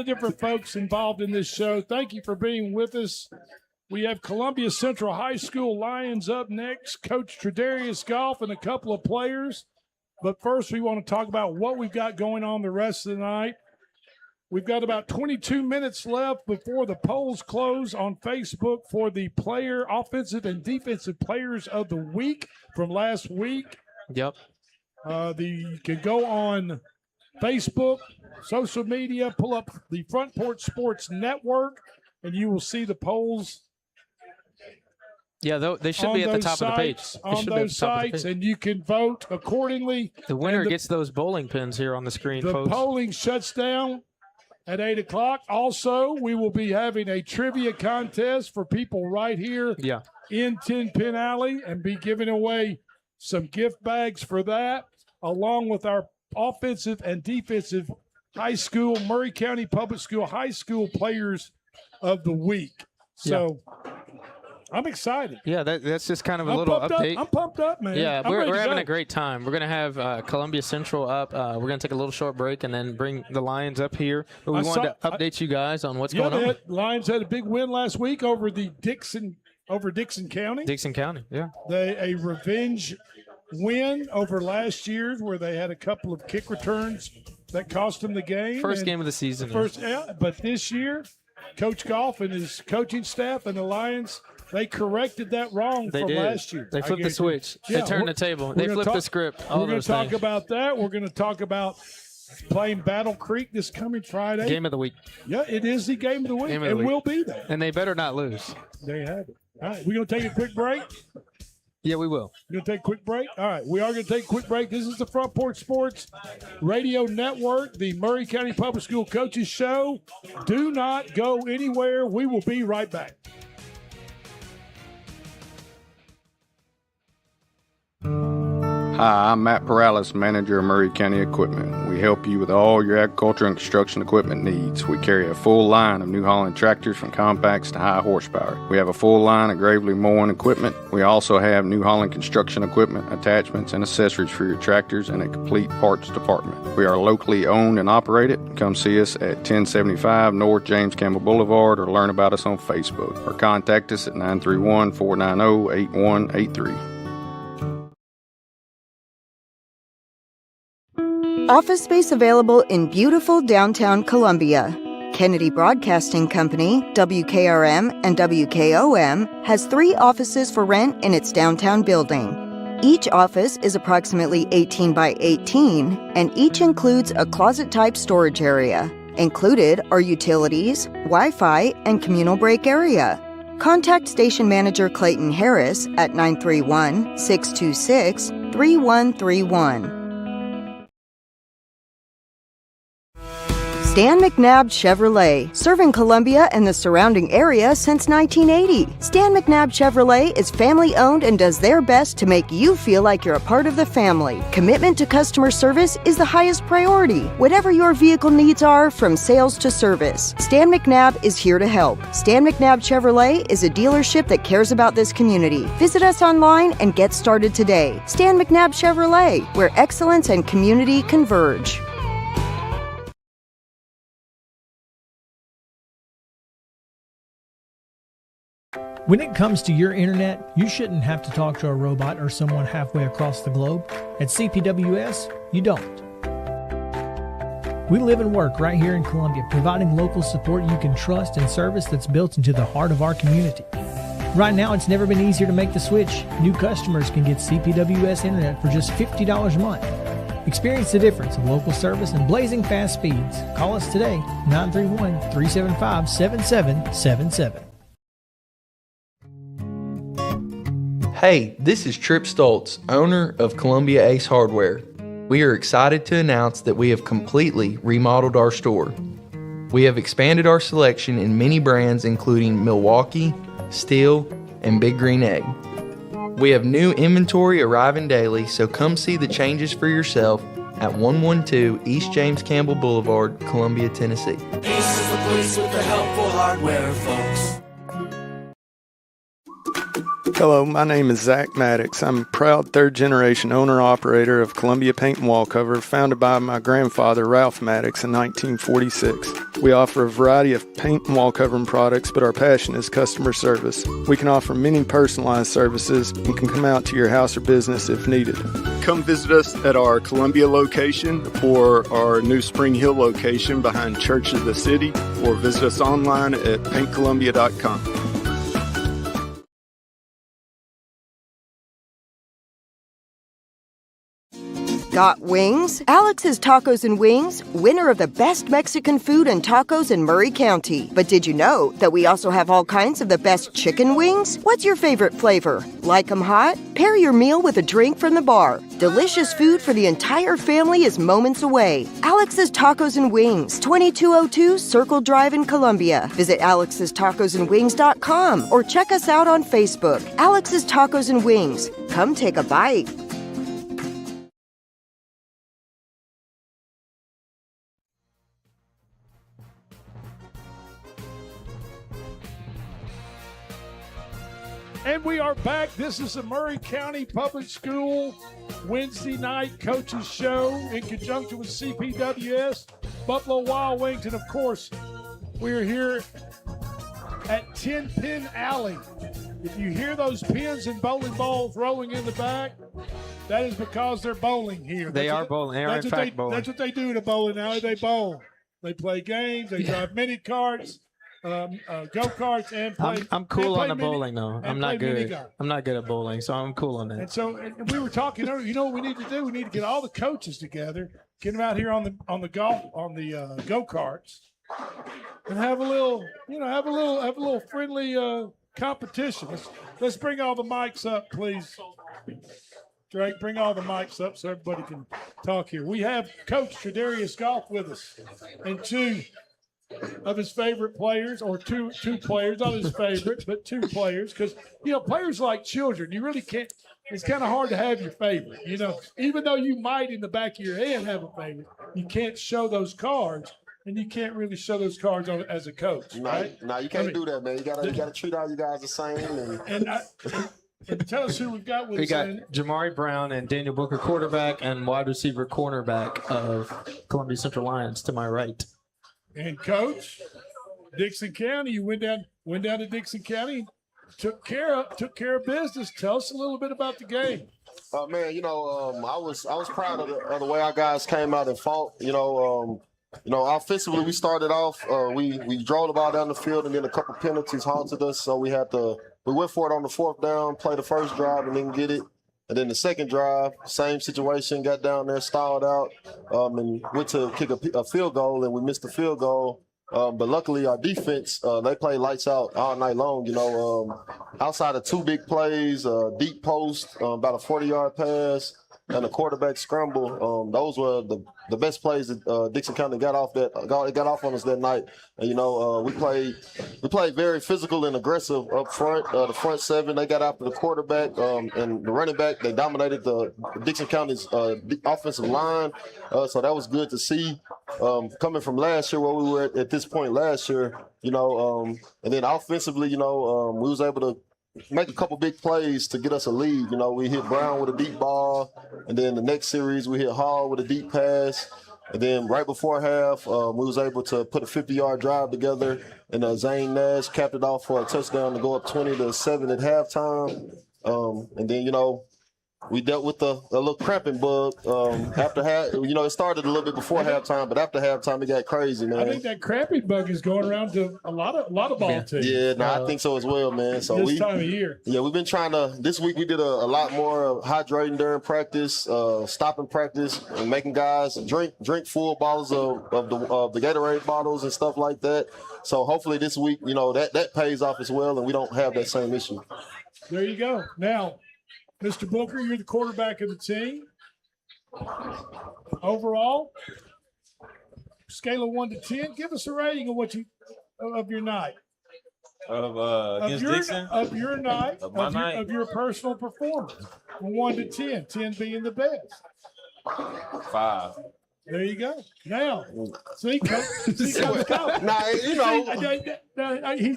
different folks involved in this show. Thank you for being with us. We have Columbia Central High School Lions up next. Coach Tredarius Goff and a couple of players. But first, we want to talk about what we've got going on the rest of the night. We've got about 22 minutes left before the polls close on Facebook for the offensive and defensive players of the week from last week. Yep. You can go on Facebook, social media, pull up the Front Porch Sports Network, and you will see the polls. Yeah, they should be at the top of the page. On those sites, and you can vote accordingly. The winner gets those bowling pins here on the screen, folks. The polling shuts down at 8 o'clock. Also, we will be having a trivia contest for people right here in Tenn Pinn Alley and be giving away some gift bags for that, along with our offensive and defensive high school, Maury County Public School high school players of the week. So I'm excited. Yeah, that's just kind of a little update. I'm pumped up, man. Yeah, we're having a great time. We're going to have Columbia Central up. We're going to take a little short break and then bring the Lions up here. But we wanted to update you guys on what's going on. Lions had a big win last week over Dixon County. Dixon County, yeah. A revenge win over last year's where they had a couple of kick returns that cost them the game. First game of the season. But this year, Coach Goff and his coaching staff and the Lions, they corrected that wrong from last year. They flipped the switch. They turned the table. They flipped the script. We're going to talk about that. We're going to talk about playing Battle Creek this coming Friday. Game of the week. Yeah, it is the game of the week. And we'll be there. And they better not lose. There you have it. All right, we're going to take a quick break. Yeah, we will. We're going to take a quick break? All right, we are going to take a quick break. This is the Front Porch Sports Radio Network, the Maury County Public School Coaches Show. Do not go anywhere. We will be right back. Hi, I'm Matt Perales, manager of Maury County Equipment. We help you with all your agriculture and construction equipment needs. We carry a full line of New Holland tractors from compacts to high horsepower. We have a full line of Gravely mowing equipment. We also have New Holland construction equipment, attachments, and accessories for your tractors and a complete parts department. We are locally owned and operated. Come see us at 1075 North James Campbell Boulevard or learn about us on Facebook or contact us at 931-490-8183. Office space available in beautiful downtown Columbia. Kennedy Broadcasting Company, WKRM and WKOM, has 3 offices for rent in its downtown building. Each office is approximately 18 by 18, and each includes a closet-type storage area. Included are utilities, Wi-Fi, and communal break area. Contact Station Manager Clayton Harris at 931-626-3131. Stan McNabb Chevrolet, serving Columbia and the surrounding area since 1980. Stan McNabb Chevrolet is family-owned and does their best to make you feel like you're a part of the family. Commitment to customer service is the highest priority. Whatever your vehicle needs are, from sales to service, Stan McNabb is here to help. Stan McNabb Chevrolet is a dealership that cares about this community. Visit us online and get started today. Stan McNabb Chevrolet, where excellence and community converge. When it comes to your internet, you shouldn't have to talk to a robot or someone halfway across the globe. At CPWS, you don't. We live and work right here in Columbia, providing local support you can trust and service that's built into the heart of our community. Right now, it's never been easier to make the switch. New customers can get CPWS Internet for just $50 a month. Experience the difference of local service and blazing fast speeds. Call us today, 931-375-7777. Hey, this is Trip Stoltz, owner of Columbia Ace Hardware. We are excited to announce that we have completely remodeled our store. We have expanded our selection in many brands including Milwaukee, Steel, and Big Green Egg. We have new inventory arriving daily, so come see the changes for yourself at 112 East James Campbell Boulevard, Columbia, Tennessee. Ace is the place with the helpful hardware, folks. Hello, my name is Zach Maddox. I'm a proud third-generation owner-operator of Columbia Paint and Wall Cover, founded by my grandfather, Ralph Maddox, in 1946. We offer a variety of paint and wall covering products, but our passion is customer service. We can offer many personalized services and can come out to your house or business if needed. Come visit us at our Columbia location or our new Spring Hill location behind Church of the City, or visit us online at paintcolumbia.com. Got wings? Alex's Tacos and Wings, winner of the best Mexican food and tacos in Murray County. But did you know that we also have all kinds of the best chicken wings? What's your favorite flavor? Like 'em hot? Pair your meal with a drink from the bar. Delicious food for the entire family is moments away. Alex's Tacos and Wings, 2202 Circle Drive in Columbia. Visit alexstacosandwings.com or check us out on Facebook. Alex's Tacos and Wings. Come take a bite. And we are back. This is the Murray County Public School Wednesday night coaches show in conjunction with CPWS, Buffalo Wild Wings, and of course, we're here at Tenn Pinn Alley. If you hear those pins and bowling balls rolling in the back, that is because they're bowling here. They are bowling. They are in fact bowling. That's what they do at a bowling alley. They bowl. They play games. They drive mini carts. Go-karts and play. I'm cool on the bowling though. I'm not good. I'm not good at bowling, so I'm cool on that. And so we were talking earlier. You know what we need to do? We need to get all the coaches together, get them out here on the go-karts, and have a little friendly friendly Let's bring all the mics up, please. Drake, bring all the mics up so everybody can talk here. We have Coach Tredarius Goff with us, and two of his favorite players, or two players, not his favorite, but two players, because, players like children, you really can't, it's kind of hard to have your favorite, even though you might in the back of your head have a favorite, you can't show those cards. And you can't really show those cards as a coach, right? No, you can't do that, man. You gotta treat all you guys the same. And tell us who we've got with us. We got Jamari Brown and Daniel Booker, quarterback and wide receiver cornerback of Columbia Central Lions, to my right. And Coach, Dixon County, you went down to Dixon County, took care of business. Tell us a little bit about the game. Man, I was proud of the way our guys came out and fought. Offensively, we started off. We drove the ball down the field, and then a couple penalties haunted us. So we went for it on the fourth down, play the first drive, and then get it. And then the second drive, same situation, got down there, stalled out, and went to kick a field goal, and we missed the field goal. But luckily, our defense, they played lights out all night long. Outside of two big plays, deep post, about a 40-yard pass, and a quarterback scramble. Those were the best plays that Dixon County got off on us that night. And we played very physical and aggressive up front. The front seven, they got after the quarterback and the running back. They dominated the Dixon County's offensive line. So that was good to see. Coming from last year, where we were at this point last year, and then offensively, we was able to make a couple big plays to get us a lead. We hit Brown with a deep ball, and then the next series we hit Hall with a deep pass. And then right before half, we was able to put a 50-yard drive together, and Zane Nash capped it off for a touchdown to go up 20-7 at halftime. And then, we dealt with a little cramping bug after half. It started a little bit before halftime, but after halftime it got crazy, man. I think that cramping bug is going around to a lot of ball teams. Yeah, I think so as well, man. So this time of year. Yeah, we've been trying to. This week we did a lot more hydrating during practice, stopping practice, and making guys drink full bottles of the Gatorade bottles and stuff like that. So hopefully this week, that pays off as well, and we don't have that same issue. There you go. Now, Mr. Booker, you're the quarterback of the team. Overall, scale of 1 to 10, give us a rating of your night. Against Dixon? Of your night, of your personal performance. From 1 to 10, 10 being the best. 5. There you go. Now, see, Coach. He's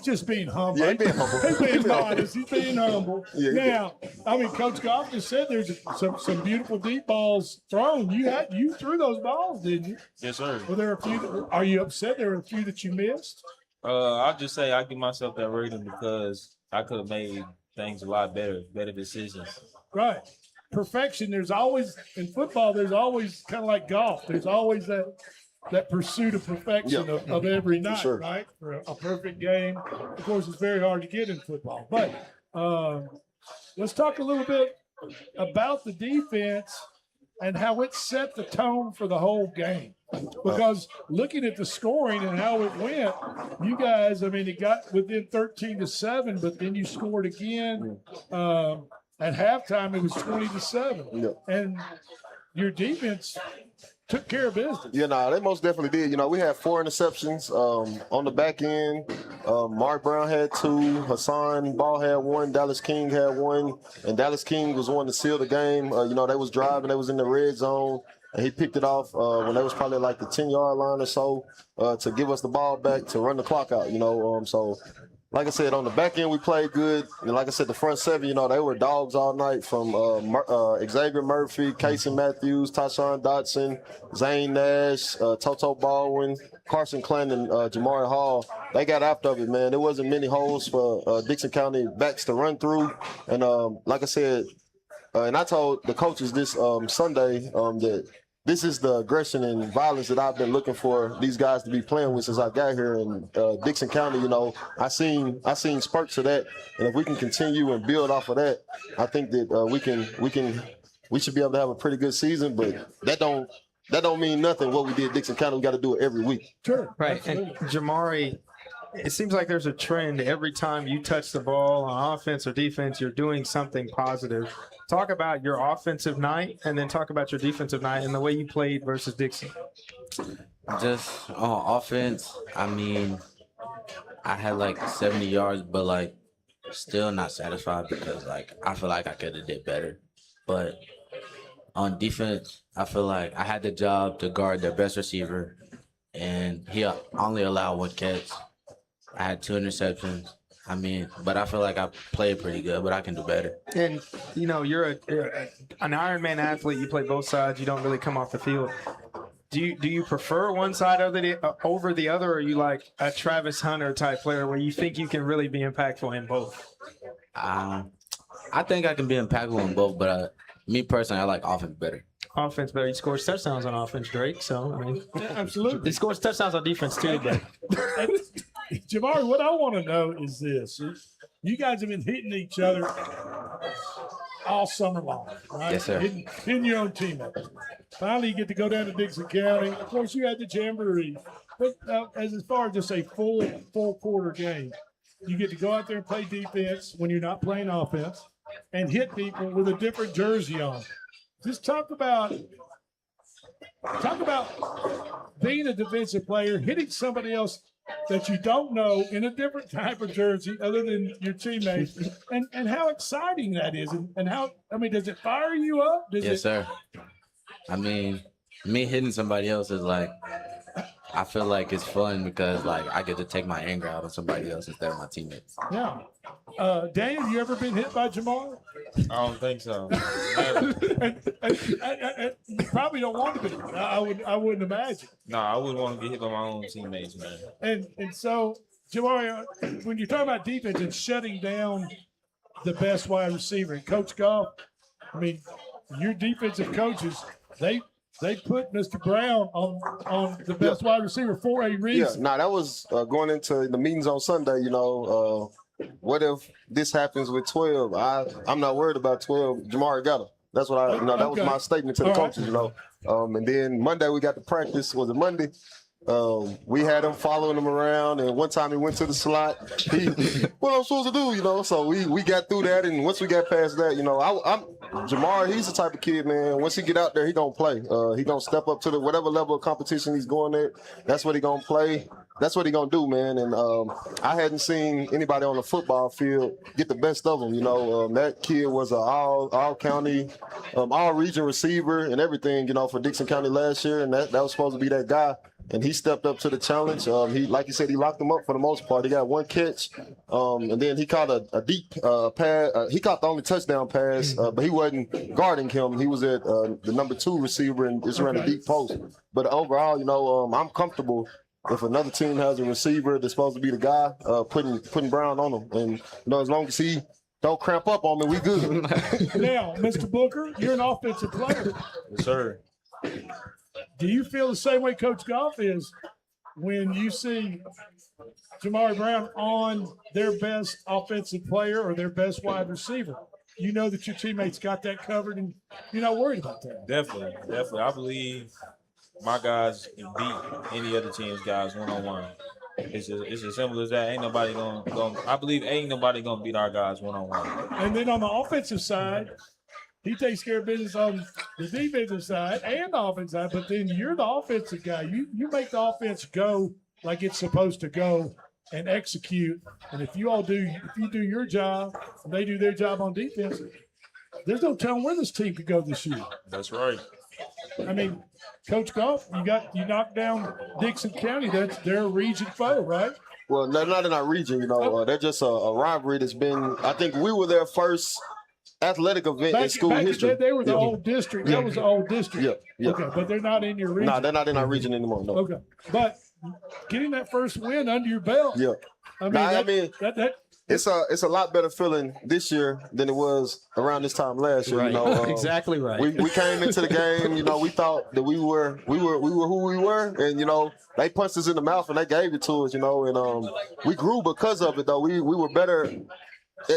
just being humble. Yeah, he's being humble. He's being modest. He's being humble. Yeah, Coach Goff just said there's some beautiful deep balls thrown. You threw those balls, didn't you? Yes, sir. Well, there are a few. Are you upset? There were a few that you missed. I'll just say I give myself that rating because I could have made things a lot better decisions. Right. Perfection. There's always in football. There's always kind of like golf. There's always that pursuit of perfection of every night, sure. Right? For a perfect game. Of course, it's very hard to get in football. But let's talk a little bit about the defense and how it set the tone for the whole game. Because looking at the scoring and how it went, you guys, it got within 13-7, but then you scored again. At halftime, it was 20-7, and your defense took care of business. Yeah, they most definitely did. We had 4 interceptions on the back end. Mark Brown had 2, Hassan Ball had 1, Dallas King had 1, and Dallas King was one to seal the game. They was driving, they was in the red zone, and he picked it off when they was probably like the 10-yard line or so to give us the ball back to run the clock out. So. Like I said, on the back end, we played good. And like I said, the front 7, they were dogs all night from Xavier Murphy, Casey Matthews, Tyshawn Dotson, Zane Nash, Toto Baldwin, Carson Clanton, and Jamari Hall. They got after it, man. There wasn't many holes for Dixon County backs to run through. And like I said, and I told the coaches this Sunday that this is the aggression and violence that I've been looking for these guys to be playing with since I got here in Dixon County. I seen spurts of that, and if we can continue and build off of that, I think that we should be able to have a pretty good season. But that don't mean nothing. What we did, Dixon County, we got to do it every week. Sure, right. Absolutely. And Jamari, it seems like there's a trend every time you touch the ball on offense or defense, you're doing something positive. Talk about your offensive night and then talk about your defensive night and the way you played versus Dixon. Just on offense, I had like 70 yards, but still not satisfied because I feel like I could have did better. But on defense, I feel like I had the job to guard their best receiver, and he only allowed 1 catch. I had 2 interceptions. But I feel like I played pretty good, but I can do better. And, you're an Ironman athlete. You play both sides. You don't really come off the field. Do you prefer one side over the other, or are you like a Travis Hunter type player where you think you can really be impactful in both? I think I can be impactful in both, but me personally, I like offense better. Offense better. He scores touchdowns on offense, Drake. So, absolutely. He scores touchdowns on defense, too. But Jamari, what I want to know is this. You guys have been hitting each other all summer long, right? Yes, sir. Hitting your own teammates. Finally, you get to go down to Dixon County. Of course, you had the Jamboree. But as far as just a full quarter game, you get to go out there and play defense when you're not playing offense and hit people with a different jersey on. Just talk about being a defensive player, hitting somebody else that you don't know in a different type of jersey other than your teammates, and how exciting that is, and how, does it fire you up? Yes, sir. Me hitting somebody else is I feel like it's fun because I get to take my anger out on somebody else instead of my teammates. Yeah. Daniel, you ever been hit by Jamar? I don't think so. and you probably don't want to be. I wouldn't imagine. No, I wouldn't want to get hit by my own teammates, man. And so, Jamar, when you're talking about defense and shutting down the best wide receiver, and Coach Goff, I mean, your defensive coaches, they put Mr. Brown on the best wide receiver for a reason. Yeah, that was going into the meetings on Sunday. What if this happens with 12? I'm not worried about 12. Jamari got him. That's what that was my statement to the coaches. And then Monday we got to practice. Was it Monday? We had him following him around, and one time he went to the slot. What I'm supposed to do, So we got through that, and once we got past that, Jamar, he's the type of kid, man. Once he get out there, he gonna play. He gonna step up to the whatever level of competition he's going at. That's what he gonna play. That's what he gonna do, man. And I hadn't seen anybody on the football field get the best of him. That kid was an all county, all region receiver and everything. For Dixon County last year, and that was supposed to be that guy. And he stepped up to the challenge. He, like you said, he locked him up for the most part. He got one catch, and then he caught a deep pass. He caught the only touchdown pass, but he wasn't guarding him. He was at the number 2 receiver and just ran a deep post. But overall, I'm comfortable if another team has a receiver that's supposed to be the guy, putting Brown on him. And as long as he don't cramp up on me, we good. Now, Mr. Booker, you're an offensive player. Yes, sir. Do you feel the same way Coach Goff is when you see Jamari Brown on their best offensive player or their best wide receiver? You know that your teammates got that covered, and you're not worried about that. Definitely. I believe my guys can beat any other team's guys one-on-one. It's as simple as that. Ain't nobody I believe ain't nobody gonna beat our guys one-on-one. And then on the offensive side, he takes care of business on the defensive side and the offensive side, but then you're the offensive guy. You make the offense go like it's supposed to go and execute. And if you do your job and they do their job on defense, there's no telling where this team could go this year. That's right. I mean, Coach Goff, you knocked down Dixon County. That's their region foe, right? Well, not in our region, they're just a rivalry that's been. I think we were their first athletic event in school history. They were the old district. That was the old district. Yeah. Okay, but they're not in your region. No, they're not in our region anymore. No. Okay, but getting that first win under your belt. Yeah. It's a lot better feeling this year than it was around this time last year. Right. Exactly right. We came into the game. We thought that we were who we were, and they punched us in the mouth and they gave it to us. And we grew because of it. Though we were better.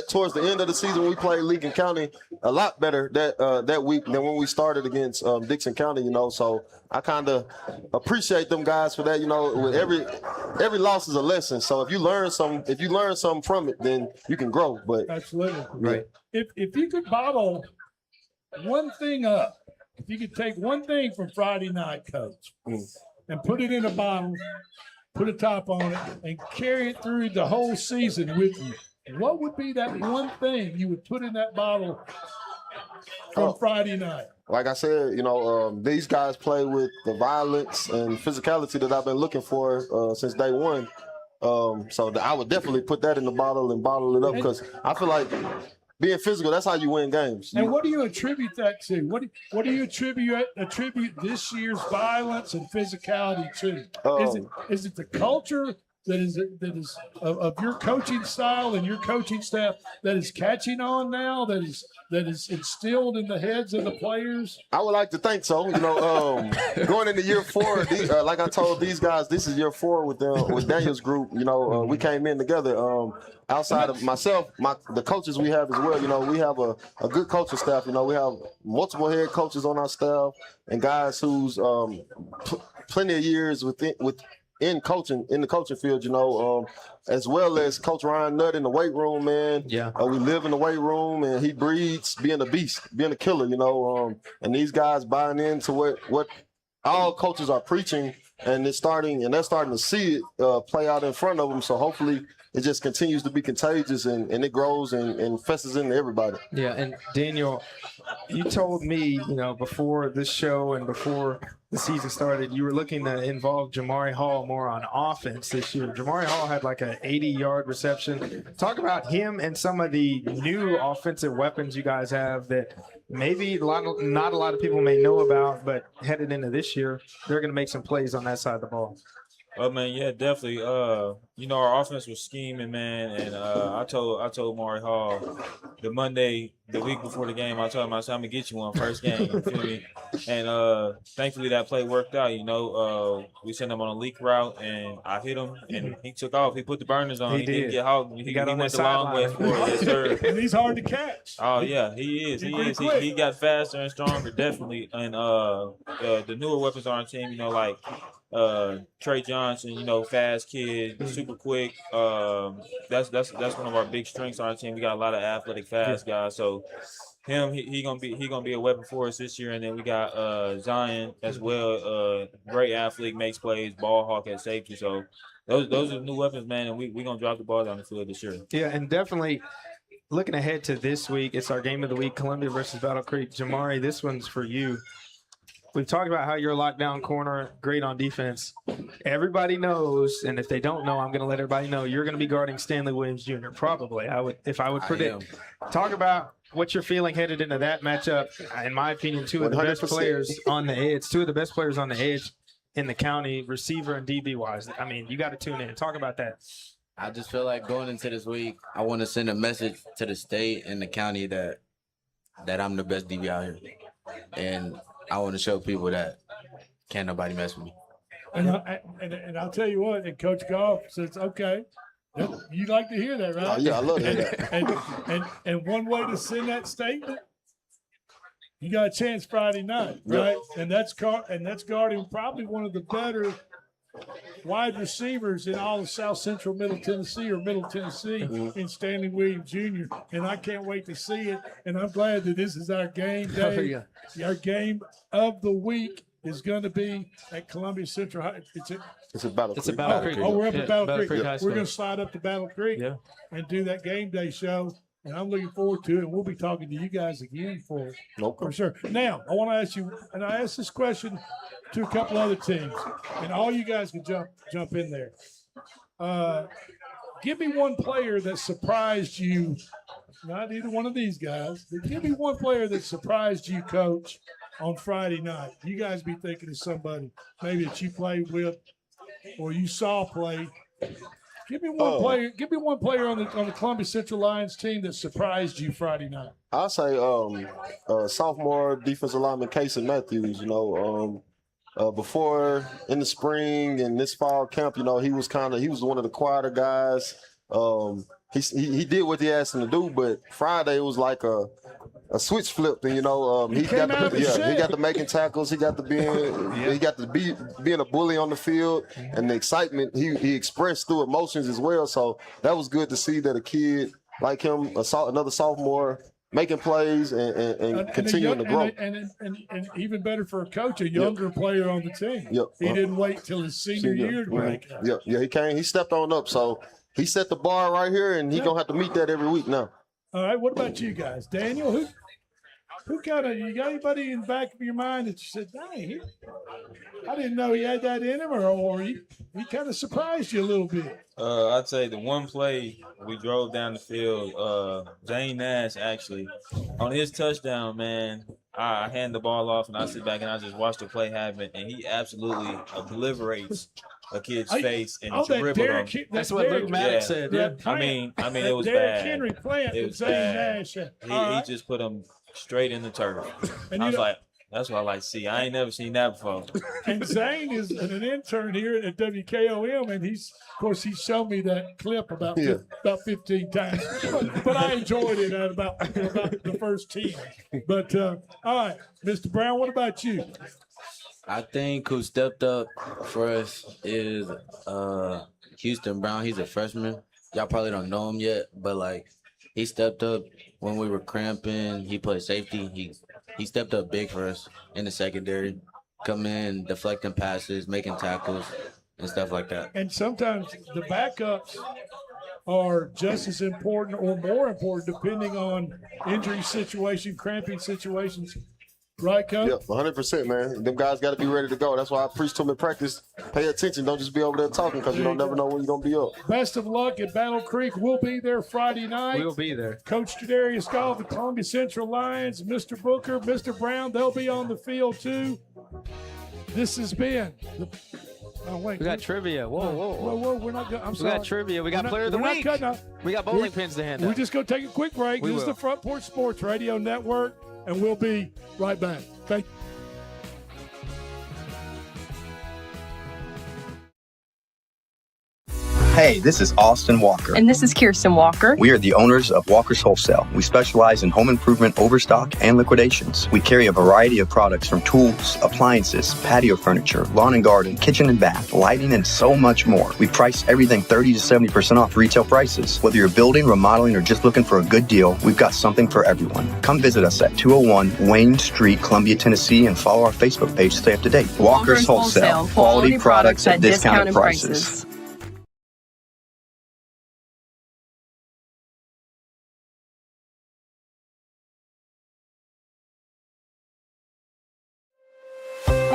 Towards the end of the season, we played Lincoln County a lot better that week than when we started against Dixon County. So I kind of appreciate them guys for that. With every loss is a lesson. So if you learn something from it, then you can grow. But absolutely right. If you could bottle one thing up, if you could take one thing from Friday night, Coach, and put it in a bottle, put a top on it, and carry it through the whole season with you, what would be that one thing you would put in that bottle from Friday night? Like I said, these guys play with the violence and physicality that I've been looking for since day one. So I would definitely put that in the bottle and bottle it up because I feel like being physical, that's how you win games. And what do you attribute that to? What do you attribute this year's violence and physicality to? Is it the culture that is of your coaching style and your coaching staff that is catching on now, that is instilled in the heads of the players? I would like to think so. Going into year 4, like I told these guys, this is year 4 with Daniel's group. We came in together. Outside of myself, the coaches we have as well. We have a good coaching staff. We have multiple head coaches on our staff and guys who's plenty of years in the coaching field, as well as Coach Ryan Nutt in the weight room, man. Yeah. We live in the weight room, and he breeds being a beast, being a killer, and these guys buying into what all coaches are preaching, and they're starting to see it play out in front of them. So hopefully it just continues to be contagious and it grows and festers into everybody. Yeah, and Daniel, you told me, before this show and before the season started, you were looking to involve Jamari Hall more on offense this year. Jamari Hall had like an 80-yard reception. Talk about him and some of the new offensive weapons you guys have that maybe not a lot of people may know about, but headed into this year, they're going to make some plays on that side of the ball. Oh man, yeah, definitely. You know, our offense was scheming, man, and I told Maury Hall the week before the game, I told him, I said, I'm gonna get you one first game. You feel me? And thankfully that play worked out. You know, we sent him on a leak route, and I hit him, and he took off. He put the burners on. He didn't get hogged. He went the long way for it. Yes, sir. And he's hard to catch. Oh yeah, he is. He got faster and stronger, definitely. And the newer weapons on our team, you know, like Trey Johnson, you know, fast kid, super quick. That's one of our big strengths on our team. We got a lot of athletic, fast guys. So him, he gonna be a weapon for us this year. And then we got Zion as well. Great athlete, makes plays, ball hawk at safety. So those are new weapons, man. And we gonna drop the ball down the field this year. Yeah, and definitely looking ahead to this week, it's our game of the week, Columbia versus Battle Creek. Jamari, this one's for you. We've talked about how you're a lockdown corner, great on defense. Everybody knows, and if they don't know, I'm going to let everybody know, you're going to be guarding Stanley Williams Jr. Probably, if I would predict. Talk about what you're feeling headed into that matchup. In my opinion, two of the best players on the edge, in the county, receiver and DB wise. I mean, you got to tune in. Talk about that. I just feel like going into this week, I want to send a message to the state and the county that I'm the best DB out here, and I want to show people that can't nobody mess with me. And I'll tell you what, and Coach Goff says, okay, you like to hear that, right? Oh, yeah, I love to hear that. And one way to send that statement, you got a chance Friday night, right? Yep. And that's guarding probably one of the better wide receivers in all of South Central Middle Tennessee in Stanley Williams Jr. And I can't wait to see it. And I'm glad that this is our game day. Our game of the week is going to be at Columbia Central High. It's a Battle Creek. Oh, we're up at Battle Creek. Creek. We're going to slide up to Battle Creek and do that game day show. And I'm looking forward to it. And we'll be talking to you guys again for sure. Now, I want to ask you, and I asked this question to a couple other teams, and all you guys can jump in there. Give me one player that surprised you, not either one of these guys, but give me one player that surprised you, Coach, on Friday night. You guys be thinking of somebody maybe that you played with or you saw play. Give me one player. Give me one player on the Columbia Central Lions team that surprised you Friday night. I'll say sophomore defensive lineman Casey Matthews. You know, before in the spring and this fall camp, you know, he was one of the quieter guys. He did what they asked him to do, but Friday it was like a switch flipped, and you know he got the making tackles, he got the being a bully on the field, and the excitement he expressed through emotions as well. So that was good to see that a kid like him, another sophomore, making plays and continuing to grow. And even better for a coach, a younger player on the team. He didn't wait till his senior year to make it. He came. He stepped on up. So he set the bar right here, and he's going to have to meet that every week now. All right, what about you guys? Daniel, who you got anybody in the back of your mind that you said, dang, I didn't know he had that in him, or he kind of surprised you a little bit? I'd say the one play we drove down the field, Zane Nash actually, on his touchdown, man, I hand the ball off and I sit back and I just watch the play happen, and he absolutely obliterates a kid's face and dribbled him. That's what Luke Maddox said. Yeah. I mean, it was Derrick bad. Henry plant It was Zane bad. Nash. He just put him straight in the turf. And I was like, that's what I like to see. I ain't never seen that before. And Zane is an intern here at WKOM, and he showed me that clip about 15 times. But I enjoyed it at about the first 10. But all right, Mr. Brown, what about you? I think who stepped up for us is Houston Brown. He's a freshman. Y'all probably don't know him yet, but like he stepped up when we were cramping. He played safety. He stepped up big for us in the secondary, come in, deflecting passes, making tackles, and stuff like that. And sometimes the backups are just as important or more important depending on injury situation, cramping situations. Right, Coach? Yep, 100%, man. Them guys got to be ready to go. That's why I preach to them in practice. Pay attention. Don't just be over there talking because you don't never know when you're going to be up. Best of luck at Battle Creek. We'll be there Friday night. We'll be there. Coach Jadarius Goff, the Columbia Central Lions, Mr. Booker, Mr. Brown, they'll be on the field too. This has been the Oh, wait. We got trivia. Whoa. We're not good. I'm We sorry. got trivia. We got player of the we're not week. cutting up. We got bowling pins to hand out. We're just going to take a quick break. This is the Front Porch Sports Radio Network, and we'll be right back. Thank you. Hey, this is Austin Walker. And this is Kirsten Walker. We are the owners of Walker's Wholesale. We specialize in home improvement overstock and liquidations. We carry a variety of products from tools, appliances, patio furniture, lawn and garden, kitchen and bath, lighting, and so much more. We price everything 30 to 70% off retail prices. Whether you're building, remodeling, or just looking for a good deal, we've got something for everyone. Come visit us at 201 Wayne Street, Columbia, Tennessee, and follow our Facebook page to stay up to date. Walker's Wholesale. Quality products at discounted prices.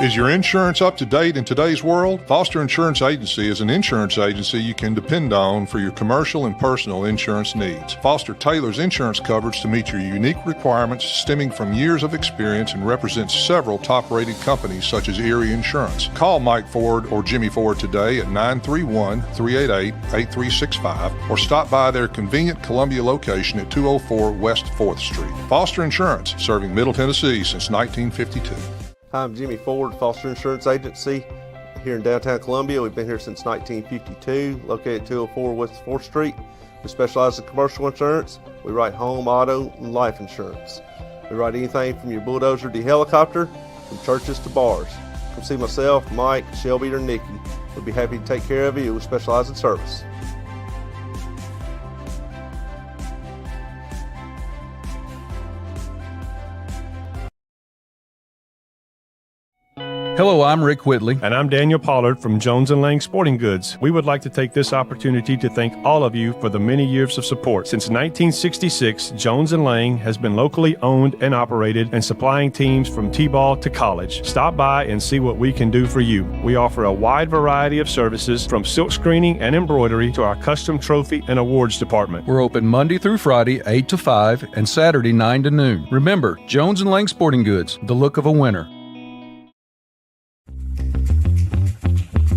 Is your insurance up to date in today's world? Foster Insurance Agency is an insurance agency you can depend on for your commercial and personal insurance needs. Foster tailors insurance coverage to meet your unique requirements stemming from years of experience and represents several top-rated companies such as Erie Insurance. Call Mike Ford or Jimmy Ford today at 931-388-8365 or stop by their convenient Columbia location at 204 West 4th Street. Foster Insurance, serving Middle Tennessee since 1952. I'm Jimmy Ford, Foster Insurance Agency here in downtown Columbia. We've been here since 1952, located at 204 West 4th Street. We specialize in commercial insurance. We write home, auto, and life insurance. We write anything from your bulldozer to your helicopter, from churches to bars. Come see myself, Mike, Shelby, or Nikki. We'll be happy to take care of you. We specialize in service. Hello, I'm Rick Whitley. And I'm Daniel Pollard from Jones & Lang Sporting Goods. We would like to take this opportunity to thank all of you for the many years of support. Since 1966, Jones & Lang has been locally owned and operated and supplying teams from T-ball to college. Stop by and see what we can do for you. We offer a wide variety of services from silk screening and embroidery to our custom trophy and awards department. We're open Monday through Friday, 8 to 5, and Saturday, 9 to noon. Remember, Jones & Lang Sporting Goods, the look of a winner.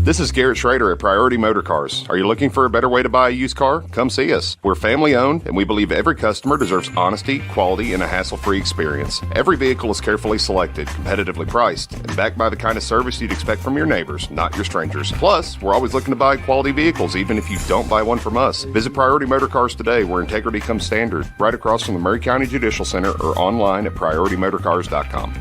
This is Garrett Schrader at Priority Motor Cars. Are you looking for a better way to buy a used car? Come see us. We're family owned and we believe every customer deserves honesty, quality, and a hassle-free experience. Every vehicle is carefully selected, competitively priced, and backed by the kind of service you'd expect from your neighbors, not your strangers. Plus, we're always looking to buy quality vehicles even if you don't buy one from us. Visit Priority Motor Cars today where integrity comes standard, right across from the Maury County Judicial Center or online at PriorityMotorCars.com.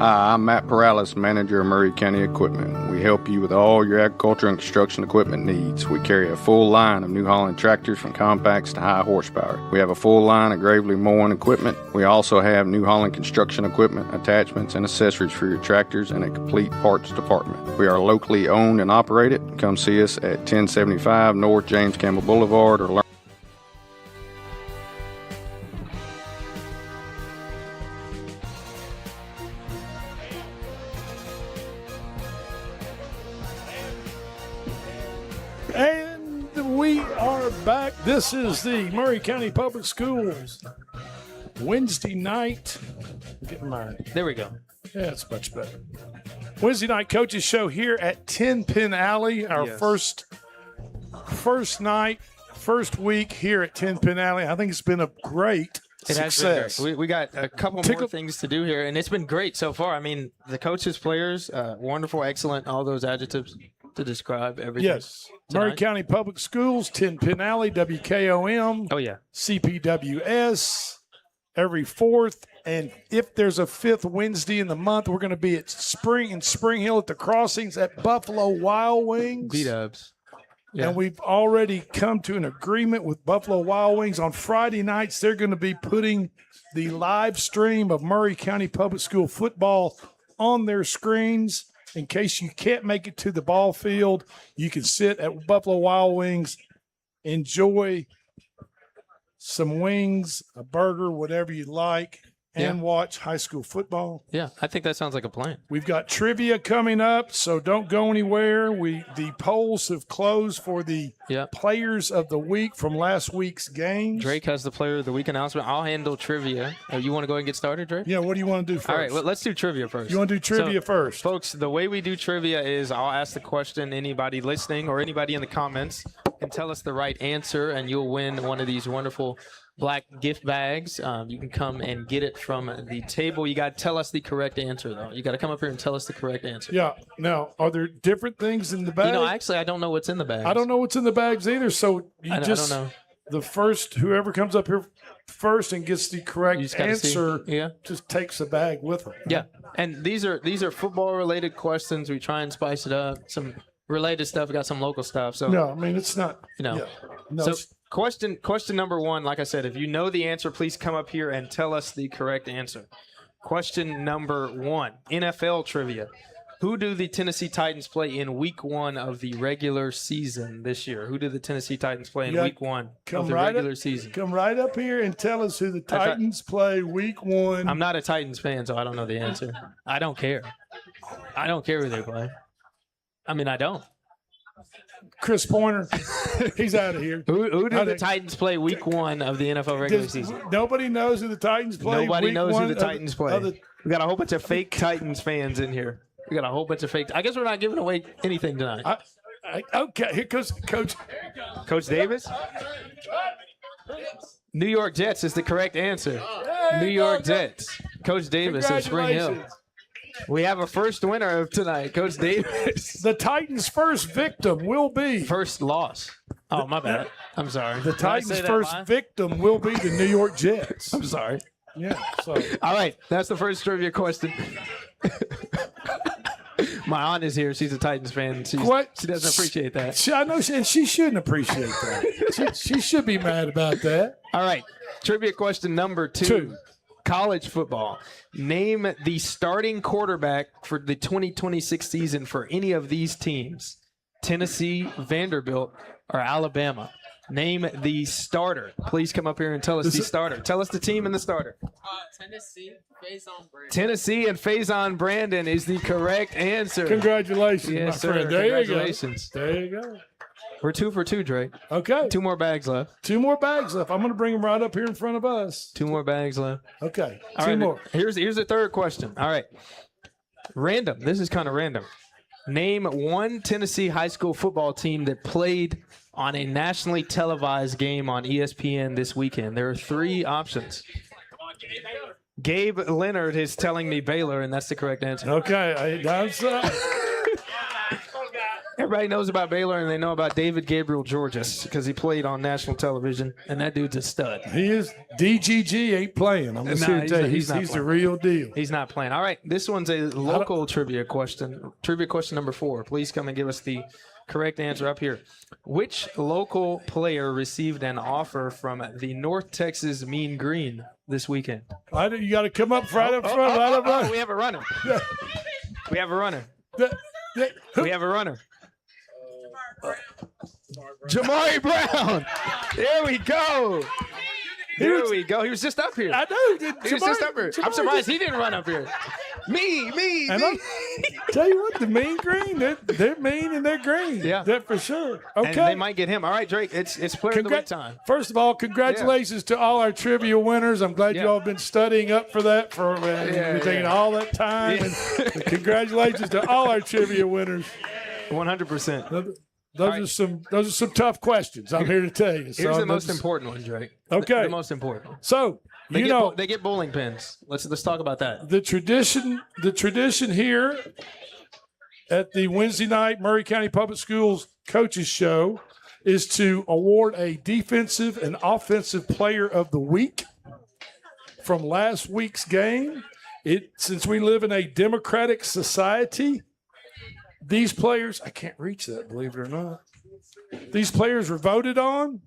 Hi, I'm Matt Perales, manager of Maury County Equipment. We help you with all your agriculture and construction equipment needs. We carry a full line of New Holland tractors from compacts to high horsepower. We have a full line of Gravely mowing equipment. We also have New Holland construction equipment, attachments, and accessories for your tractors and a complete parts department. We are locally owned and operated. Come see us at 1075 North James Campbell Boulevard or learn. And we are back. This is the Maury County Public Schools Wednesday night. There we go. Yeah, it's much better. Wednesday night coaches show here at Tenn Pinn Alley. Our first night, first week here at Tenn Pinn Alley. I think it's been a great success. Has been great. We got a couple more things to do here, and it's been great so far. I mean, the coaches, players, wonderful, excellent, all those adjectives to describe everything. Yes. Maury County Public Schools, Tenn Pinn Alley, WKOM. Oh, yeah. CPWS every fourth. And if there's a fifth Wednesday in the month, we're going to be at Spring Hill at the Crossings at Buffalo Wild Wings. B-dubs. Yeah. And we've already come to an agreement with Buffalo Wild Wings. On Friday nights, they're going to be putting the live stream of Maury County Public School football on their screens. In case you can't make it to the ball field, you can sit at Buffalo Wild Wings, enjoy some wings, a burger, whatever you like, and watch high school football. Yeah, I think that sounds like a plan. We've got trivia coming up, so don't go anywhere. The polls have closed for the players of the week from last week's games. Drake has the player of the week announcement. I'll handle trivia. You want to go ahead and get started, Drake? Yeah, what do you want to do first? All right, let's do trivia first. You want to do trivia first? Folks, the way we do trivia is I'll ask the question. Anybody listening or anybody in the comments can tell us the right answer, and you'll win one of these wonderful black gift bags. You can come and get it from the table. You got to tell us the correct answer, though. You got to come up here and tell us the correct answer. Yeah. Now, are there different things in the bag? Actually, I don't know what's in the bag. I don't know what's in the bags either. So I don't know. The first, whoever comes up here first and gets the correct answer, just takes the bag with them. Yeah. And these are football related questions. We try and spice it up. Some related stuff. We got some local stuff. So no, I mean it's not. No, so question number one. Like I said, if you know the answer, please come up here and tell us the correct answer. Question number one: NFL trivia. Who do the Tennessee Titans play in Week 1 of the regular season this year? Who do the Tennessee Titans play in Week 1 of the regular season? Come right up here and tell us who the Titans play Week 1. I'm not a Titans fan, so I don't know the answer. I don't care. I don't care who they play. I mean, I don't. Chris Pointer, he's out of here. Who do the Titans play Week 1 of the NFL regular season? Nobody knows who the Titans play. Nobody knows who the Titans play. We got a whole bunch of fake Titans fans in here. We got a whole bunch of fake. I guess we're not giving away anything tonight. Okay, here goes Coach Davis. New York Jets is the correct answer. New York Jets. Coach Davis of Spring Hill. We have a first winner of tonight, Coach Davis. The Titans' first victim will be first loss. Oh, my bad. I'm sorry. The Titans' first victim will be the New York Jets. I'm sorry. Yeah. So. All right, that's the first trivia question. My aunt is here. She's a Titans fan. She doesn't appreciate that. I know, and she shouldn't appreciate that. she should be mad about that. All right. Trivia question number two. College football. Name the starting quarterback for the 2026 season for any of these teams. Tennessee, Vanderbilt, or Alabama. Name the starter. Please come up here and tell us the starter. Tell us the team and the starter. Tennessee, Faison Brandon. Tennessee and Faison Brandon is the correct answer. Congratulations, my friend. There Congratulations. you go. There you go. We're 2 for 2, Drake. Okay. 2 more bags left. 2 more bags left. I'm going to bring them right up here in front of us. 2 more bags left. Okay. All 2 right, more. Here's the third question. All right. Random. This is kind of random. Name one Tennessee high school football team that played on a nationally televised game on ESPN this weekend. There are 3 options. Gabe Leonard is telling me Baylor, and that's the correct answer. Okay. Everybody knows about Baylor, and they know about David Gabriel Georges because he played on national television, and that dude's a stud. He is. DGG ain't playing. I'm just here to tell you, he's the real deal. He's not playing. All right, this one's a local trivia question. Trivia question number 4. Please come and give us the correct answer up here. Which local player received an offer from the North Texas Mean Green this weekend? You got to come up right up front. We have a runner. We have a runner. We have a runner. Jamari Brown. There we go. There we go. He was just up here. I know. He was just up here. I'm surprised he didn't run up here. Me. Tell you what, the Mean Green, they're mean and they're green. Yeah. That for sure. Okay. And they might get him. All right, Drake, it's player of the week time. First of all, congratulations to all our trivia winners. I'm glad you all have been studying up for that for taking all that time. And congratulations to all our trivia winners. 100%. Those are some tough questions. I'm here to tell you. Here's the most important one, Drake. Okay. The most important. So they get bowling pins. Let's talk about that. The tradition here at the Wednesday night Maury County Public Schools Coaches Show is to award a defensive and offensive player of the week from last week's game. Since we live in a democratic society, these players, I can't reach that, believe it or not. These players were voted on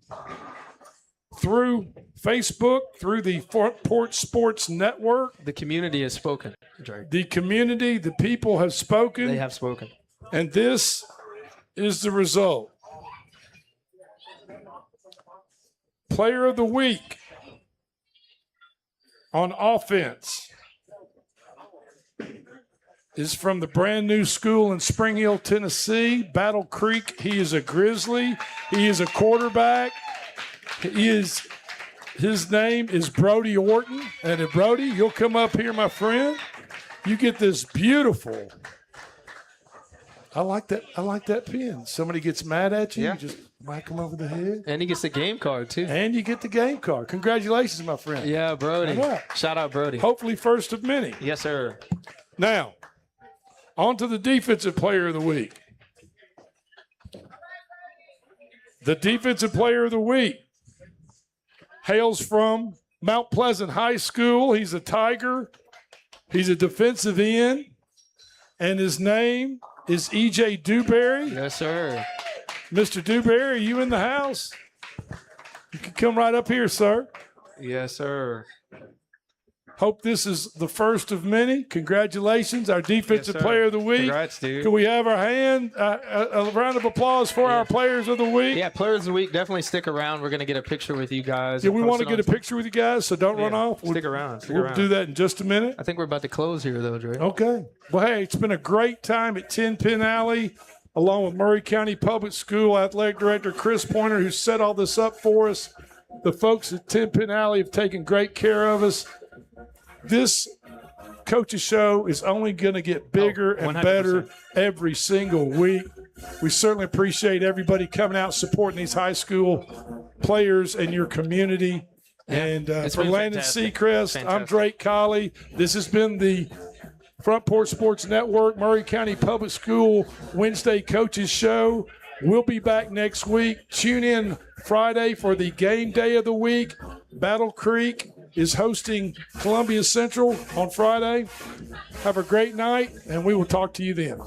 through Facebook, through the Front Porch Sports Network. The community has spoken, Drake. The community, the people have spoken. They have spoken. And this is the result. Player of the week on offense is from the brand new school in Spring Hill, Tennessee, Battle Creek. He is a Grizzly. He is a quarterback. His name is Brody Orton. And Brody, you'll come up here, my friend. You get this beautiful. I like that pin. Somebody gets mad at you, you just whack them over the head. And he gets the game card, too. And you get the game card. Congratulations, my friend. Yeah, Brody. All right. Shout out, Brody. Hopefully first of many. Yes, sir. Now, on to the Defensive Player of the Week. The Defensive Player of the Week hails from Mount Pleasant High School. He's a Tiger. He's a defensive end. And his name is E.J. Dewberry. Yes, sir. Mr. Dewberry, are you in the house? You can come right up here, sir. Yes, sir. Hope this is the first of many. Congratulations, our Defensive Player of the Week. Congrats, dude. Can we have our a round of applause for our Players of the Week? Yeah, Players of the Week. Definitely stick around. We're going to get a picture with you guys. Yeah, we want to get a picture with you guys, so don't run off. Stick around. We'll do that in just a minute. I think we're about to close here, though, Dre. Okay. Well, hey, it's been a great time at Tenn Pinn Alley, along with Maury County Public School Athletic Director Chris Pointer, who set all this up for us. The folks at Tenn Pinn Alley have taken great care of us. This coaches show is only going to get bigger and better every single week. We certainly appreciate everybody coming out supporting these high school players in your community. And for Landon Seacrest, I'm Drake Colley. This has been the Front Porch Sports Network, Maury County Public School Wednesday Coaches Show. We'll be back next week. Tune in Friday for the game day of the week. Battle Creek is hosting Columbia Central on Friday. Have a great night, and we will talk to you then.